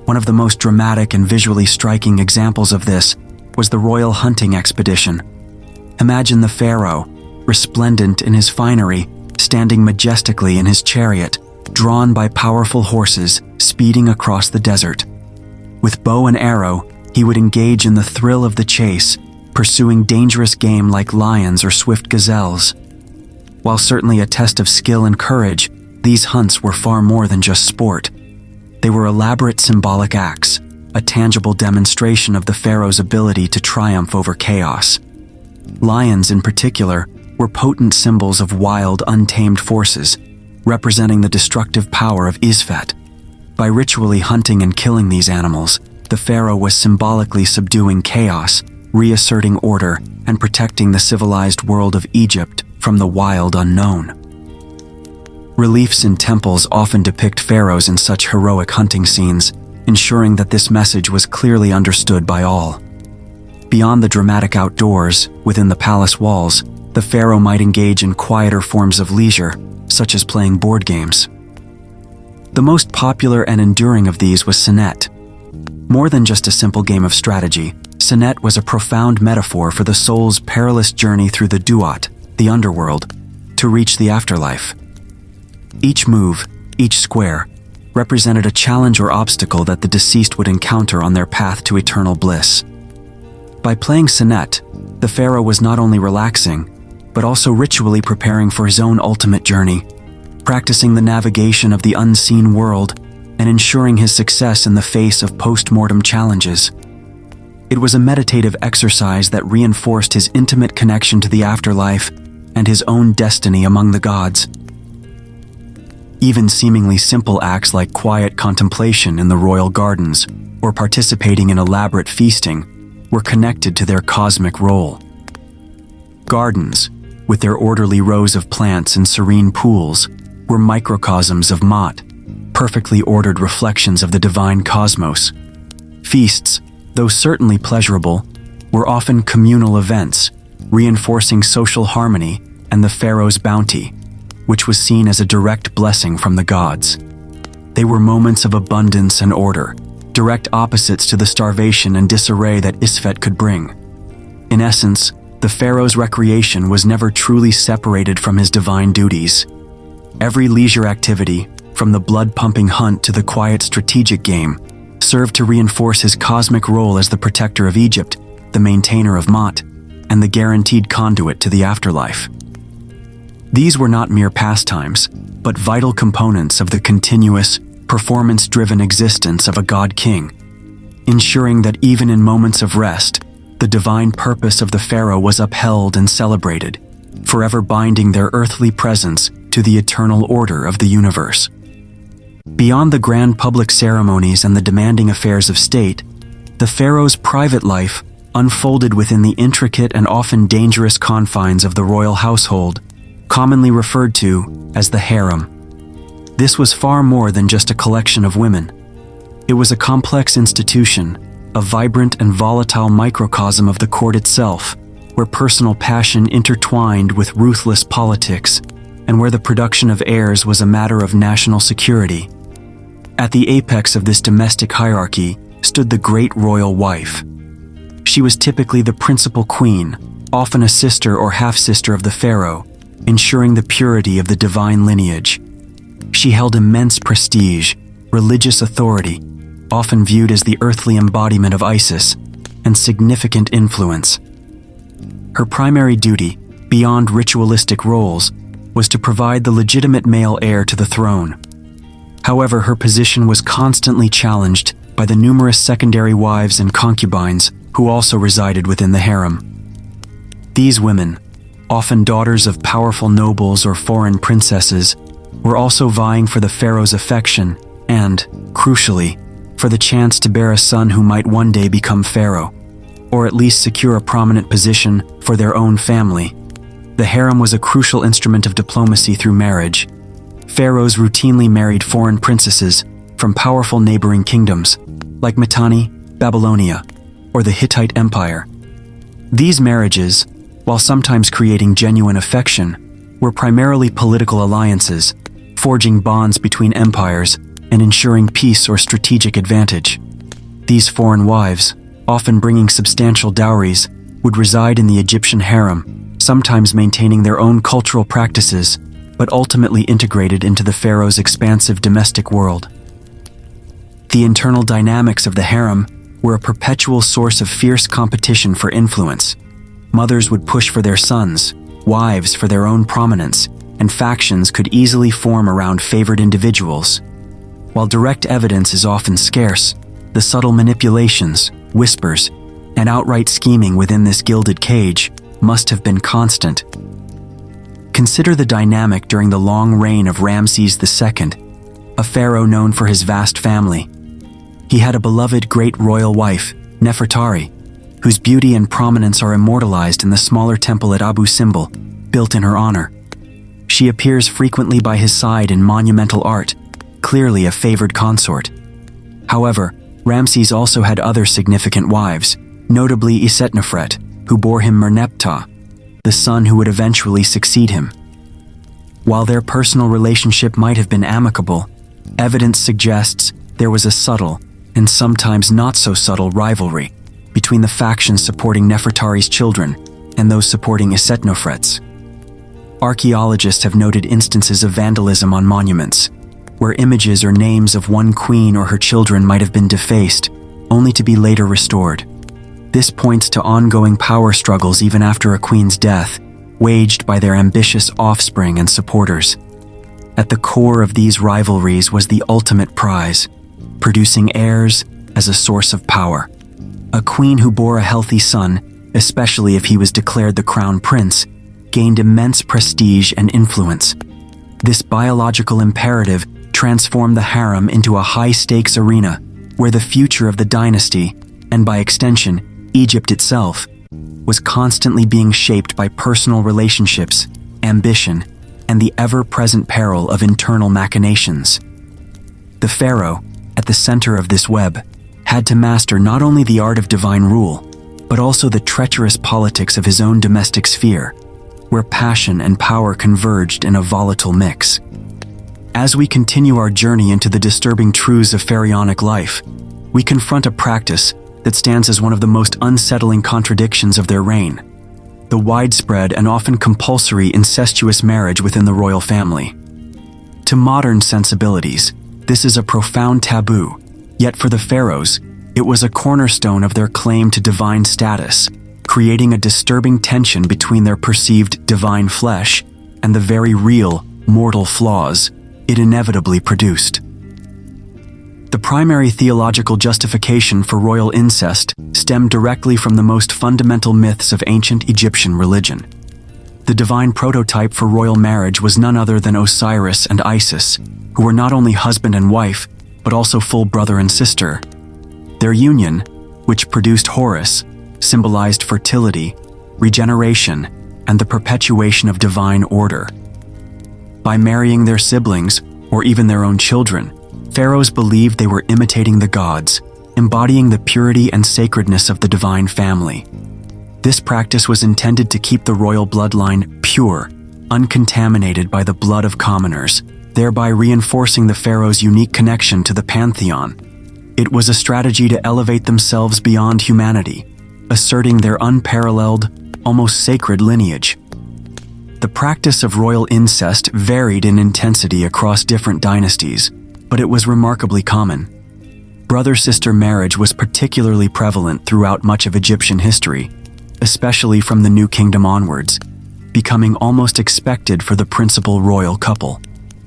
A: One of the most dramatic and visually striking examples of this was the royal hunting expedition. Imagine the pharaoh, resplendent in his finery, standing majestically in his chariot, drawn by powerful horses, speeding across the desert. With bow and arrow, he would engage in the thrill of the chase, pursuing dangerous game like lions or swift gazelles. While certainly a test of skill and courage, these hunts were far more than just sport. They were elaborate symbolic acts, a tangible demonstration of the pharaoh's ability to triumph over chaos. Lions, in particular, were potent symbols of wild, untamed forces, representing the destructive power of Isfet. By ritually hunting and killing these animals, the pharaoh was symbolically subduing chaos, reasserting order, and protecting the civilized world of Egypt from the wild unknown. Reliefs in temples often depict pharaohs in such heroic hunting scenes, ensuring that this message was clearly understood by all. Beyond the dramatic outdoors, within the palace walls, the pharaoh might engage in quieter forms of leisure, such as playing board games. The most popular and enduring of these was Senet. More than just a simple game of strategy, Senet was a profound metaphor for the soul's perilous journey through the duat, the underworld, to reach the afterlife. Each move, each square, represented a challenge or obstacle that the deceased would encounter on their path to eternal bliss. By playing Senet, the pharaoh was not only relaxing, but also ritually preparing for his own ultimate journey, practicing the navigation of the unseen world and ensuring his success in the face of post-mortem challenges. It was a meditative exercise that reinforced his intimate connection to the afterlife and his own destiny among the gods. Even seemingly simple acts like quiet contemplation in the royal gardens or participating in elaborate feasting were connected to their cosmic role. Gardens, with their orderly rows of plants and serene pools, were microcosms of Maat, perfectly ordered reflections of the divine cosmos. Feasts, though certainly pleasurable, were often communal events, reinforcing social harmony and the pharaoh's bounty, which was seen as a direct blessing from the gods. They were moments of abundance and order, direct opposites to the starvation and disarray that Isfet could bring. In essence, the pharaoh's recreation was never truly separated from his divine duties. Every leisure activity, from the blood-pumping hunt to the quiet strategic game, served to reinforce his cosmic role as the protector of Egypt, the maintainer of Maat, and the guaranteed conduit to the afterlife. These were not mere pastimes, but vital components of the continuous, performance-driven existence of a god-king, ensuring that even in moments of rest, the divine purpose of the pharaoh was upheld and celebrated, forever binding their earthly presence to the eternal order of the universe. Beyond the grand public ceremonies and the demanding affairs of state, the pharaoh's private life unfolded within the intricate and often dangerous confines of the royal household, commonly referred to as the harem. This was far more than just a collection of women. It was a complex institution, a vibrant and volatile microcosm of the court itself, where personal passion intertwined with ruthless politics, and where the production of heirs was a matter of national security. At the apex of this domestic hierarchy stood the great royal wife. She was typically the principal queen, often a sister or half-sister of the pharaoh, ensuring the purity of the divine lineage. She held immense prestige, religious authority, often viewed as the earthly embodiment of Isis, and significant influence. Her primary duty, beyond ritualistic roles, was to provide the legitimate male heir to the throne. However, her position was constantly challenged by the numerous secondary wives and concubines who also resided within the harem. These women, often daughters of powerful nobles or foreign princesses, were also vying for the pharaoh's affection and, crucially, for the chance to bear a son who might one day become pharaoh, or at least secure a prominent position for their own family. The harem was a crucial instrument of diplomacy through marriage. Pharaohs routinely married foreign princesses from powerful neighboring kingdoms, like Mitanni, Babylonia, or the Hittite Empire. These marriages, while sometimes creating genuine affection, were primarily political alliances, forging bonds between empires and ensuring peace or strategic advantage. These foreign wives, often bringing substantial dowries, would reside in the Egyptian harem, sometimes maintaining their own cultural practices, but ultimately integrated into the pharaoh's expansive domestic world. The internal dynamics of the harem were a perpetual source of fierce competition for influence. Mothers would push for their sons, wives for their own prominence, and factions could easily form around favored individuals. While direct evidence is often scarce, the subtle manipulations, whispers, and outright scheming within this gilded cage must have been constant. Consider the dynamic during the long reign of Ramses II, a pharaoh known for his vast family. He had a beloved great royal wife, Nefertari, whose beauty and prominence are immortalized in the smaller temple at Abu Simbel, built in her honor. She appears frequently by his side in monumental art, clearly a favored consort. However, Ramses also had other significant wives, notably Isetnofret, who bore him Merneptah, the son who would eventually succeed him. While their personal relationship might have been amicable, evidence suggests there was a subtle, and sometimes not so subtle, rivalry between the factions supporting Nefertari's children and those supporting Isetnofret's. Archaeologists have noted instances of vandalism on monuments, where images or names of one queen or her children might have been defaced, only to be later restored. This points to ongoing power struggles even after a queen's death, waged by their ambitious offspring and supporters. At the core of these rivalries was the ultimate prize, producing heirs as a source of power. A queen who bore a healthy son, especially if he was declared the crown prince, gained immense prestige and influence. This biological imperative transformed the harem into a high-stakes arena where the future of the dynasty, and by extension, Egypt itself, was constantly being shaped by personal relationships, ambition, and the ever-present peril of internal machinations. The pharaoh, at the center of this web, had to master not only the art of divine rule, but also the treacherous politics of his own domestic sphere, where passion and power converged in a volatile mix. As we continue our journey into the disturbing truths of pharaonic life, we confront a practice that stands as one of the most unsettling contradictions of their reign: the widespread and often compulsory incestuous marriage within the royal family. To modern sensibilities, this is a profound taboo, yet for the pharaohs, it was a cornerstone of their claim to divine status, creating a disturbing tension between their perceived divine flesh and the very real, mortal flaws it inevitably produced. The primary theological justification for royal incest stemmed directly from the most fundamental myths of ancient Egyptian religion. The divine prototype for royal marriage was none other than Osiris and Isis, who were not only husband and wife, but also full brother and sister. Their union, which produced Horus, symbolized fertility, regeneration, and the perpetuation of divine order. By marrying their siblings, or even their own children, pharaohs believed they were imitating the gods, embodying the purity and sacredness of the divine family. This practice was intended to keep the royal bloodline pure, uncontaminated by the blood of commoners, thereby reinforcing the pharaoh's unique connection to the pantheon. It was a strategy to elevate themselves beyond humanity, asserting their unparalleled, almost sacred lineage. The practice of royal incest varied in intensity across different dynasties, but it was remarkably common. Brother-sister marriage was particularly prevalent throughout much of Egyptian history, especially from the New Kingdom onwards, becoming almost expected for the principal royal couple.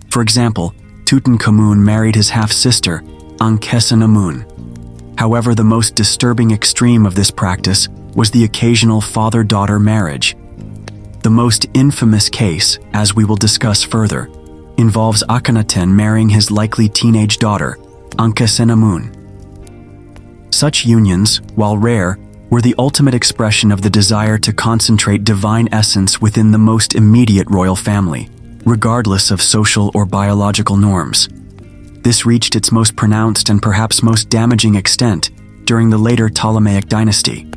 A: For example, Tutankhamun married his half-sister, Ankhesenamun. However, the most disturbing extreme of this practice was the occasional father-daughter marriage. The most infamous case, as we will discuss further, involves Akhenaten marrying his likely teenage daughter, Ankhesenamun. Such unions, while rare, were the ultimate expression of the desire to concentrate divine essence within the most immediate royal family, regardless of social or biological norms. This reached its most pronounced and perhaps most damaging extent during the later Ptolemaic dynasty.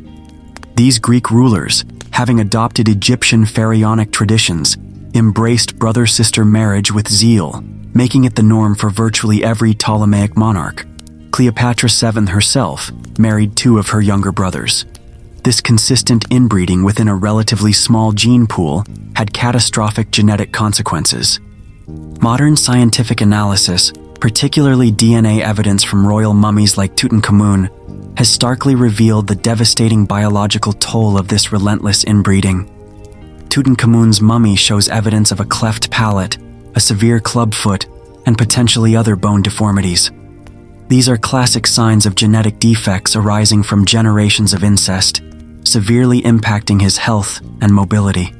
A: These Greek rulers, having adopted Egyptian pharaonic traditions, embraced brother-sister marriage with zeal, making it the norm for virtually every Ptolemaic monarch. Cleopatra VII herself married 2 of her younger brothers. This consistent inbreeding within a relatively small gene pool had catastrophic genetic consequences. Modern scientific analysis, particularly DNA evidence from royal mummies like Tutankhamun, has starkly revealed the devastating biological toll of this relentless inbreeding. Tutankhamun's mummy shows evidence of a cleft palate, a severe clubfoot, and potentially other bone deformities. These are classic signs of genetic defects arising from generations of incest, severely impacting his health and mobility.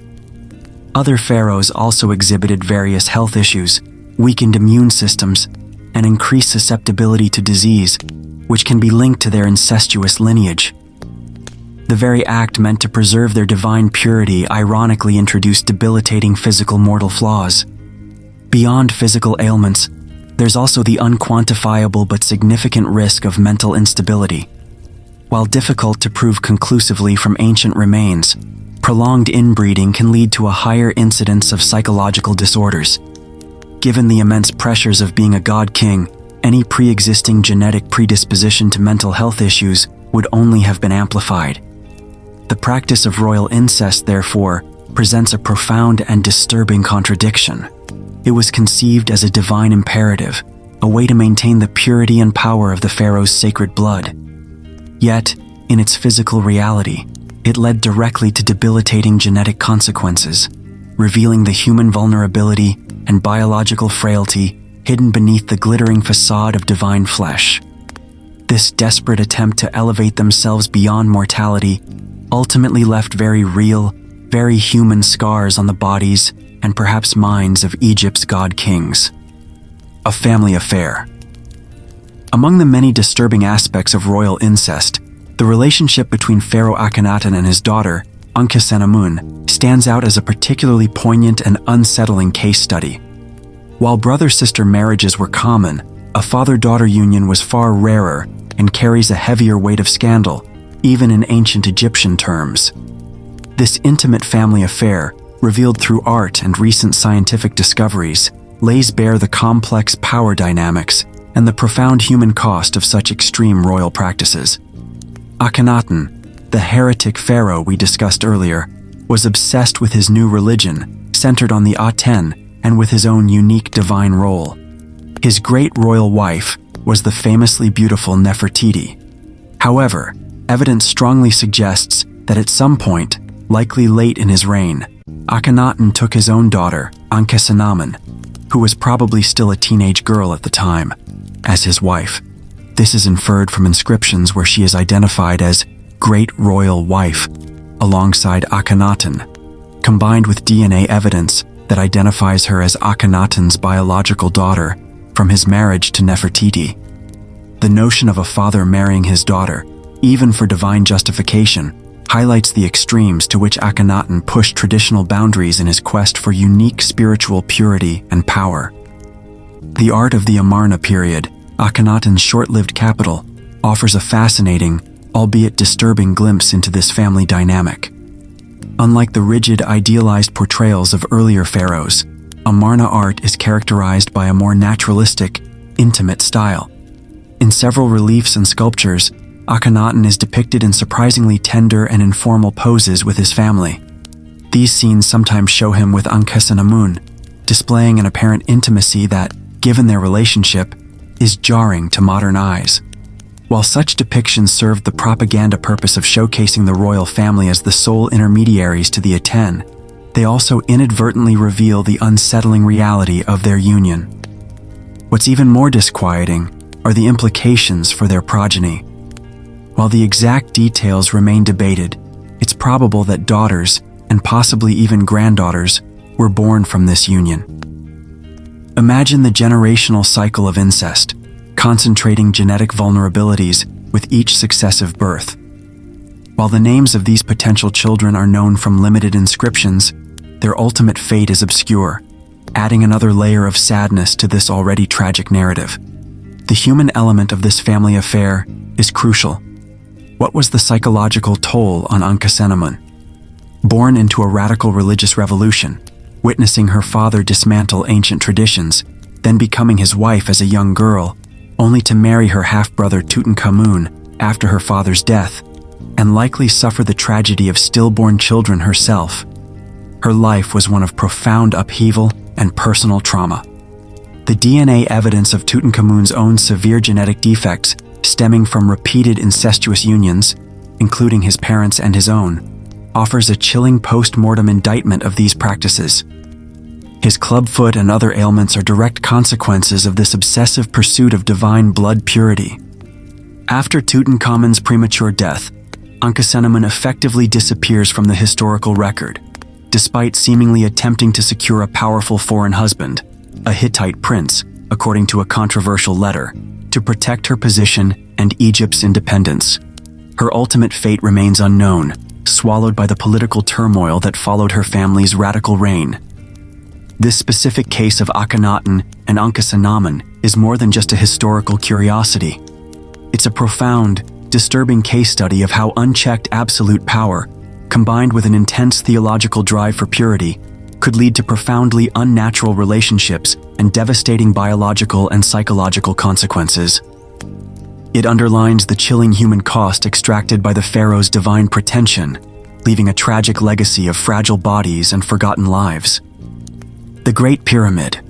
A: Other pharaohs also exhibited various health issues, weakened immune systems, and increased susceptibility to disease, which can be linked to their incestuous lineage. The very act meant to preserve their divine purity ironically introduced debilitating physical mortal flaws. Beyond physical ailments, there's also the unquantifiable but significant risk of mental instability. While difficult to prove conclusively from ancient remains, prolonged inbreeding can lead to a higher incidence of psychological disorders. Given the immense pressures of being a god king, any pre-existing genetic predisposition to mental health issues would only have been amplified. The practice of royal incest, therefore, presents a profound and disturbing contradiction. It was conceived as a divine imperative, a way to maintain the purity and power of the pharaoh's sacred blood. Yet, in its physical reality, it led directly to debilitating genetic consequences, revealing the human vulnerability and biological frailty hidden beneath the glittering facade of divine flesh. This desperate attempt to elevate themselves beyond mortality ultimately left very real, very human scars on the bodies and perhaps minds of Egypt's god kings. A family affair. Among the many disturbing aspects of royal incest, the relationship between Pharaoh Akhenaten and his daughter, Ankhesenamun, stands out as a particularly poignant and unsettling case study. While brother-sister marriages were common, a father-daughter union was far rarer and carries a heavier weight of scandal, even in ancient Egyptian terms. This intimate family affair, revealed through art and recent scientific discoveries, lays bare the complex power dynamics and the profound human cost of such extreme royal practices. Akhenaten, the heretic pharaoh we discussed earlier, was obsessed with his new religion, centered on the Aten, and with his own unique divine role. His great royal wife was the famously beautiful Nefertiti. However, evidence strongly suggests that at some point, likely late in his reign, Akhenaten took his own daughter, Ankhesenamun, who was probably still a teenage girl at the time, as his wife. This is inferred from inscriptions where she is identified as Great Royal Wife, alongside Akhenaten, combined with DNA evidence that identifies her as Akhenaten's biological daughter from his marriage to Nefertiti. The notion of a father marrying his daughter, even for divine justification, highlights the extremes to which Akhenaten pushed traditional boundaries in his quest for unique spiritual purity and power. The art of the Amarna period, Akhenaten's short-lived capital, offers a fascinating, albeit disturbing glimpse into this family dynamic. Unlike the rigid, idealized portrayals of earlier pharaohs, Amarna art is characterized by a more naturalistic, intimate style. In several reliefs and sculptures, Akhenaten is depicted in surprisingly tender and informal poses with his family. These scenes sometimes show him with Ankhesenamun, displaying an apparent intimacy that, given their relationship, is jarring to modern eyes. While such depictions served the propaganda purpose of showcasing the royal family as the sole intermediaries to the Aten, they also inadvertently reveal the unsettling reality of their union. What's even more disquieting are the implications for their progeny. While the exact details remain debated, it's probable that daughters, and possibly even granddaughters, were born from this union. Imagine the generational cycle of incest, concentrating genetic vulnerabilities with each successive birth. While the names of these potential children are known from limited inscriptions, their ultimate fate is obscure, adding another layer of sadness to this already tragic narrative. The human element of this family affair is crucial. What was the psychological toll on Ankhesenamun? Born into a radical religious revolution, witnessing her father dismantle ancient traditions, then becoming his wife as a young girl, only to marry her half-brother Tutankhamun after her father's death, and likely suffer the tragedy of stillborn children herself. Her life was one of profound upheaval and personal trauma. The DNA evidence of Tutankhamun's own severe genetic defects stemming from repeated incestuous unions, including his parents and his own, offers a chilling post-mortem indictment of these practices. His clubfoot and other ailments are direct consequences of this obsessive pursuit of divine blood purity. After Tutankhamun's premature death, Ankhesenamun effectively disappears from the historical record, despite seemingly attempting to secure a powerful foreign husband, a Hittite prince, according to a controversial letter, to protect her position and Egypt's independence. Her ultimate fate remains unknown, swallowed by the political turmoil that followed her family's radical reign. This specific case of Akhenaten and Ankhesenamun is more than just a historical curiosity. It's a profound, disturbing case study of how unchecked absolute power, combined with an intense theological drive for purity, could lead to profoundly unnatural relationships and devastating biological and psychological consequences. It underlines the chilling human cost extracted by the pharaoh's divine pretension, leaving a tragic legacy of fragile bodies and forgotten lives. The Great Pyramid.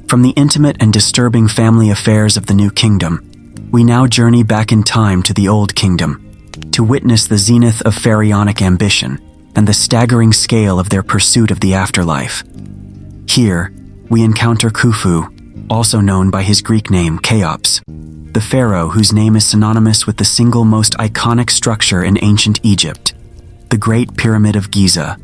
A: From the intimate and disturbing family affairs of the New Kingdom, we now journey back in time to the Old Kingdom, to witness the zenith of pharaonic ambition and the staggering scale of their pursuit of the afterlife. Here, we encounter Khufu, also known by his Greek name Cheops, the pharaoh whose name is synonymous with the single most iconic structure in ancient Egypt, the Great Pyramid of Giza.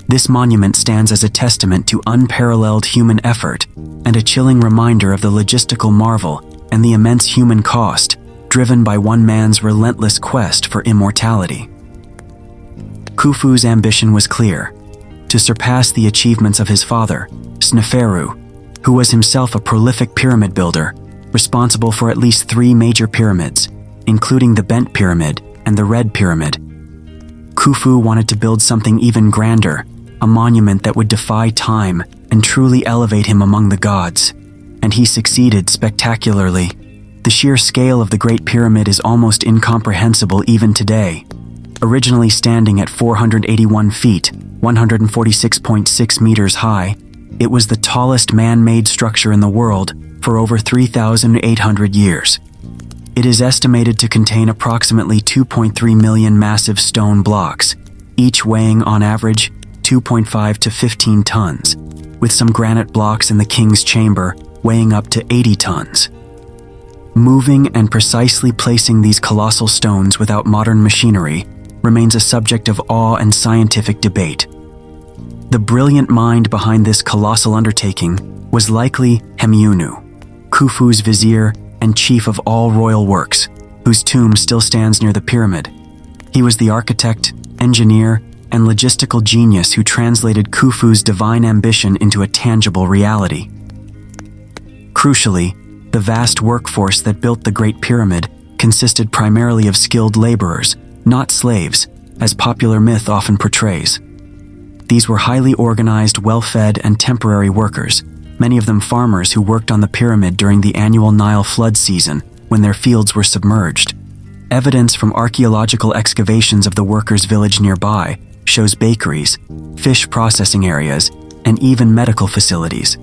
A: This monument stands as a testament to unparalleled human effort and a chilling reminder of the logistical marvel and the immense human cost driven by one man's relentless quest for immortality. Khufu's ambition was clear: to surpass the achievements of his father, Sneferu, who was himself a prolific pyramid builder, responsible for at least 3 major pyramids, including the Bent Pyramid and the Red Pyramid. Khufu wanted to build something even grander, a monument that would defy time and truly elevate him among the gods, and he succeeded spectacularly. The sheer scale of the Great Pyramid is almost incomprehensible even today. Originally standing at 481 feet, 146.6 meters high, it was the tallest man-made structure in the world for over 3,800 years. It is estimated to contain approximately 2.3 million massive stone blocks, each weighing on average 2.5 to 15 tons, with some granite blocks in the king's chamber weighing up to 80 tons. Moving and precisely placing these colossal stones without modern machinery remains a subject of awe and scientific debate. The brilliant mind behind this colossal undertaking was likely Hemiunu, Khufu's vizier and chief of all royal works, whose tomb still stands near the pyramid. He was the architect, engineer, and logistical genius who translated Khufu's divine ambition into a tangible reality. Crucially, the vast workforce that built the Great Pyramid consisted primarily of skilled laborers, not slaves, as popular myth often portrays. These were highly organized, well-fed, and temporary workers, many of them farmers who worked on the pyramid during the annual Nile flood season when their fields were submerged. Evidence from archaeological excavations of the workers' village nearby shows bakeries, fish processing areas, and even medical facilities.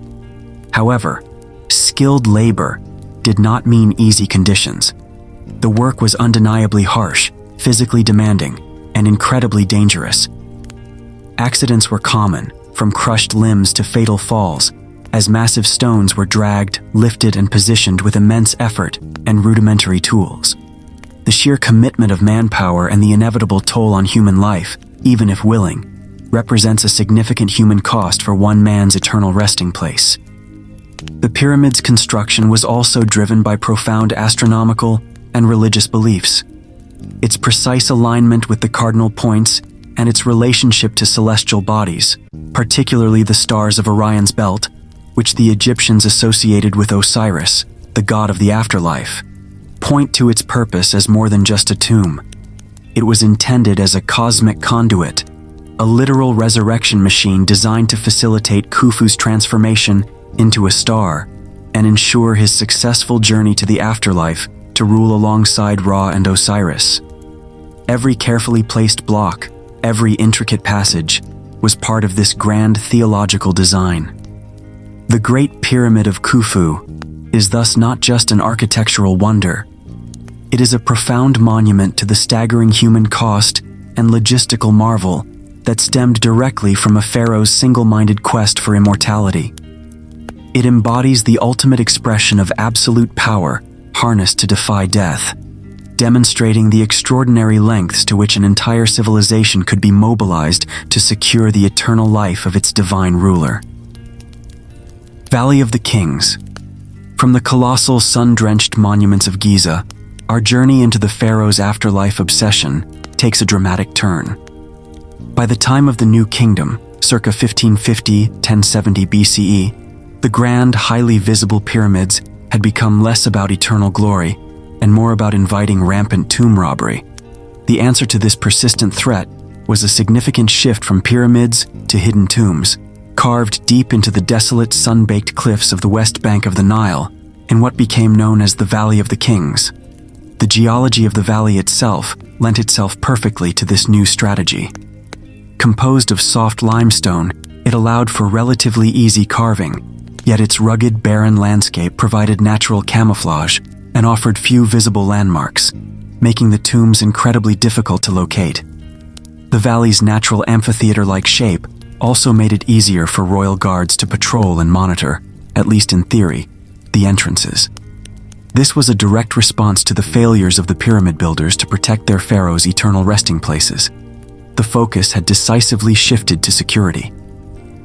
A: However, skilled labor did not mean easy conditions. The work was undeniably harsh, physically demanding, and incredibly dangerous. Accidents were common, from crushed limbs to fatal falls, as massive stones were dragged, lifted, and positioned with immense effort and rudimentary tools. The sheer commitment of manpower and the inevitable toll on human life, even if willing, represents a significant human cost for one man's eternal resting place. The pyramid's construction was also driven by profound astronomical and religious beliefs. Its precise alignment with the cardinal points and its relationship to celestial bodies, particularly the stars of Orion's belt, which the Egyptians associated with Osiris, the god of the afterlife, point to its purpose as more than just a tomb. It was intended as a cosmic conduit, a literal resurrection machine designed to facilitate Khufu's transformation into a star, and ensure his successful journey to the afterlife to rule alongside Ra and Osiris. Every carefully placed block, every intricate passage, was part of this grand theological design. The Great Pyramid of Khufu is thus not just an architectural wonder. It is a profound monument to the staggering human cost and logistical marvel that stemmed directly from a pharaoh's single-minded quest for immortality. It embodies the ultimate expression of absolute power harnessed to defy death, demonstrating the extraordinary lengths to which an entire civilization could be mobilized to secure the eternal life of its divine ruler. Valley of the Kings. From the colossal sun-drenched monuments of Giza, our journey into the pharaoh's afterlife obsession takes a dramatic turn. By the time of the New Kingdom, circa 1550–1070 BCE, the grand, highly visible pyramids had become less about eternal glory and more about inviting rampant tomb robbery. The answer to this persistent threat was a significant shift from pyramids to hidden tombs, carved deep into the desolate, sun-baked cliffs of the west bank of the Nile, in what became known as the Valley of the Kings. The geology of the valley itself lent itself perfectly to this new strategy. Composed of soft limestone, it allowed for relatively easy carving, yet its rugged, barren landscape provided natural camouflage and offered few visible landmarks, making the tombs incredibly difficult to locate. The valley's natural amphitheater-like shape also made it easier for royal guards to patrol and monitor, at least in theory, the entrances. This was a direct response to the failures of the pyramid builders to protect their pharaohs' eternal resting places. The focus had decisively shifted to security.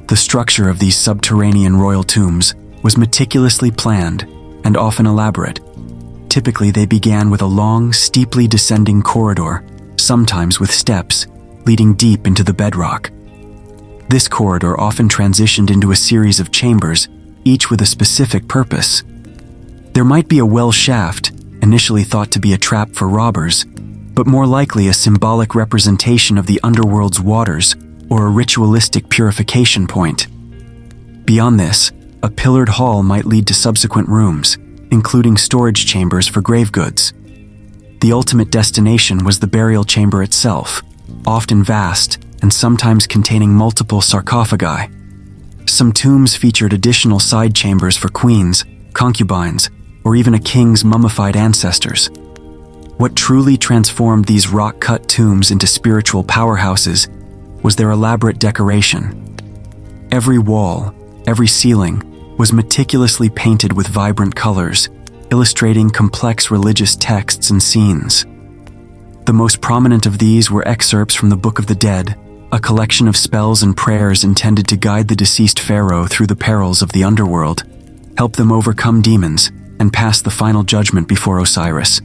A: The structure of these subterranean royal tombs was meticulously planned and often elaborate. Typically, they began with a long, steeply descending corridor, sometimes with steps, leading deep into the bedrock. This corridor often transitioned into a series of chambers, each with a specific purpose. There might be a well shaft, initially thought to be a trap for robbers, but more likely a symbolic representation of the underworld's waters or a ritualistic purification point. Beyond this, a pillared hall might lead to subsequent rooms, including storage chambers for grave goods. The ultimate destination was the burial chamber itself, often vast and sometimes containing multiple sarcophagi. Some tombs featured additional side chambers for queens, concubines, or even a king's mummified ancestors. What truly transformed these rock-cut tombs into spiritual powerhouses was their elaborate decoration. Every wall, every ceiling, was meticulously painted with vibrant colors, illustrating complex religious texts and scenes. The most prominent of these were excerpts from the Book of the Dead, a collection of spells and prayers intended to guide the deceased pharaoh through the perils of the underworld, help them overcome demons, and pass the final judgment before Osiris.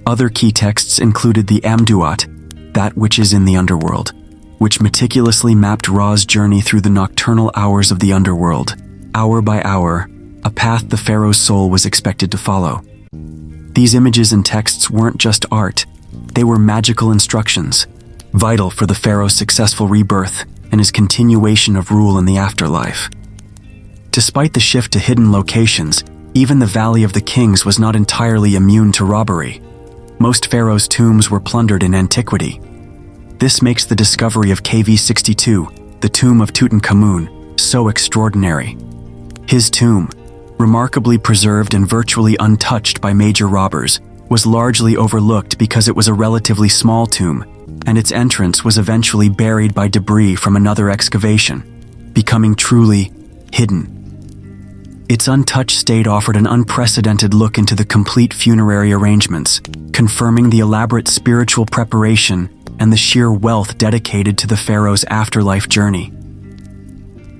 A: Other key texts included the Amduat, that which is in the underworld, which meticulously mapped Ra's journey through the nocturnal hours of the underworld, hour by hour, a path the pharaoh's soul was expected to follow. These images and texts weren't just art, they were magical instructions, vital for the pharaoh's successful rebirth and his continuation of rule in the afterlife. Despite the shift to hidden locations, even the Valley of the Kings was not entirely immune to robbery. Most pharaohs' tombs were plundered in antiquity. This makes the discovery of KV-62, the tomb of Tutankhamun, so extraordinary. His tomb, remarkably preserved and virtually untouched by major robbers, was largely overlooked because it was a relatively small tomb, and its entrance was eventually buried by debris from another excavation, becoming truly hidden. Its untouched state offered an unprecedented look into the complete funerary arrangements, confirming the elaborate spiritual preparation and the sheer wealth dedicated to the pharaoh's afterlife journey.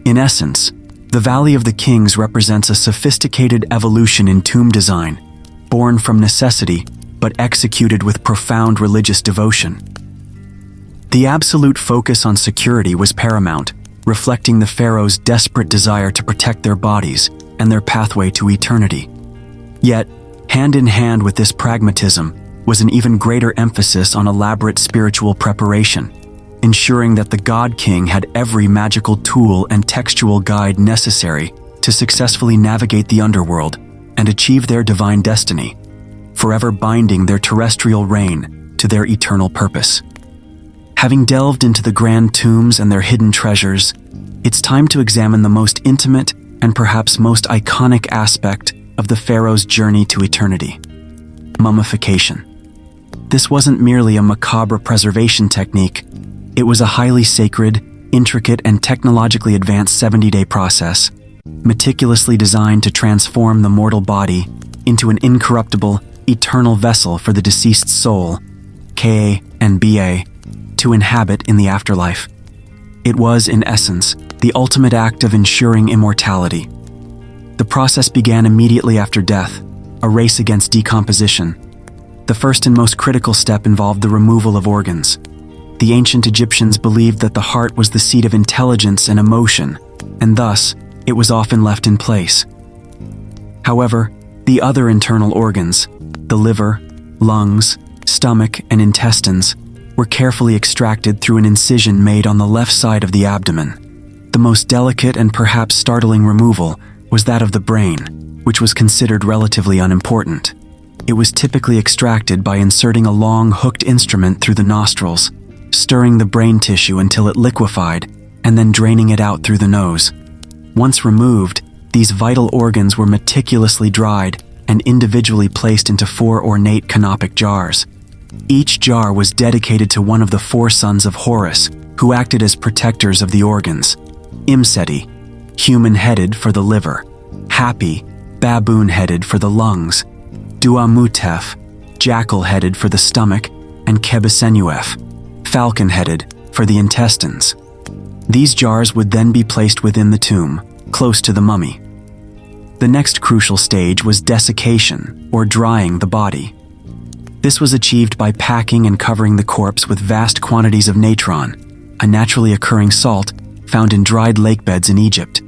A: In essence, the Valley of the Kings represents a sophisticated evolution in tomb design, born from necessity but executed with profound religious devotion. The absolute focus on security was paramount, reflecting the pharaoh's desperate desire to protect their bodies and their pathway to eternity. Yet, hand in hand with this pragmatism was an even greater emphasis on elaborate spiritual preparation, ensuring that the God King had every magical tool and textual guide necessary to successfully navigate the underworld and achieve their divine destiny, forever binding their terrestrial reign to their eternal purpose. Having delved into the grand tombs and their hidden treasures, it's time to examine the most intimate and perhaps most iconic aspect of the pharaoh's journey to eternity: mummification. This wasn't merely a macabre preservation technique, it was a highly sacred, intricate, and technologically advanced 70-day process, meticulously designed to transform the mortal body into an incorruptible, eternal vessel for the deceased's soul, Ka and Ba, to inhabit in the afterlife. It was, in essence, the ultimate act of ensuring immortality. The process began immediately after death, a race against decomposition. The first and most critical step involved the removal of organs. The ancient Egyptians believed that the heart was the seat of intelligence and emotion, and thus, it was often left in place. However, the other internal organs, the liver, lungs, stomach, and intestines, were carefully extracted through an incision made on the left side of the abdomen. The most delicate and perhaps startling removal was that of the brain, which was considered relatively unimportant. It was typically extracted by inserting a long hooked instrument through the nostrils, stirring the brain tissue until it liquefied, and then draining it out through the nose. Once removed, these vital organs were meticulously dried and individually placed into 4 ornate canopic jars. Each jar was dedicated to one of the 4 sons of Horus, who acted as protectors of the organs: Imseti, human-headed for the liver; Hapi, baboon-headed for the lungs; Duamutef, jackal-headed for the stomach; and Kebesenuef, falcon-headed for the intestines. These jars would then be placed within the tomb, close to the mummy. The next crucial stage was desiccation, or drying the body. This was achieved by packing and covering the corpse with vast quantities of natron, a naturally occurring salt found in dried lake beds in Egypt.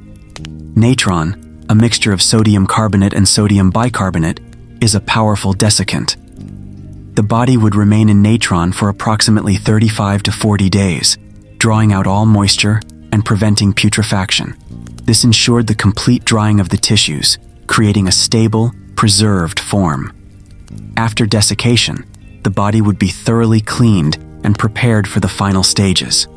A: Natron, a mixture of sodium carbonate and sodium bicarbonate, is a powerful desiccant. The body would remain in natron for approximately 35 to 40 days, drawing out all moisture and preventing putrefaction. This ensured the complete drying of the tissues, creating a stable, preserved form. After desiccation, the body would be thoroughly cleaned and prepared for the final stages.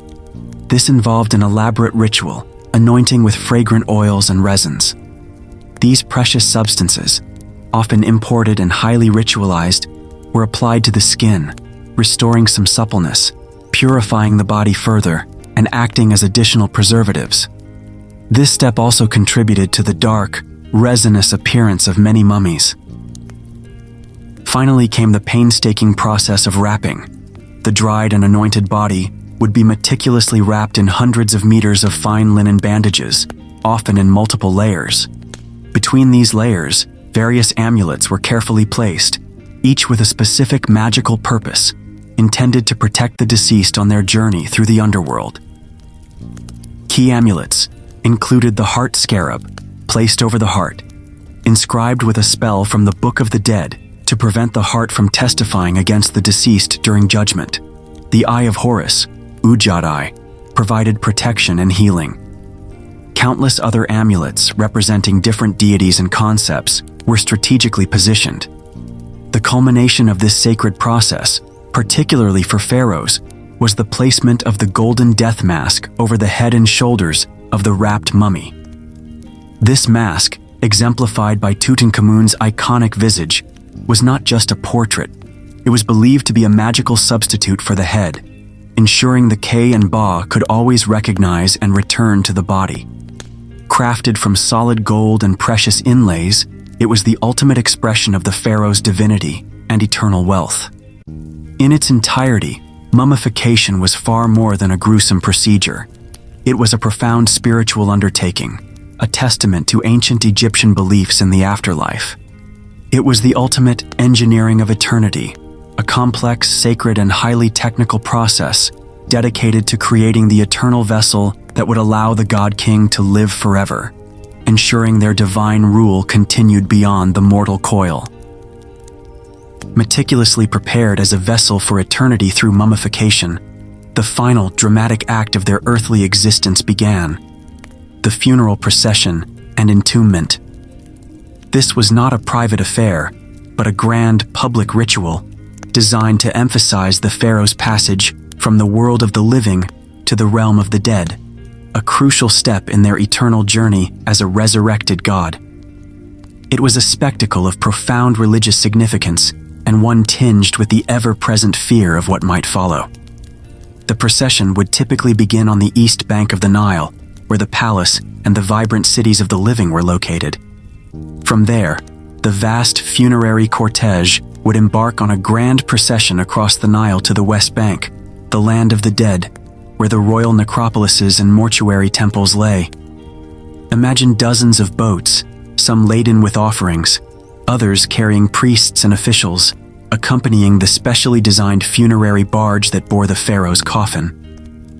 A: This involved an elaborate ritual, anointing with fragrant oils and resins. These precious substances, often imported and highly ritualized, were applied to the skin, restoring some suppleness, purifying the body further, and acting as additional preservatives. This step also contributed to the dark, resinous appearance of many mummies. Finally came the painstaking process of wrapping. The dried and anointed body would be meticulously wrapped in hundreds of meters of fine linen bandages, often in multiple layers. Between these layers, various amulets were carefully placed, each with a specific magical purpose, intended to protect the deceased on their journey through the underworld. Key amulets included the heart scarab, placed over the heart, inscribed with a spell from the Book of the Dead to prevent the heart from testifying against the deceased during judgment. The Eye of Horus, Ujjad Eye, provided protection and healing. Countless other amulets representing different deities and concepts were strategically positioned. The culmination of this sacred process, particularly for pharaohs, was the placement of the golden death mask over the head and shoulders of the wrapped mummy. This mask, exemplified by Tutankhamun's iconic visage, was not just a portrait. It was believed to be a magical substitute for the head, ensuring the Ka and Ba could always recognize and return to the body. Crafted from solid gold and precious inlays, it was the ultimate expression of the pharaoh's divinity and eternal wealth. In its entirety, mummification was far more than a gruesome procedure. It was a profound spiritual undertaking, a testament to ancient Egyptian beliefs in the afterlife. It was the ultimate engineering of eternity, a complex, sacred, and highly technical process dedicated to creating the eternal vessel that would allow the God King to live forever, ensuring their divine rule continued beyond the mortal coil. Meticulously prepared as a vessel for eternity through mummification, the final dramatic act of their earthly existence began. The funeral procession and entombment. This was not a private affair, but a grand public ritual designed to emphasize the pharaoh's passage from the world of the living to the realm of the dead, a crucial step in their eternal journey as a resurrected god. It was a spectacle of profound religious significance and one tinged with the ever-present fear of what might follow. The procession would typically begin on the east bank of the Nile, where the palace and the vibrant cities of the living were located. From there, the vast funerary cortege would embark on a grand procession across the Nile to the West Bank, the land of the dead, where the royal necropolises and mortuary temples lay. Imagine dozens of boats, some laden with offerings, others carrying priests and officials, accompanying the specially designed funerary barge that bore the pharaoh's coffin.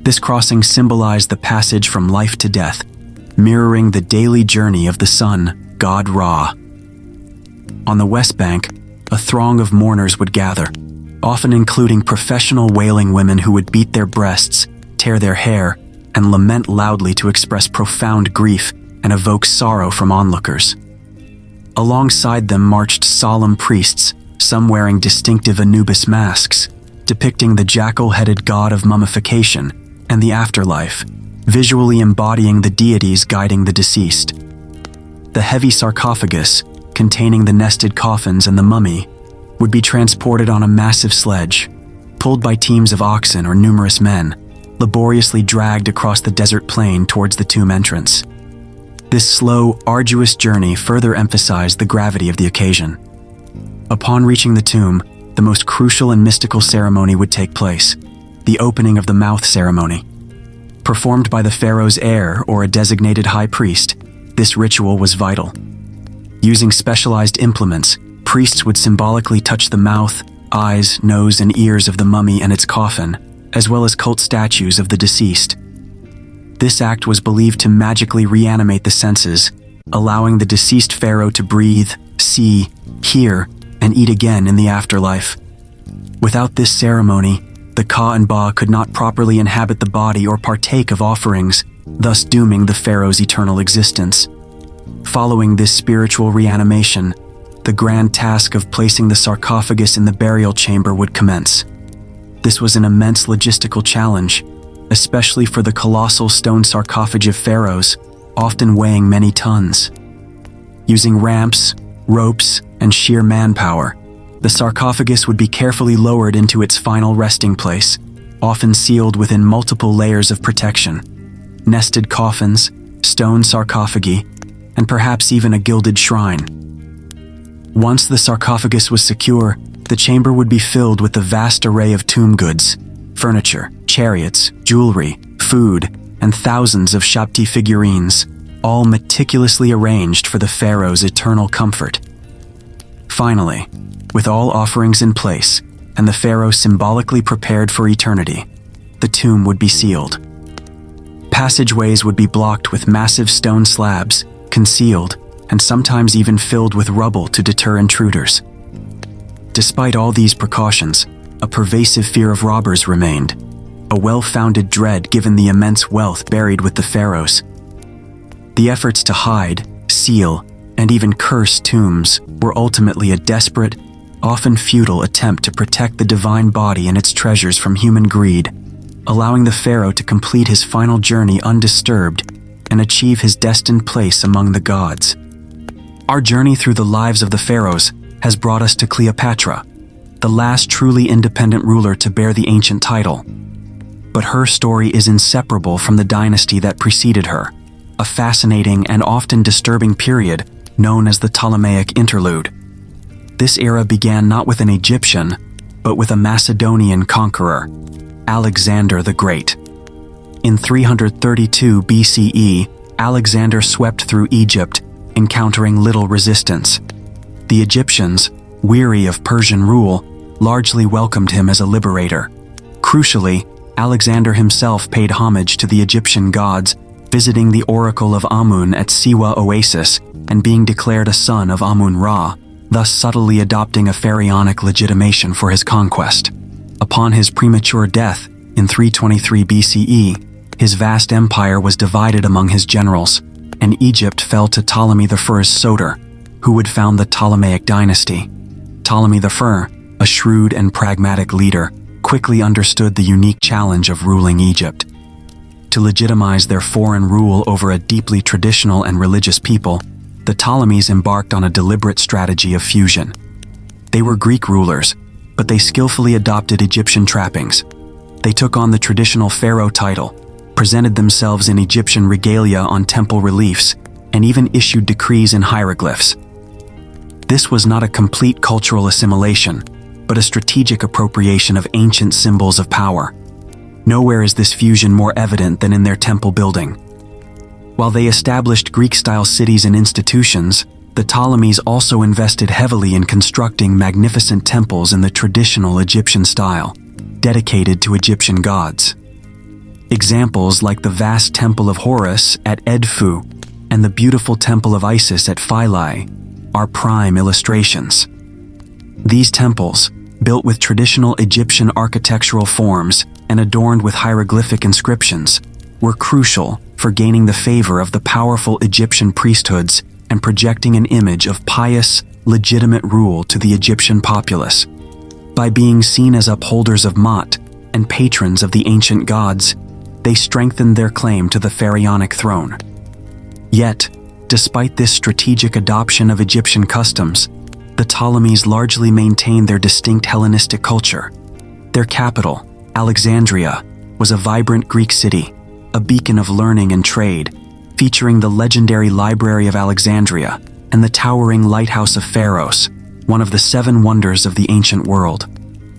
A: This crossing symbolized the passage from life to death, mirroring the daily journey of the sun, god Ra. On the West Bank, a throng of mourners would gather, often including professional wailing women who would beat their breasts, tear their hair, and lament loudly to express profound grief and evoke sorrow from onlookers. Alongside them marched solemn priests, some wearing distinctive Anubis masks, depicting the jackal-headed god of mummification and the afterlife, visually embodying the deities guiding the deceased. The heavy sarcophagus, containing the nested coffins and the mummy, would be transported on a massive sledge, pulled by teams of oxen or numerous men, laboriously dragged across the desert plain towards the tomb entrance. This slow, arduous journey further emphasized the gravity of the occasion. Upon reaching the tomb, the most crucial and mystical ceremony would take place, the opening of the mouth ceremony. Performed by the pharaoh's heir or a designated high priest, this ritual was vital. Using specialized implements, priests would symbolically touch the mouth, eyes, nose, and ears of the mummy and its coffin, as well as cult statues of the deceased. This act was believed to magically reanimate the senses, allowing the deceased pharaoh to breathe, see, hear, and eat again in the afterlife. Without this ceremony, the Ka and Ba could not properly inhabit the body or partake of offerings, thus dooming the pharaoh's eternal existence. Following this spiritual reanimation, the grand task of placing the sarcophagus in the burial chamber would commence. This was an immense logistical challenge, especially for the colossal stone sarcophagi of pharaohs, often weighing many tons. Using ramps, ropes, and sheer manpower, the sarcophagus would be carefully lowered into its final resting place, often sealed within multiple layers of protection: nested coffins, stone sarcophagi, and perhaps even a gilded shrine. Once the sarcophagus was secure, the chamber would be filled with the vast array of tomb goods, furniture, chariots, jewelry, food, and thousands of Shabti figurines, all meticulously arranged for the pharaoh's eternal comfort. Finally, with all offerings in place and the pharaoh symbolically prepared for eternity, the tomb would be sealed. Passageways would be blocked with massive stone slabs, concealed, and sometimes even filled with rubble to deter intruders. Despite all these precautions, a pervasive fear of robbers remained, a well-founded dread given the immense wealth buried with the pharaohs. The efforts to hide, seal, and even curse tombs were ultimately a desperate, often futile attempt to protect the divine body and its treasures from human greed, allowing the pharaoh to complete his final journey undisturbed and achieve his destined place among the gods. Our journey through the lives of the pharaohs has brought us to Cleopatra, the last truly independent ruler to bear the ancient title. But her story is inseparable from the dynasty that preceded her, a fascinating and often disturbing period known as the Ptolemaic Interlude. This era began not with an Egyptian, but with a Macedonian conqueror, Alexander the Great. In 332 BCE, Alexander swept through Egypt, encountering little resistance. The Egyptians, weary of Persian rule, largely welcomed him as a liberator. Crucially, Alexander himself paid homage to the Egyptian gods, visiting the oracle of Amun at Siwa Oasis and being declared a son of Amun-Ra, thus subtly adopting a pharaonic legitimation for his conquest. Upon his premature death in 323 BCE, his vast empire was divided among his generals, and Egypt fell to Ptolemy I's Soter, who would found the Ptolemaic dynasty. Ptolemy I, a shrewd and pragmatic leader, quickly understood the unique challenge of ruling Egypt. To legitimize their foreign rule over a deeply traditional and religious people, the Ptolemies embarked on a deliberate strategy of fusion. They were Greek rulers, but they skillfully adopted Egyptian trappings. They took on the traditional pharaoh title, presented themselves in Egyptian regalia on temple reliefs, and even issued decrees in hieroglyphs. This was not a complete cultural assimilation, but a strategic appropriation of ancient symbols of power. Nowhere is this fusion more evident than in their temple building. While they established Greek-style cities and institutions, the Ptolemies also invested heavily in constructing magnificent temples in the traditional Egyptian style, dedicated to Egyptian gods. Examples like the vast Temple of Horus at Edfu and the beautiful Temple of Isis at Philae are prime illustrations. These temples, built with traditional Egyptian architectural forms and adorned with hieroglyphic inscriptions, were crucial for gaining the favor of the powerful Egyptian priesthoods and projecting an image of pious, legitimate rule to the Egyptian populace. By being seen as upholders of Ma'at and patrons of the ancient gods, they strengthened their claim to the pharaonic throne. Yet, despite this strategic adoption of Egyptian customs, the Ptolemies largely maintained their distinct Hellenistic culture. Their capital, Alexandria, was a vibrant Greek city, a beacon of learning and trade, featuring the legendary Library of Alexandria and the towering Lighthouse of Pharaohs, one of the 7 wonders of the ancient world.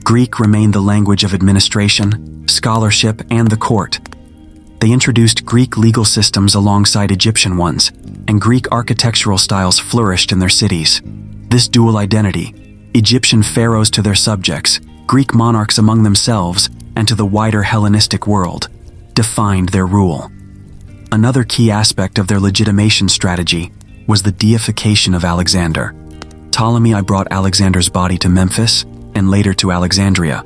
A: Greek remained the language of administration, scholarship, and the court. They introduced Greek legal systems alongside Egyptian ones, and Greek architectural styles flourished in their cities. This dual identity, Egyptian pharaohs to their subjects, Greek monarchs among themselves, and to the wider Hellenistic world, defined their rule. Another key aspect of their legitimation strategy was the deification of Alexander. Ptolemy I brought Alexander's body to Memphis and later to Alexandria,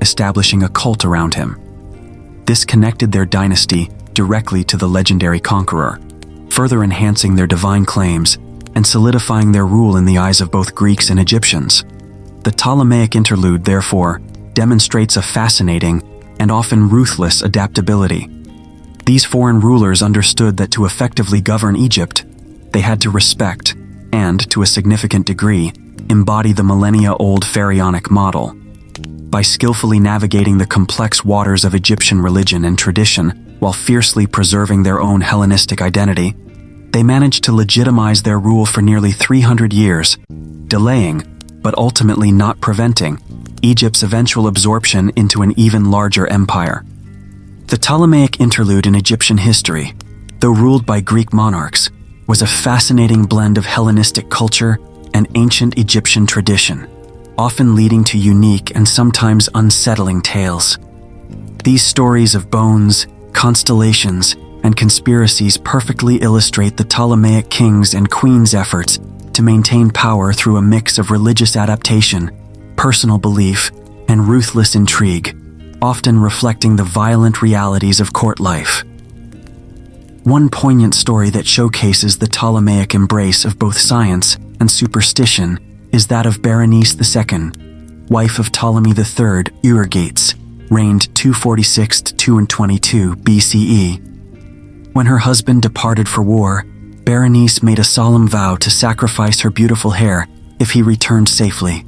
A: establishing a cult around him. This connected their dynasty directly to the legendary conqueror, further enhancing their divine claims and solidifying their rule in the eyes of both Greeks and Egyptians. The Ptolemaic interlude, therefore, demonstrates a fascinating and often ruthless adaptability. These foreign rulers understood that to effectively govern Egypt, they had to respect and, to a significant degree, embody the millennia-old pharaonic model. By skillfully navigating the complex waters of Egyptian religion and tradition while fiercely preserving their own Hellenistic identity, they managed to legitimize their rule for nearly 300 years, delaying, but ultimately not preventing, Egypt's eventual absorption into an even larger empire. The Ptolemaic interlude in Egyptian history, though ruled by Greek monarchs, was a fascinating blend of Hellenistic culture and ancient Egyptian tradition, often leading to unique and sometimes unsettling tales. These stories of bones, constellations, and conspiracies perfectly illustrate the Ptolemaic kings' and queens' efforts to maintain power through a mix of religious adaptation, personal belief, and ruthless intrigue, often reflecting the violent realities of court life. One poignant story that showcases the Ptolemaic embrace of both science and superstition is that of Berenice II, wife of Ptolemy III Euergetes, reigned 246 to 222 BCE. When her husband departed for war, Berenice made a solemn vow to sacrifice her beautiful hair if he returned safely.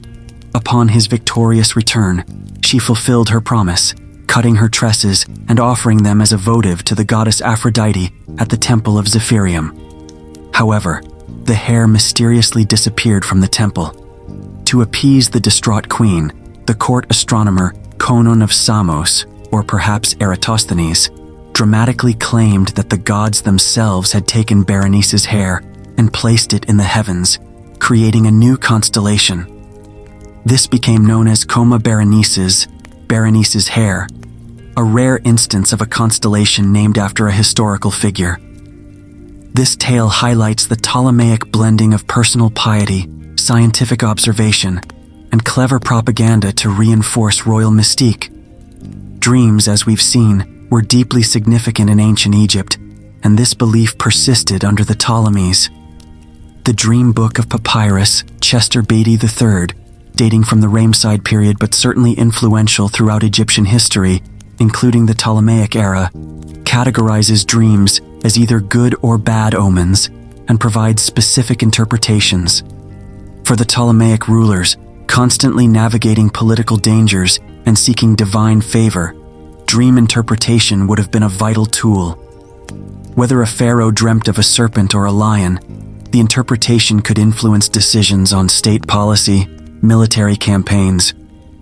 A: Upon his victorious return, she fulfilled her promise, cutting her tresses and offering them as a votive to the goddess Aphrodite at the temple of Zephyrium. However, the hair mysteriously disappeared from the temple. To appease the distraught queen, the court astronomer Conon of Samos, or perhaps Eratosthenes, dramatically claimed that the gods themselves had taken Berenice's hair and placed it in the heavens, creating a new constellation. This became known as Coma Berenice's hair, a rare instance of a constellation named after a historical figure. This tale highlights the Ptolemaic blending of personal piety, scientific observation, and clever propaganda to reinforce royal mystique. Dreams, as we've seen, were deeply significant in ancient Egypt, and this belief persisted under the Ptolemies. The Dream Book of Papyrus, Chester Beatty III, dating from the Ramesside period but certainly influential throughout Egyptian history, including the Ptolemaic era, categorizes dreams as either good or bad omens and provides specific interpretations. For the Ptolemaic rulers, constantly navigating political dangers and seeking divine favor, dream interpretation would have been a vital tool. Whether a pharaoh dreamt of a serpent or a lion, the interpretation could influence decisions on state policy, military campaigns,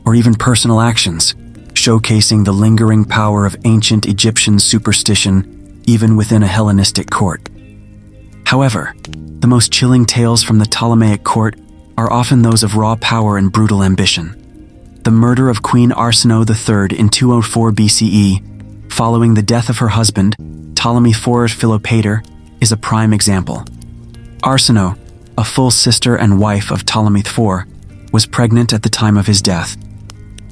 A: or even personal actions, showcasing the lingering power of ancient Egyptian superstition even within a Hellenistic court. However, the most chilling tales from the Ptolemaic court are often those of raw power and brutal ambition. The murder of Queen Arsinoe III in 204 BCE, following the death of her husband, Ptolemy IV Philopator, is a prime example. Arsinoe, a full sister and wife of Ptolemy IV, was pregnant at the time of his death.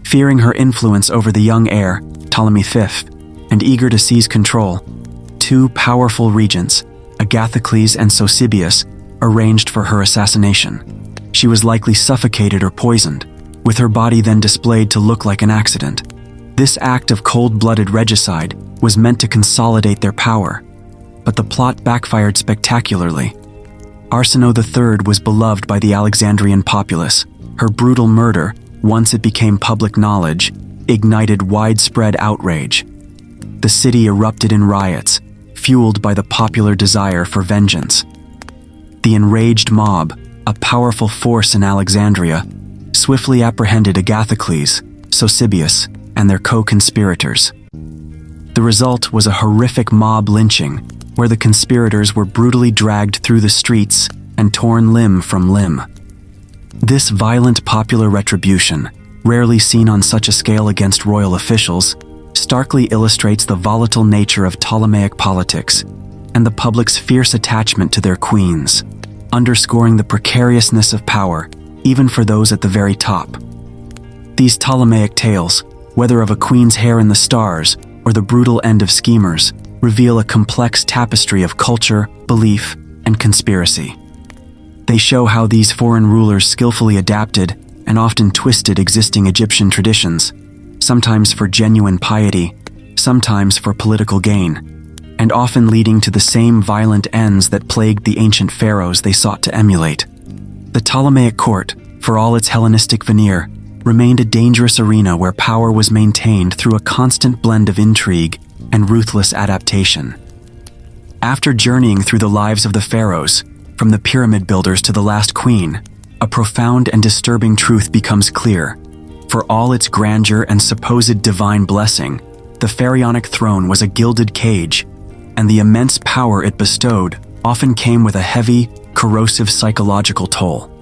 A: Fearing her influence over the young heir, Ptolemy V, and eager to seize control, two powerful regents, Agathocles and Sosibius, arranged for her assassination. She was likely suffocated or poisoned, with her body then displayed to look like an accident. This act of cold-blooded regicide was meant to consolidate their power, but the plot backfired spectacularly. Arsinoe III was beloved by the Alexandrian populace. Her brutal murder, once it became public knowledge, ignited widespread outrage. The city erupted in riots, fueled by the popular desire for vengeance. The enraged mob, a powerful force in Alexandria, swiftly apprehended Agathocles, Sosibius, and their co-conspirators. The result was a horrific mob lynching, where the conspirators were brutally dragged through the streets and torn limb from limb. This violent popular retribution, rarely seen on such a scale against royal officials, starkly illustrates the volatile nature of Ptolemaic politics and the public's fierce attachment to their queens, underscoring the precariousness of power even for those at the very top. These Ptolemaic tales, whether of a queen's hair in the stars or the brutal end of schemers, reveal a complex tapestry of culture, belief, and conspiracy. They show how these foreign rulers skillfully adapted and often twisted existing Egyptian traditions, sometimes for genuine piety, sometimes for political gain, and often leading to the same violent ends that plagued the ancient pharaohs they sought to emulate. The Ptolemaic court, for all its Hellenistic veneer, remained a dangerous arena where power was maintained through a constant blend of intrigue and ruthless adaptation. After journeying through the lives of the pharaohs, from the pyramid builders to the last queen, a profound and disturbing truth becomes clear. For all its grandeur and supposed divine blessing, the pharaonic throne was a gilded cage, and the immense power it bestowed often came with a heavy, corrosive psychological toll.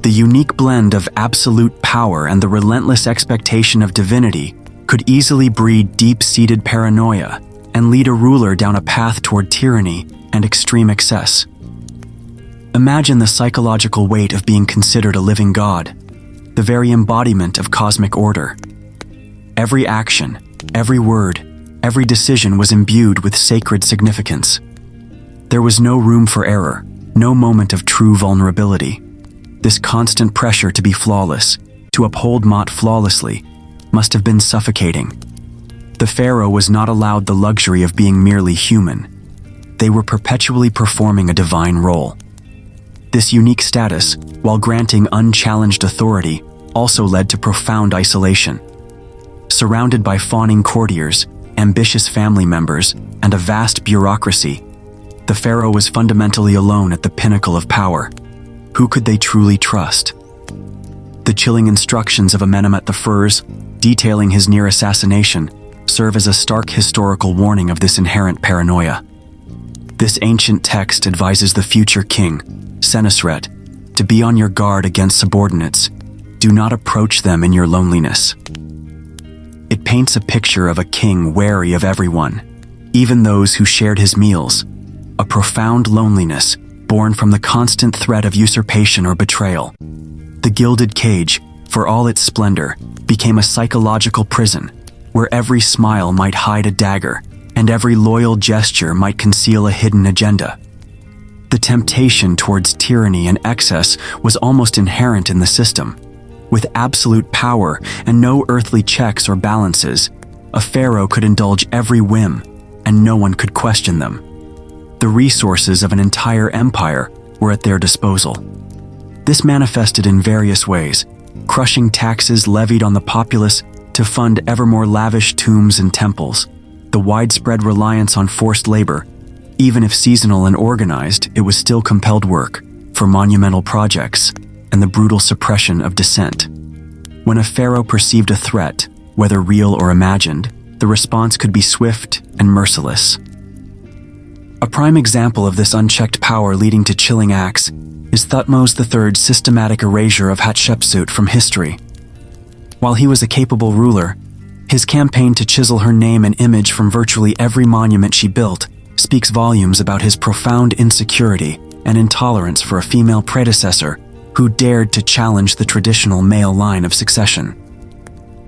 A: The unique blend of absolute power and the relentless expectation of divinity could easily breed deep-seated paranoia and lead a ruler down a path toward tyranny and extreme excess. Imagine the psychological weight of being considered a living god, the very embodiment of cosmic order. Every action, every word, every decision was imbued with sacred significance. There was no room for error, no moment of true vulnerability. This constant pressure to be flawless, to uphold Mot flawlessly, must have been suffocating. The pharaoh was not allowed the luxury of being merely human. They were perpetually performing a divine role. This unique status, while granting unchallenged authority, also led to profound isolation. Surrounded by fawning courtiers, ambitious family members, and a vast bureaucracy, the pharaoh was fundamentally alone at the pinnacle of power. Who could they truly trust? The chilling instructions of Amenemhat I, detailing his near assassination, serve as a stark historical warning of this inherent paranoia. This ancient text advises the future king, Senusret, to be on your guard against subordinates. Do not approach them in your loneliness. It paints a picture of a king wary of everyone, even those who shared his meals, a profound loneliness born from the constant threat of usurpation or betrayal. The gilded cage, for all its splendor, became a psychological prison, where every smile might hide a dagger, and every loyal gesture might conceal a hidden agenda. The temptation towards tyranny and excess was almost inherent in the system. With absolute power and no earthly checks or balances, a pharaoh could indulge every whim, and no one could question them. The resources of an entire empire were at their disposal. This manifested in various ways, crushing taxes levied on the populace to fund ever more lavish tombs and temples, the widespread reliance on forced labor. Even if seasonal and organized, it was still compelled work for monumental projects, and the brutal suppression of dissent. When a pharaoh perceived a threat, whether real or imagined, the response could be swift and merciless. A prime example of this unchecked power leading to chilling acts is Thutmose III's systematic erasure of Hatshepsut from history. While he was a capable ruler, his campaign to chisel her name and image from virtually every monument she built speaks volumes about his profound insecurity and intolerance for a female predecessor who dared to challenge the traditional male line of succession.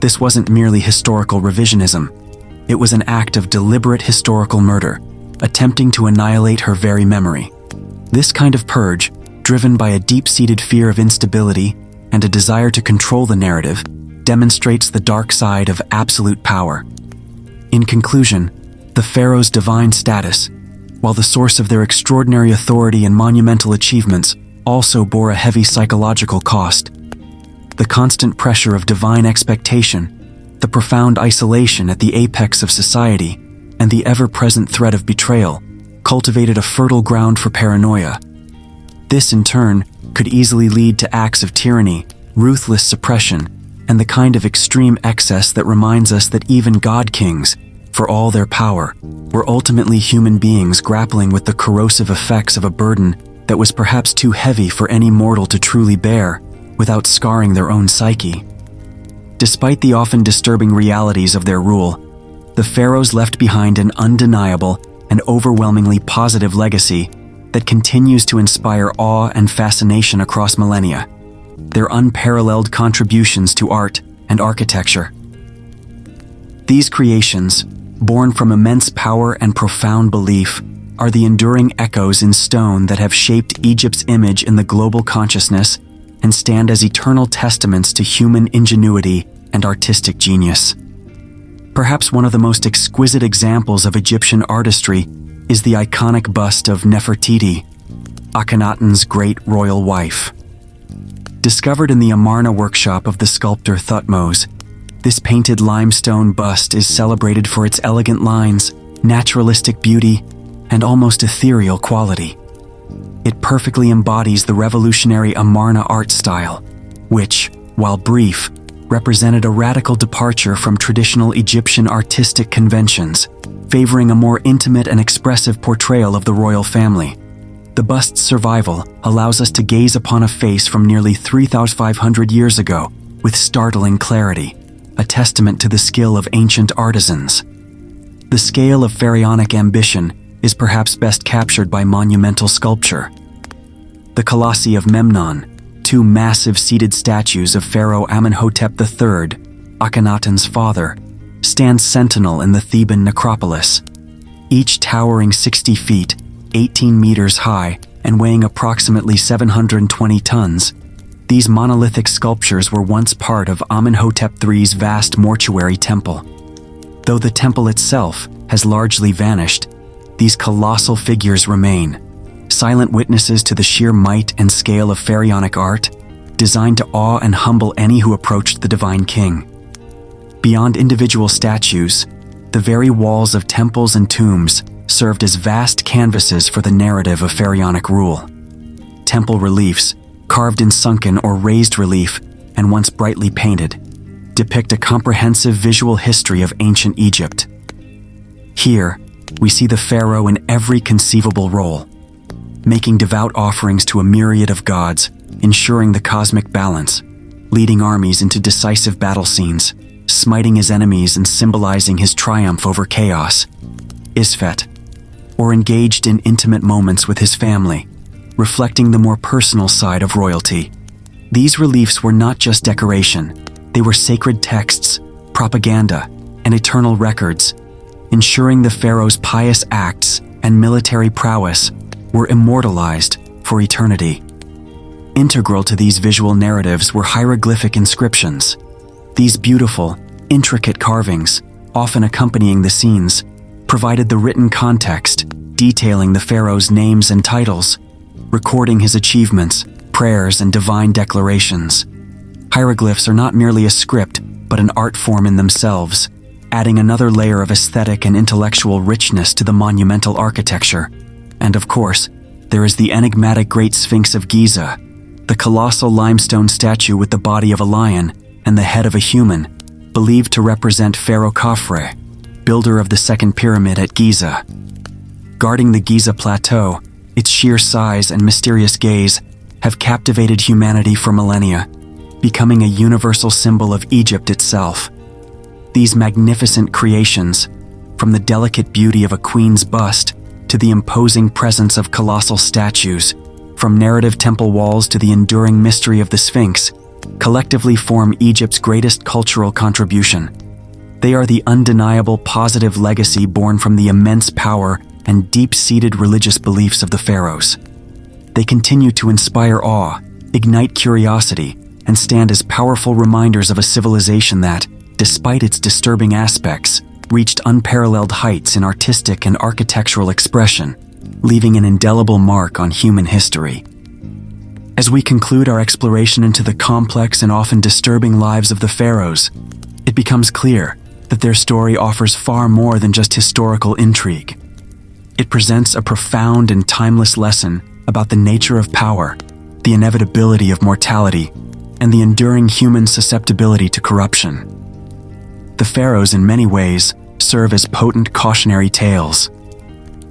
A: This wasn't merely historical revisionism. It was an act of deliberate historical murder, attempting to annihilate her very memory. This kind of purge, driven by a deep-seated fear of instability and a desire to control the narrative, demonstrates the dark side of absolute power. In conclusion, the pharaoh's divine status, while the source of their extraordinary authority and monumental achievements, also bore a heavy psychological cost. The constant pressure of divine expectation, the profound isolation at the apex of society, and the ever-present threat of betrayal cultivated a fertile ground for paranoia. This, in turn, could easily lead to acts of tyranny, ruthless suppression, and the kind of extreme excess that reminds us that even god-kings, for all their power, were ultimately human beings grappling with the corrosive effects of a burden that was perhaps too heavy for any mortal to truly bear without scarring their own psyche. Despite the often disturbing realities of their rule, the pharaohs left behind an undeniable and overwhelmingly positive legacy that continues to inspire awe and fascination across millennia. Their unparalleled contributions to art and architecture. These creations, born from immense power and profound belief, are the enduring echoes in stone that have shaped Egypt's image in the global consciousness and stand as eternal testaments to human ingenuity and artistic genius. Perhaps one of the most exquisite examples of Egyptian artistry is the iconic bust of Nefertiti, Akhenaten's great royal wife. Discovered in the Amarna workshop of the sculptor Thutmose, this painted limestone bust is celebrated for its elegant lines, naturalistic beauty, and almost ethereal quality. It perfectly embodies the revolutionary Amarna art style, which, while brief, represented a radical departure from traditional Egyptian artistic conventions, favoring a more intimate and expressive portrayal of the royal family. The bust's survival allows us to gaze upon a face from nearly 3,500 years ago with startling clarity, a testament to the skill of ancient artisans. The scale of pharaonic ambition is perhaps best captured by monumental sculpture. The Colossi of Memnon, two massive seated statues of Pharaoh Amenhotep III, Akhenaten's father, stand sentinel in the Theban necropolis. Each towering 60 feet, 18 meters high, and weighing approximately 720 tons, these monolithic sculptures were once part of Amenhotep III's vast mortuary temple. Though the temple itself has largely vanished, these colossal figures remain, silent witnesses to the sheer might and scale of pharaonic art, designed to awe and humble any who approached the divine king. Beyond individual statues, the very walls of temples and tombs served as vast canvases for the narrative of pharaonic rule. Temple reliefs, carved in sunken or raised relief and once brightly painted, depict a comprehensive visual history of ancient Egypt. Here, we see the pharaoh in every conceivable role, making devout offerings to a myriad of gods, ensuring the cosmic balance, leading armies into decisive battle scenes, smiting his enemies and symbolizing his triumph over chaos, Isfet, or engaged in intimate moments with his family, reflecting the more personal side of royalty. These reliefs were not just decoration, they were sacred texts, propaganda, and eternal records, ensuring the pharaoh's pious acts and military prowess were immortalized for eternity. Integral to these visual narratives were hieroglyphic inscriptions. These beautiful, intricate carvings, often accompanying the scenes, provided the written context, detailing the pharaoh's names and titles, recording his achievements, prayers, and divine declarations. Hieroglyphs are not merely a script, but an art form in themselves, adding another layer of aesthetic and intellectual richness to the monumental architecture. And of course, there is the enigmatic Great Sphinx of Giza, the colossal limestone statue with the body of a lion and the head of a human, believed to represent Pharaoh Khafre, builder of the second pyramid at Giza. Guarding the Giza Plateau, its sheer size and mysterious gaze have captivated humanity for millennia, becoming a universal symbol of Egypt itself. These magnificent creations, from the delicate beauty of a queen's bust to the imposing presence of colossal statues, from narrative temple walls to the enduring mystery of the Sphinx, collectively form Egypt's greatest cultural contribution. They are the undeniable positive legacy born from the immense power and deep-seated religious beliefs of the pharaohs. They continue to inspire awe, ignite curiosity, and stand as powerful reminders of a civilization that, despite its disturbing aspects, reached unparalleled heights in artistic and architectural expression, leaving an indelible mark on human history. As we conclude our exploration into the complex and often disturbing lives of the pharaohs, it becomes clear that their story offers far more than just historical intrigue. It presents a profound and timeless lesson about the nature of power, the inevitability of mortality, and the enduring human susceptibility to corruption. The pharaohs, in many ways, serve as potent cautionary tales.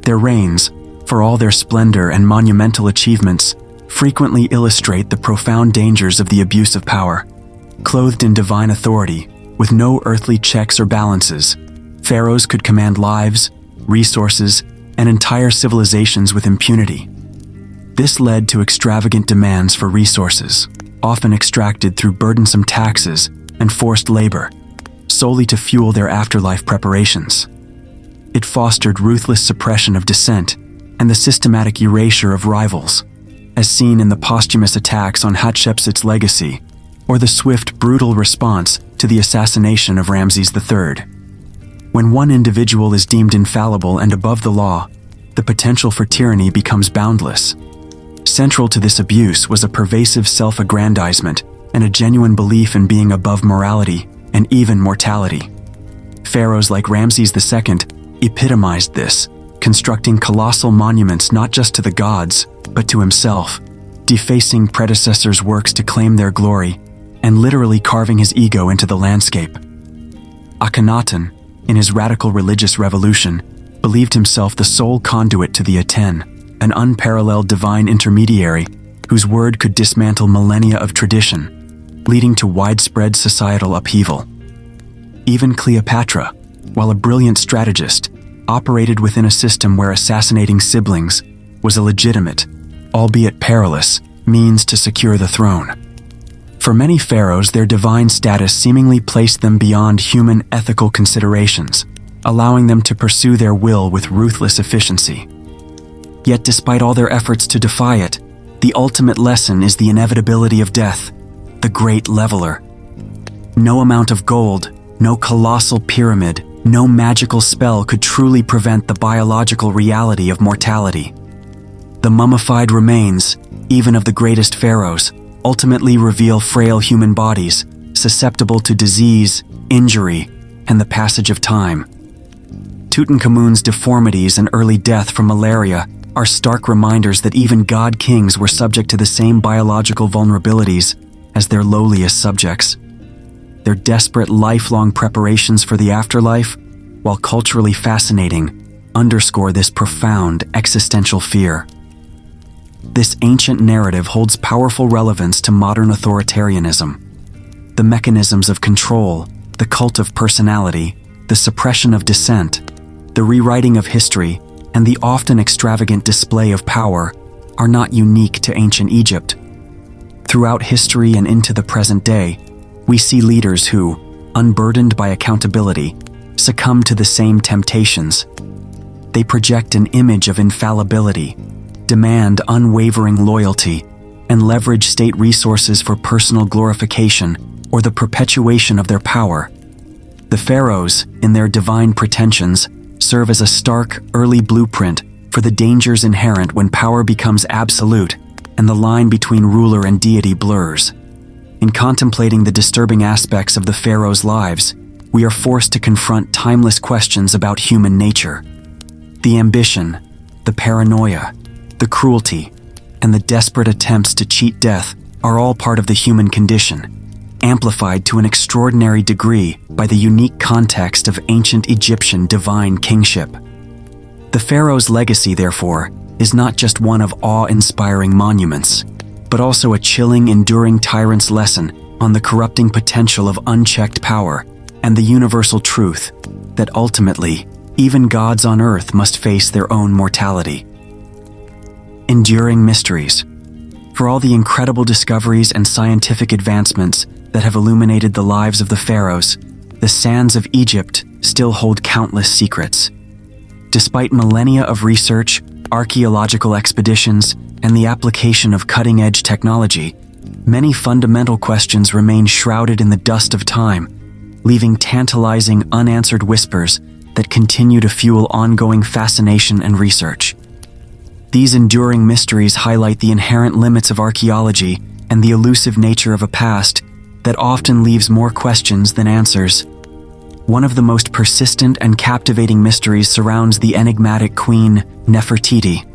A: Their reigns, for all their splendor and monumental achievements, frequently illustrate the profound dangers of the abuse of power. Clothed in divine authority, with no earthly checks or balances, pharaohs could command lives, resources, and entire civilizations with impunity. This led to extravagant demands for resources, often extracted through burdensome taxes and forced labor, solely to fuel their afterlife preparations. It fostered ruthless suppression of dissent and the systematic erasure of rivals, as seen in the posthumous attacks on Hatshepsut's legacy, or the swift, brutal response to the assassination of Ramses III. When one individual is deemed infallible and above the law, the potential for tyranny becomes boundless. Central to this abuse was a pervasive self-aggrandizement and a genuine belief in being above morality and even mortality. Pharaohs like Ramses II epitomized this, constructing colossal monuments not just to the gods, but to himself, defacing predecessors' works to claim their glory, and literally carving his ego into the landscape. Akhenaten, in his radical religious revolution, believed himself the sole conduit to the Aten, an unparalleled divine intermediary whose word could dismantle millennia of tradition, leading to widespread societal upheaval. Even Cleopatra, while a brilliant strategist, operated within a system where assassinating siblings was a legitimate, albeit perilous, means to secure the throne. For many pharaohs, their divine status seemingly placed them beyond human ethical considerations, allowing them to pursue their will with ruthless efficiency. Yet despite all their efforts to defy it, the ultimate lesson is the inevitability of death, the great leveler. No amount of gold, no colossal pyramid, no magical spell could truly prevent the biological reality of mortality. The mummified remains, even of the greatest pharaohs, ultimately reveal frail human bodies, susceptible to disease, injury, and the passage of time. Tutankhamun's deformities and early death from malaria are stark reminders that even god-kings were subject to the same biological vulnerabilities as their lowliest subjects. Their desperate lifelong preparations for the afterlife, while culturally fascinating, underscore this profound existential fear. This ancient narrative holds powerful relevance to modern authoritarianism. The mechanisms of control, the cult of personality, the suppression of dissent, the rewriting of history, and the often extravagant display of power are not unique to ancient Egypt. Throughout history and into the present day, we see leaders who, unburdened by accountability, succumb to the same temptations. They project an image of infallibility, demand unwavering loyalty, and leverage state resources for personal glorification or the perpetuation of their power. The pharaohs, in their divine pretensions, serve as a stark, early blueprint for the dangers inherent when power becomes absolute and the line between ruler and deity blurs. In contemplating the disturbing aspects of the pharaohs' lives, we are forced to confront timeless questions about human nature. The ambition, the paranoia, the cruelty, and the desperate attempts to cheat death are all part of the human condition, amplified to an extraordinary degree by the unique context of ancient Egyptian divine kingship. The pharaoh's legacy, therefore, is not just one of awe-inspiring monuments, but also a chilling, enduring tyrant's lesson on the corrupting potential of unchecked power and the universal truth that ultimately, even gods on earth must face their own mortality. Enduring mysteries. For all the incredible discoveries and scientific advancements that have illuminated the lives of the pharaohs, the sands of Egypt still hold countless secrets. Despite millennia of research, archaeological expeditions, and the application of cutting-edge technology, many fundamental questions remain shrouded in the dust of time, leaving tantalizing, unanswered whispers that continue to fuel ongoing fascination and research. These enduring mysteries highlight the inherent limits of archaeology and the elusive nature of a past that often leaves more questions than answers. One of the most persistent and captivating mysteries surrounds the enigmatic queen Nefertiti,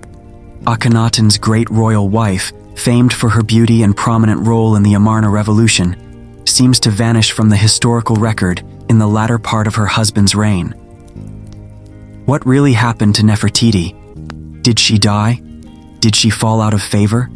A: Akhenaten's great royal wife, famed for her beauty and prominent role in the Amarna Revolution, seems to vanish from the historical record in the latter part of her husband's reign. What really happened to Nefertiti? Did she die? Did she fall out of favor?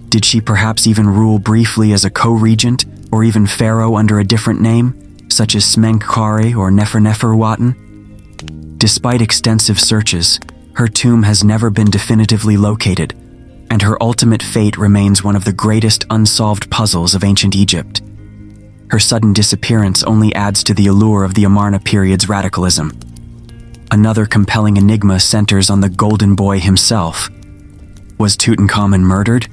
A: Did she perhaps even rule briefly as a co-regent or even pharaoh under a different name, such as Smenkhkare or Neferneferuaten? Despite extensive searches, her tomb has never been definitively located, and her ultimate fate remains one of the greatest unsolved puzzles of ancient Egypt. Her sudden disappearance only adds to the allure of the Amarna period's radicalism. Another compelling enigma centers on the Golden Boy himself. Was Tutankhamun murdered?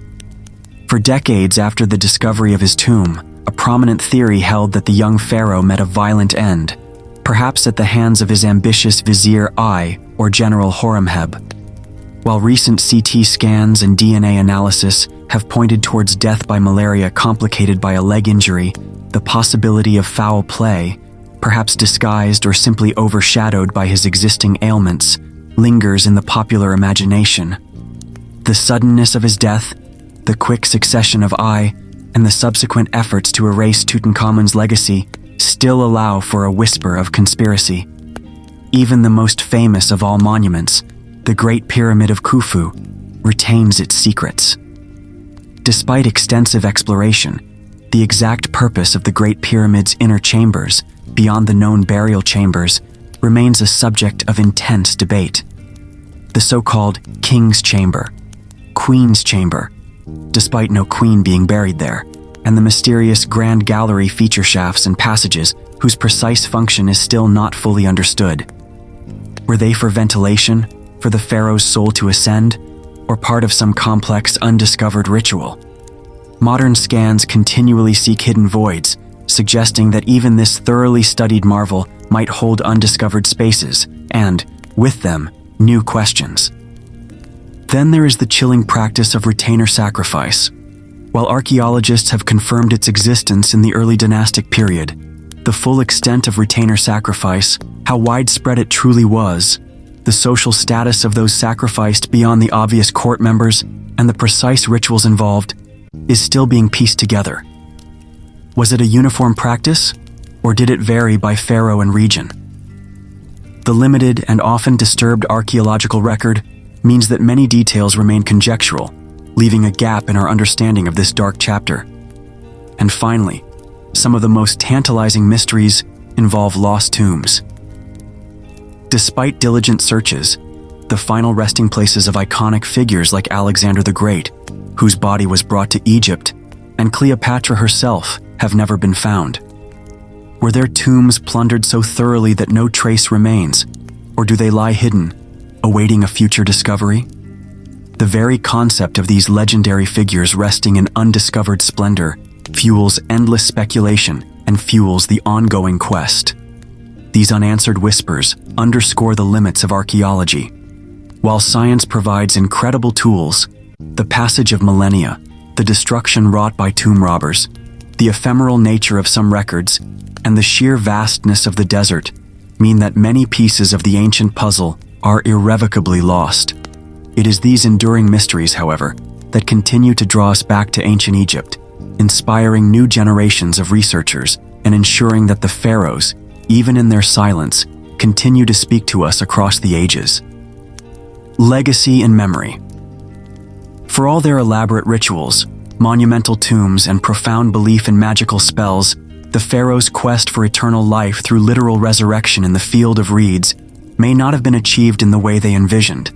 A: For decades after the discovery of his tomb, a prominent theory held that the young pharaoh met a violent end, perhaps at the hands of his ambitious vizier Ai or General Horemheb. While recent CT scans and DNA analysis have pointed towards death by malaria complicated by a leg injury, the possibility of foul play, perhaps disguised or simply overshadowed by his existing ailments, lingers in the popular imagination. The suddenness of his death, the quick succession of Ai, and the subsequent efforts to erase Tutankhamun's legacy still allow for a whisper of conspiracy. Even the most famous of all monuments, the Great Pyramid of Khufu, retains its secrets. Despite extensive exploration, the exact purpose of the Great Pyramid's inner chambers, beyond the known burial chambers, remains a subject of intense debate. The so-called King's Chamber, Queen's Chamber, despite no queen being buried there, and the mysterious Grand Gallery feature shafts and passages whose precise function is still not fully understood. Were they for ventilation, for the pharaoh's soul to ascend, or part of some complex, undiscovered ritual? Modern scans continually seek hidden voids, suggesting that even this thoroughly studied marvel might hold undiscovered spaces and, with them, new questions. Then there is the chilling practice of retainer sacrifice. While archaeologists have confirmed its existence in the early dynastic period, the full extent of retainer sacrifice, how widespread it truly was, the social status of those sacrificed beyond the obvious court members, and the precise rituals involved, is still being pieced together. Was it a uniform practice, or did it vary by pharaoh and region? The limited and often disturbed archaeological record means that many details remain conjectural, leaving a gap in our understanding of this dark chapter. And finally, some of the most tantalizing mysteries involve lost tombs. Despite diligent searches, the final resting places of iconic figures like Alexander the Great, whose body was brought to Egypt, and Cleopatra herself have never been found. Were their tombs plundered so thoroughly that no trace remains, or do they lie hidden, awaiting a future discovery? The very concept of these legendary figures resting in undiscovered splendor fuels endless speculation and fuels the ongoing quest. These unanswered whispers underscore the limits of archaeology. While science provides incredible tools, the passage of millennia, the destruction wrought by tomb robbers, the ephemeral nature of some records, and the sheer vastness of the desert mean that many pieces of the ancient puzzle are irrevocably lost. It is these enduring mysteries, however, that continue to draw us back to ancient Egypt, inspiring new generations of researchers and ensuring that the pharaohs, even in their silence, continue to speak to us across the ages. Legacy and memory. For all their elaborate rituals, monumental tombs, and profound belief in magical spells, the pharaohs' quest for eternal life through literal resurrection in the field of reeds may not have been achieved in the way they envisioned.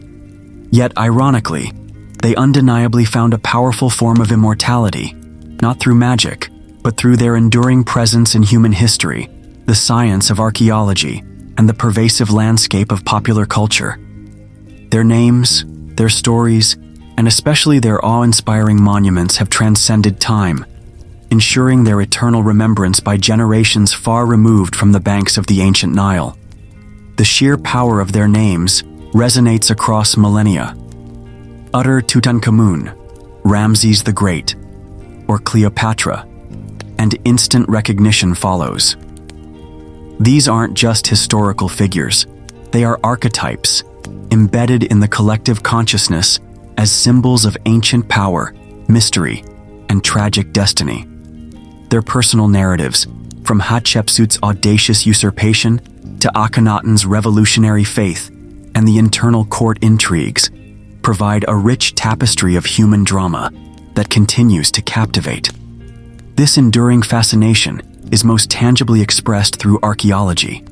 A: Yet, ironically, they undeniably found a powerful form of immortality, not through magic, but through their enduring presence in human history, the science of archaeology, and the pervasive landscape of popular culture. Their names, their stories, and especially their awe-inspiring monuments have transcended time, ensuring their eternal remembrance by generations far removed from the banks of the ancient Nile. The sheer power of their names resonates across millennia. Utter Tutankhamun, Ramses the Great, or Cleopatra, and instant recognition follows. These aren't just historical figures, they are archetypes, embedded in the collective consciousness as symbols of ancient power, mystery, and tragic destiny. Their personal narratives, from Hatshepsut's audacious usurpation to Akhenaten's revolutionary faith and the internal court intrigues, provide a rich tapestry of human drama that continues to captivate. This enduring fascination is most tangibly expressed through archaeology.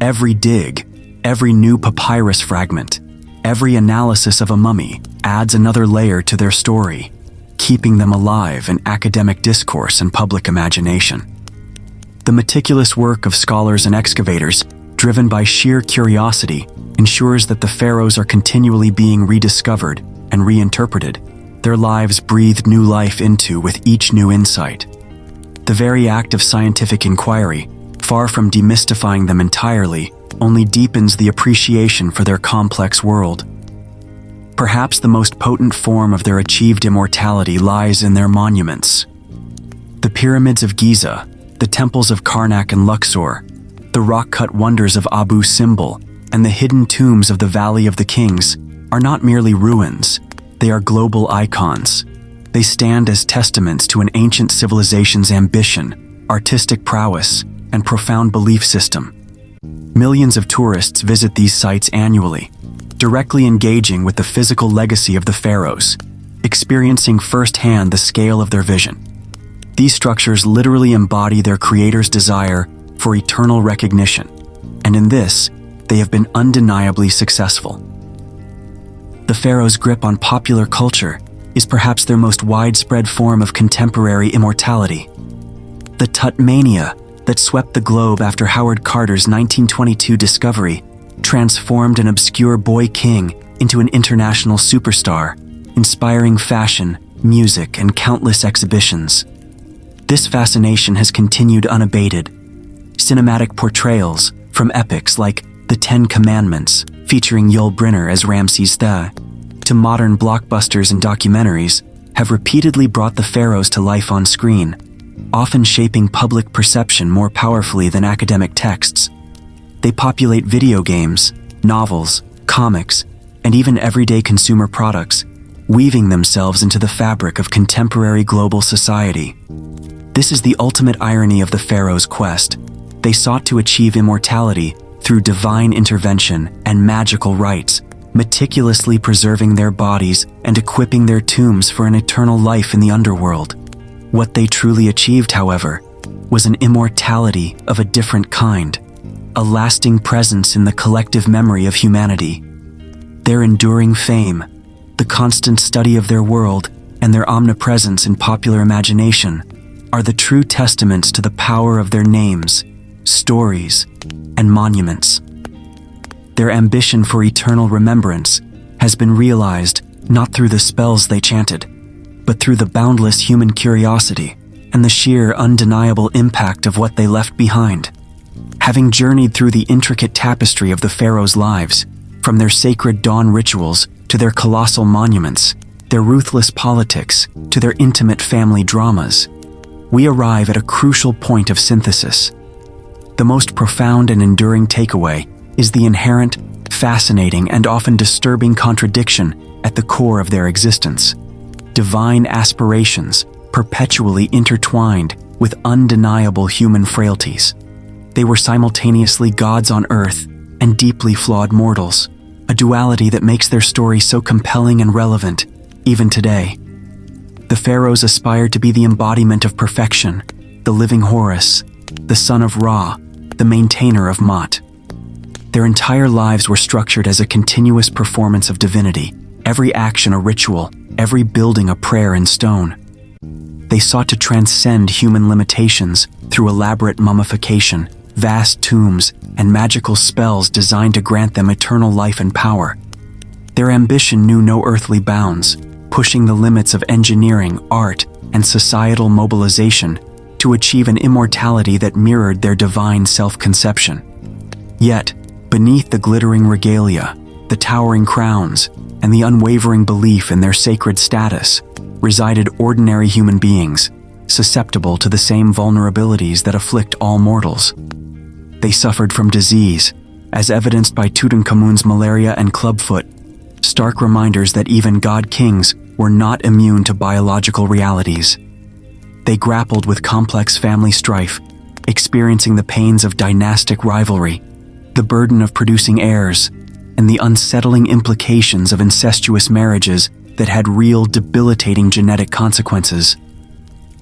A: Every dig, every new papyrus fragment, every analysis of a mummy adds another layer to their story, keeping them alive in academic discourse and public imagination. The meticulous work of scholars and excavators, driven by sheer curiosity, ensures that the pharaohs are continually being rediscovered and reinterpreted, their lives breathed new life into with each new insight. The very act of scientific inquiry, far from demystifying them entirely, only deepens the appreciation for their complex world. Perhaps the most potent form of their achieved immortality lies in their monuments. The pyramids of Giza, the temples of Karnak and Luxor, the rock-cut wonders of Abu Simbel, and the hidden tombs of the Valley of the Kings are not merely ruins, they are global icons. They stand as testaments to an ancient civilization's ambition, artistic prowess, and profound belief system. Millions of tourists visit these sites annually, directly engaging with the physical legacy of the pharaohs, experiencing firsthand the scale of their vision. These structures literally embody their creators' desire for eternal recognition, and in this, they have been undeniably successful. The pharaohs' grip on popular culture is perhaps their most widespread form of contemporary immortality. The Tut mania that swept the globe after Howard Carter's 1922 discovery transformed an obscure boy king into an international superstar, inspiring fashion, music, and countless exhibitions. This fascination has continued unabated. Cinematic portrayals, from epics like The Ten Commandments, featuring Yul Brynner as Ramses II, to modern blockbusters and documentaries, have repeatedly brought the pharaohs to life on screen, often shaping public perception more powerfully than academic texts. They populate video games, novels, comics, and even everyday consumer products, weaving themselves into the fabric of contemporary global society. This is the ultimate irony of the pharaohs' quest. They sought to achieve immortality through divine intervention and magical rites, meticulously preserving their bodies and equipping their tombs for an eternal life in the underworld. What they truly achieved, however, was an immortality of a different kind, a lasting presence in the collective memory of humanity. Their enduring fame, the constant study of their world, and their omnipresence in popular imagination are the true testaments to the power of their names, stories, and monuments. Their ambition for eternal remembrance has been realized not through the spells they chanted, but through the boundless human curiosity and the sheer undeniable impact of what they left behind. Having journeyed through the intricate tapestry of the pharaohs' lives, from their sacred dawn rituals to their colossal monuments, their ruthless politics to their intimate family dramas, we arrive at a crucial point of synthesis. The most profound and enduring takeaway is the inherent, fascinating, and often disturbing contradiction at the core of their existence. Divine aspirations perpetually intertwined with undeniable human frailties. They were simultaneously gods on earth and deeply flawed mortals, a duality that makes their story so compelling and relevant, even today. The pharaohs aspired to be the embodiment of perfection, the living Horus, the son of Ra, the maintainer of Mot. Their entire lives were structured as a continuous performance of divinity, every action a ritual, every building a prayer in stone. They sought to transcend human limitations through elaborate mummification, vast tombs, and magical spells designed to grant them eternal life and power. Their ambition knew no earthly bounds, pushing the limits of engineering, art, and societal mobilization to achieve an immortality that mirrored their divine self-conception. Yet, beneath the glittering regalia, the towering crowns, and the unwavering belief in their sacred status, resided ordinary human beings, susceptible to the same vulnerabilities that afflict all mortals. They suffered from disease, as evidenced by Tutankhamun's malaria and clubfoot, stark reminders that even god-kings were not immune to biological realities. They grappled with complex family strife, experiencing the pains of dynastic rivalry, the burden of producing heirs, and the unsettling implications of incestuous marriages that had real debilitating genetic consequences.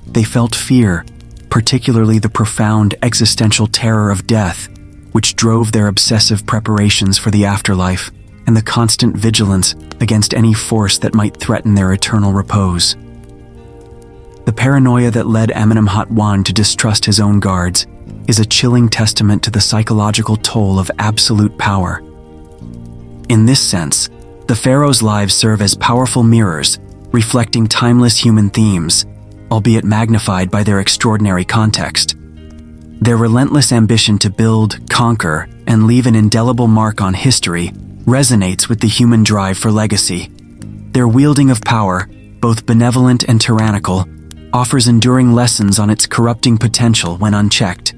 A: They felt fear, particularly the profound existential terror of death, which drove their obsessive preparations for the afterlife and the constant vigilance against any force that might threaten their eternal repose. The paranoia that led Amenemhat I to distrust his own guards is a chilling testament to the psychological toll of absolute power. In this sense, the pharaohs' lives serve as powerful mirrors, reflecting timeless human themes, albeit magnified by their extraordinary context. Their relentless ambition to build, conquer, and leave an indelible mark on history resonates with the human drive for legacy. Their wielding of power, both benevolent and tyrannical, offers enduring lessons on its corrupting potential when unchecked.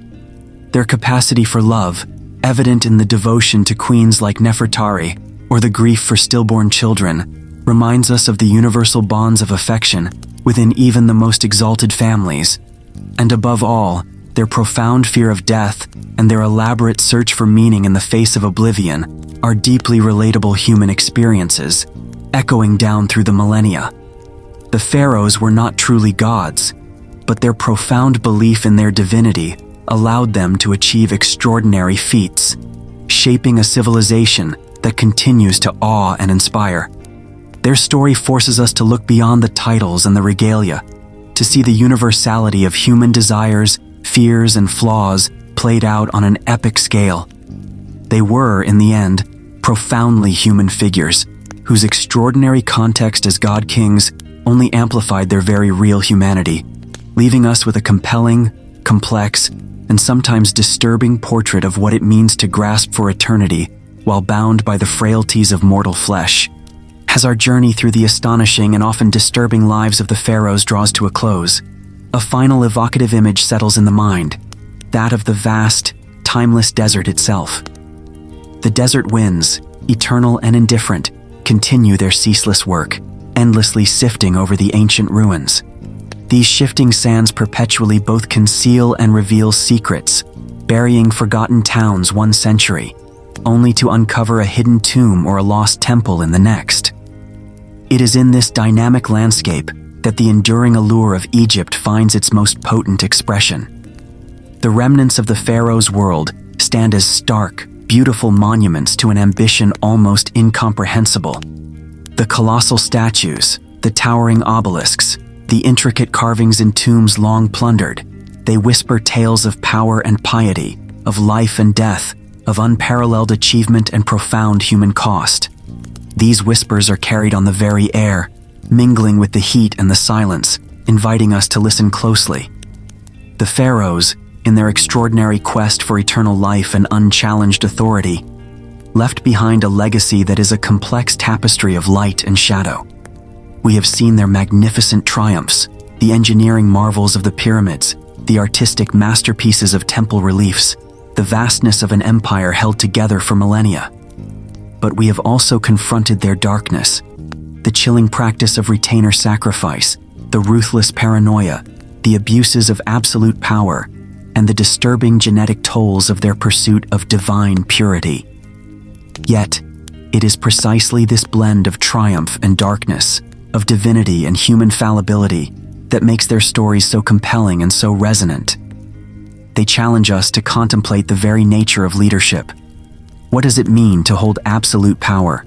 A: Their capacity for love, evident in the devotion to queens like Nefertari or the grief for stillborn children, reminds us of the universal bonds of affection within even the most exalted families. And above all, their profound fear of death and their elaborate search for meaning in the face of oblivion are deeply relatable human experiences, echoing down through the millennia. The pharaohs were not truly gods, but their profound belief in their divinity allowed them to achieve extraordinary feats, shaping a civilization that continues to awe and inspire. Their story forces us to look beyond the titles and the regalia, to see the universality of human desires, fears, and flaws played out on an epic scale. They were, in the end, profoundly human figures, whose extraordinary context as god-kings only amplified their very real humanity, leaving us with a compelling, complex, and sometimes disturbing portrait of what it means to grasp for eternity while bound by the frailties of mortal flesh. As our journey through the astonishing and often disturbing lives of the pharaohs draws to a close, a final evocative image settles in the mind, that of the vast, timeless desert itself. The desert winds, eternal and indifferent, continue their ceaseless work, endlessly sifting over the ancient ruins. These shifting sands perpetually both conceal and reveal secrets, burying forgotten towns one century, only to uncover a hidden tomb or a lost temple in the next. It is in this dynamic landscape that the enduring allure of Egypt finds its most potent expression. The remnants of the pharaoh's world stand as stark, beautiful monuments to an ambition almost incomprehensible. The colossal statues, the towering obelisks, The intricate carvings in tombs long plundered, they whisper tales of power and piety, of life and death, of unparalleled achievement and profound human cost. These whispers are carried on the very air, mingling with the heat and the silence, inviting us to listen closely. The Pharaohs, in their extraordinary quest for eternal life and unchallenged authority, left behind a legacy that is a complex tapestry of light and shadow. We have seen their magnificent triumphs, the engineering marvels of the pyramids, the artistic masterpieces of temple reliefs, the vastness of an empire held together for millennia. But we have also confronted their darkness, the chilling practice of retainer sacrifice, the ruthless paranoia, the abuses of absolute power, and the disturbing genetic tolls of their pursuit of divine purity. Yet, it is precisely this blend of triumph and darkness, of divinity and human fallibility, that makes their stories so compelling and so resonant. They challenge us to contemplate the very nature of leadership. What does it mean to hold absolute power?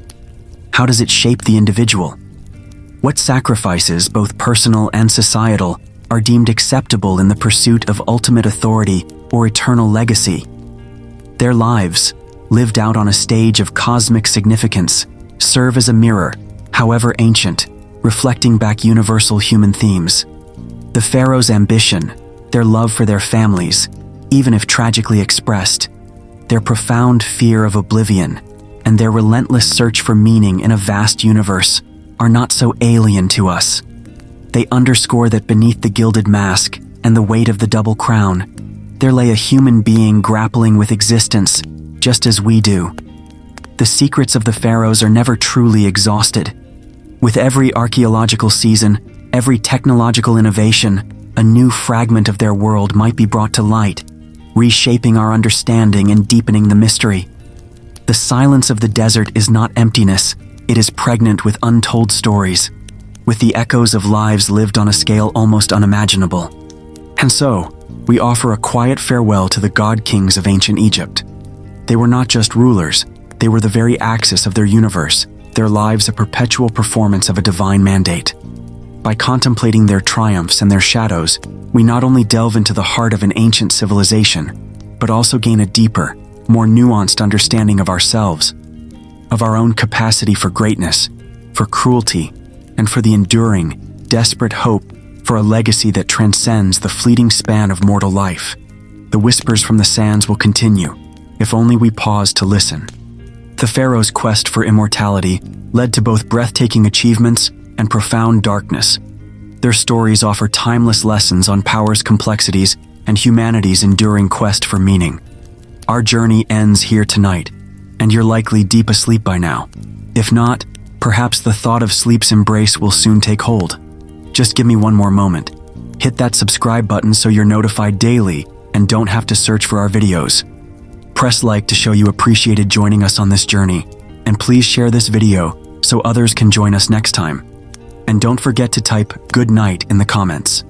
A: How does it shape the individual? What sacrifices, both personal and societal, are deemed acceptable in the pursuit of ultimate authority or eternal legacy? Their lives, lived out on a stage of cosmic significance, serve as a mirror, however ancient, reflecting back universal human themes. The Pharaohs' ambition, their love for their families, even if tragically expressed, their profound fear of oblivion, and their relentless search for meaning in a vast universe are not so alien to us. They underscore that beneath the gilded mask and the weight of the double crown, there lay a human being grappling with existence just as we do. The secrets of the Pharaohs are never truly exhausted. With every archaeological season, every technological innovation, a new fragment of their world might be brought to light, reshaping our understanding and deepening the mystery. The silence of the desert is not emptiness, it is pregnant with untold stories, with the echoes of lives lived on a scale almost unimaginable. And so, we offer a quiet farewell to the god-kings of ancient Egypt. They were not just rulers, they were the very axis of their universe, their lives a perpetual performance of a divine mandate. By contemplating their triumphs and their shadows, we not only delve into the heart of an ancient civilization, but also gain a deeper, more nuanced understanding of ourselves, of our own capacity for greatness, for cruelty, and for the enduring, desperate hope for a legacy that transcends the fleeting span of mortal life. The whispers from the sands will continue, if only we pause to listen. The Pharaohs' quest for immortality led to both breathtaking achievements and profound darkness. Their stories offer timeless lessons on power's complexities and humanity's enduring quest for meaning. Our journey ends here tonight, and you're likely deep asleep by now. If not, perhaps the thought of sleep's embrace will soon take hold. Just give me one more moment. Hit that subscribe button so you're notified daily and don't have to search for our videos. Press like to show you appreciated joining us on this journey, and please share this video so others can join us next time. And don't forget to type "good night" in the comments.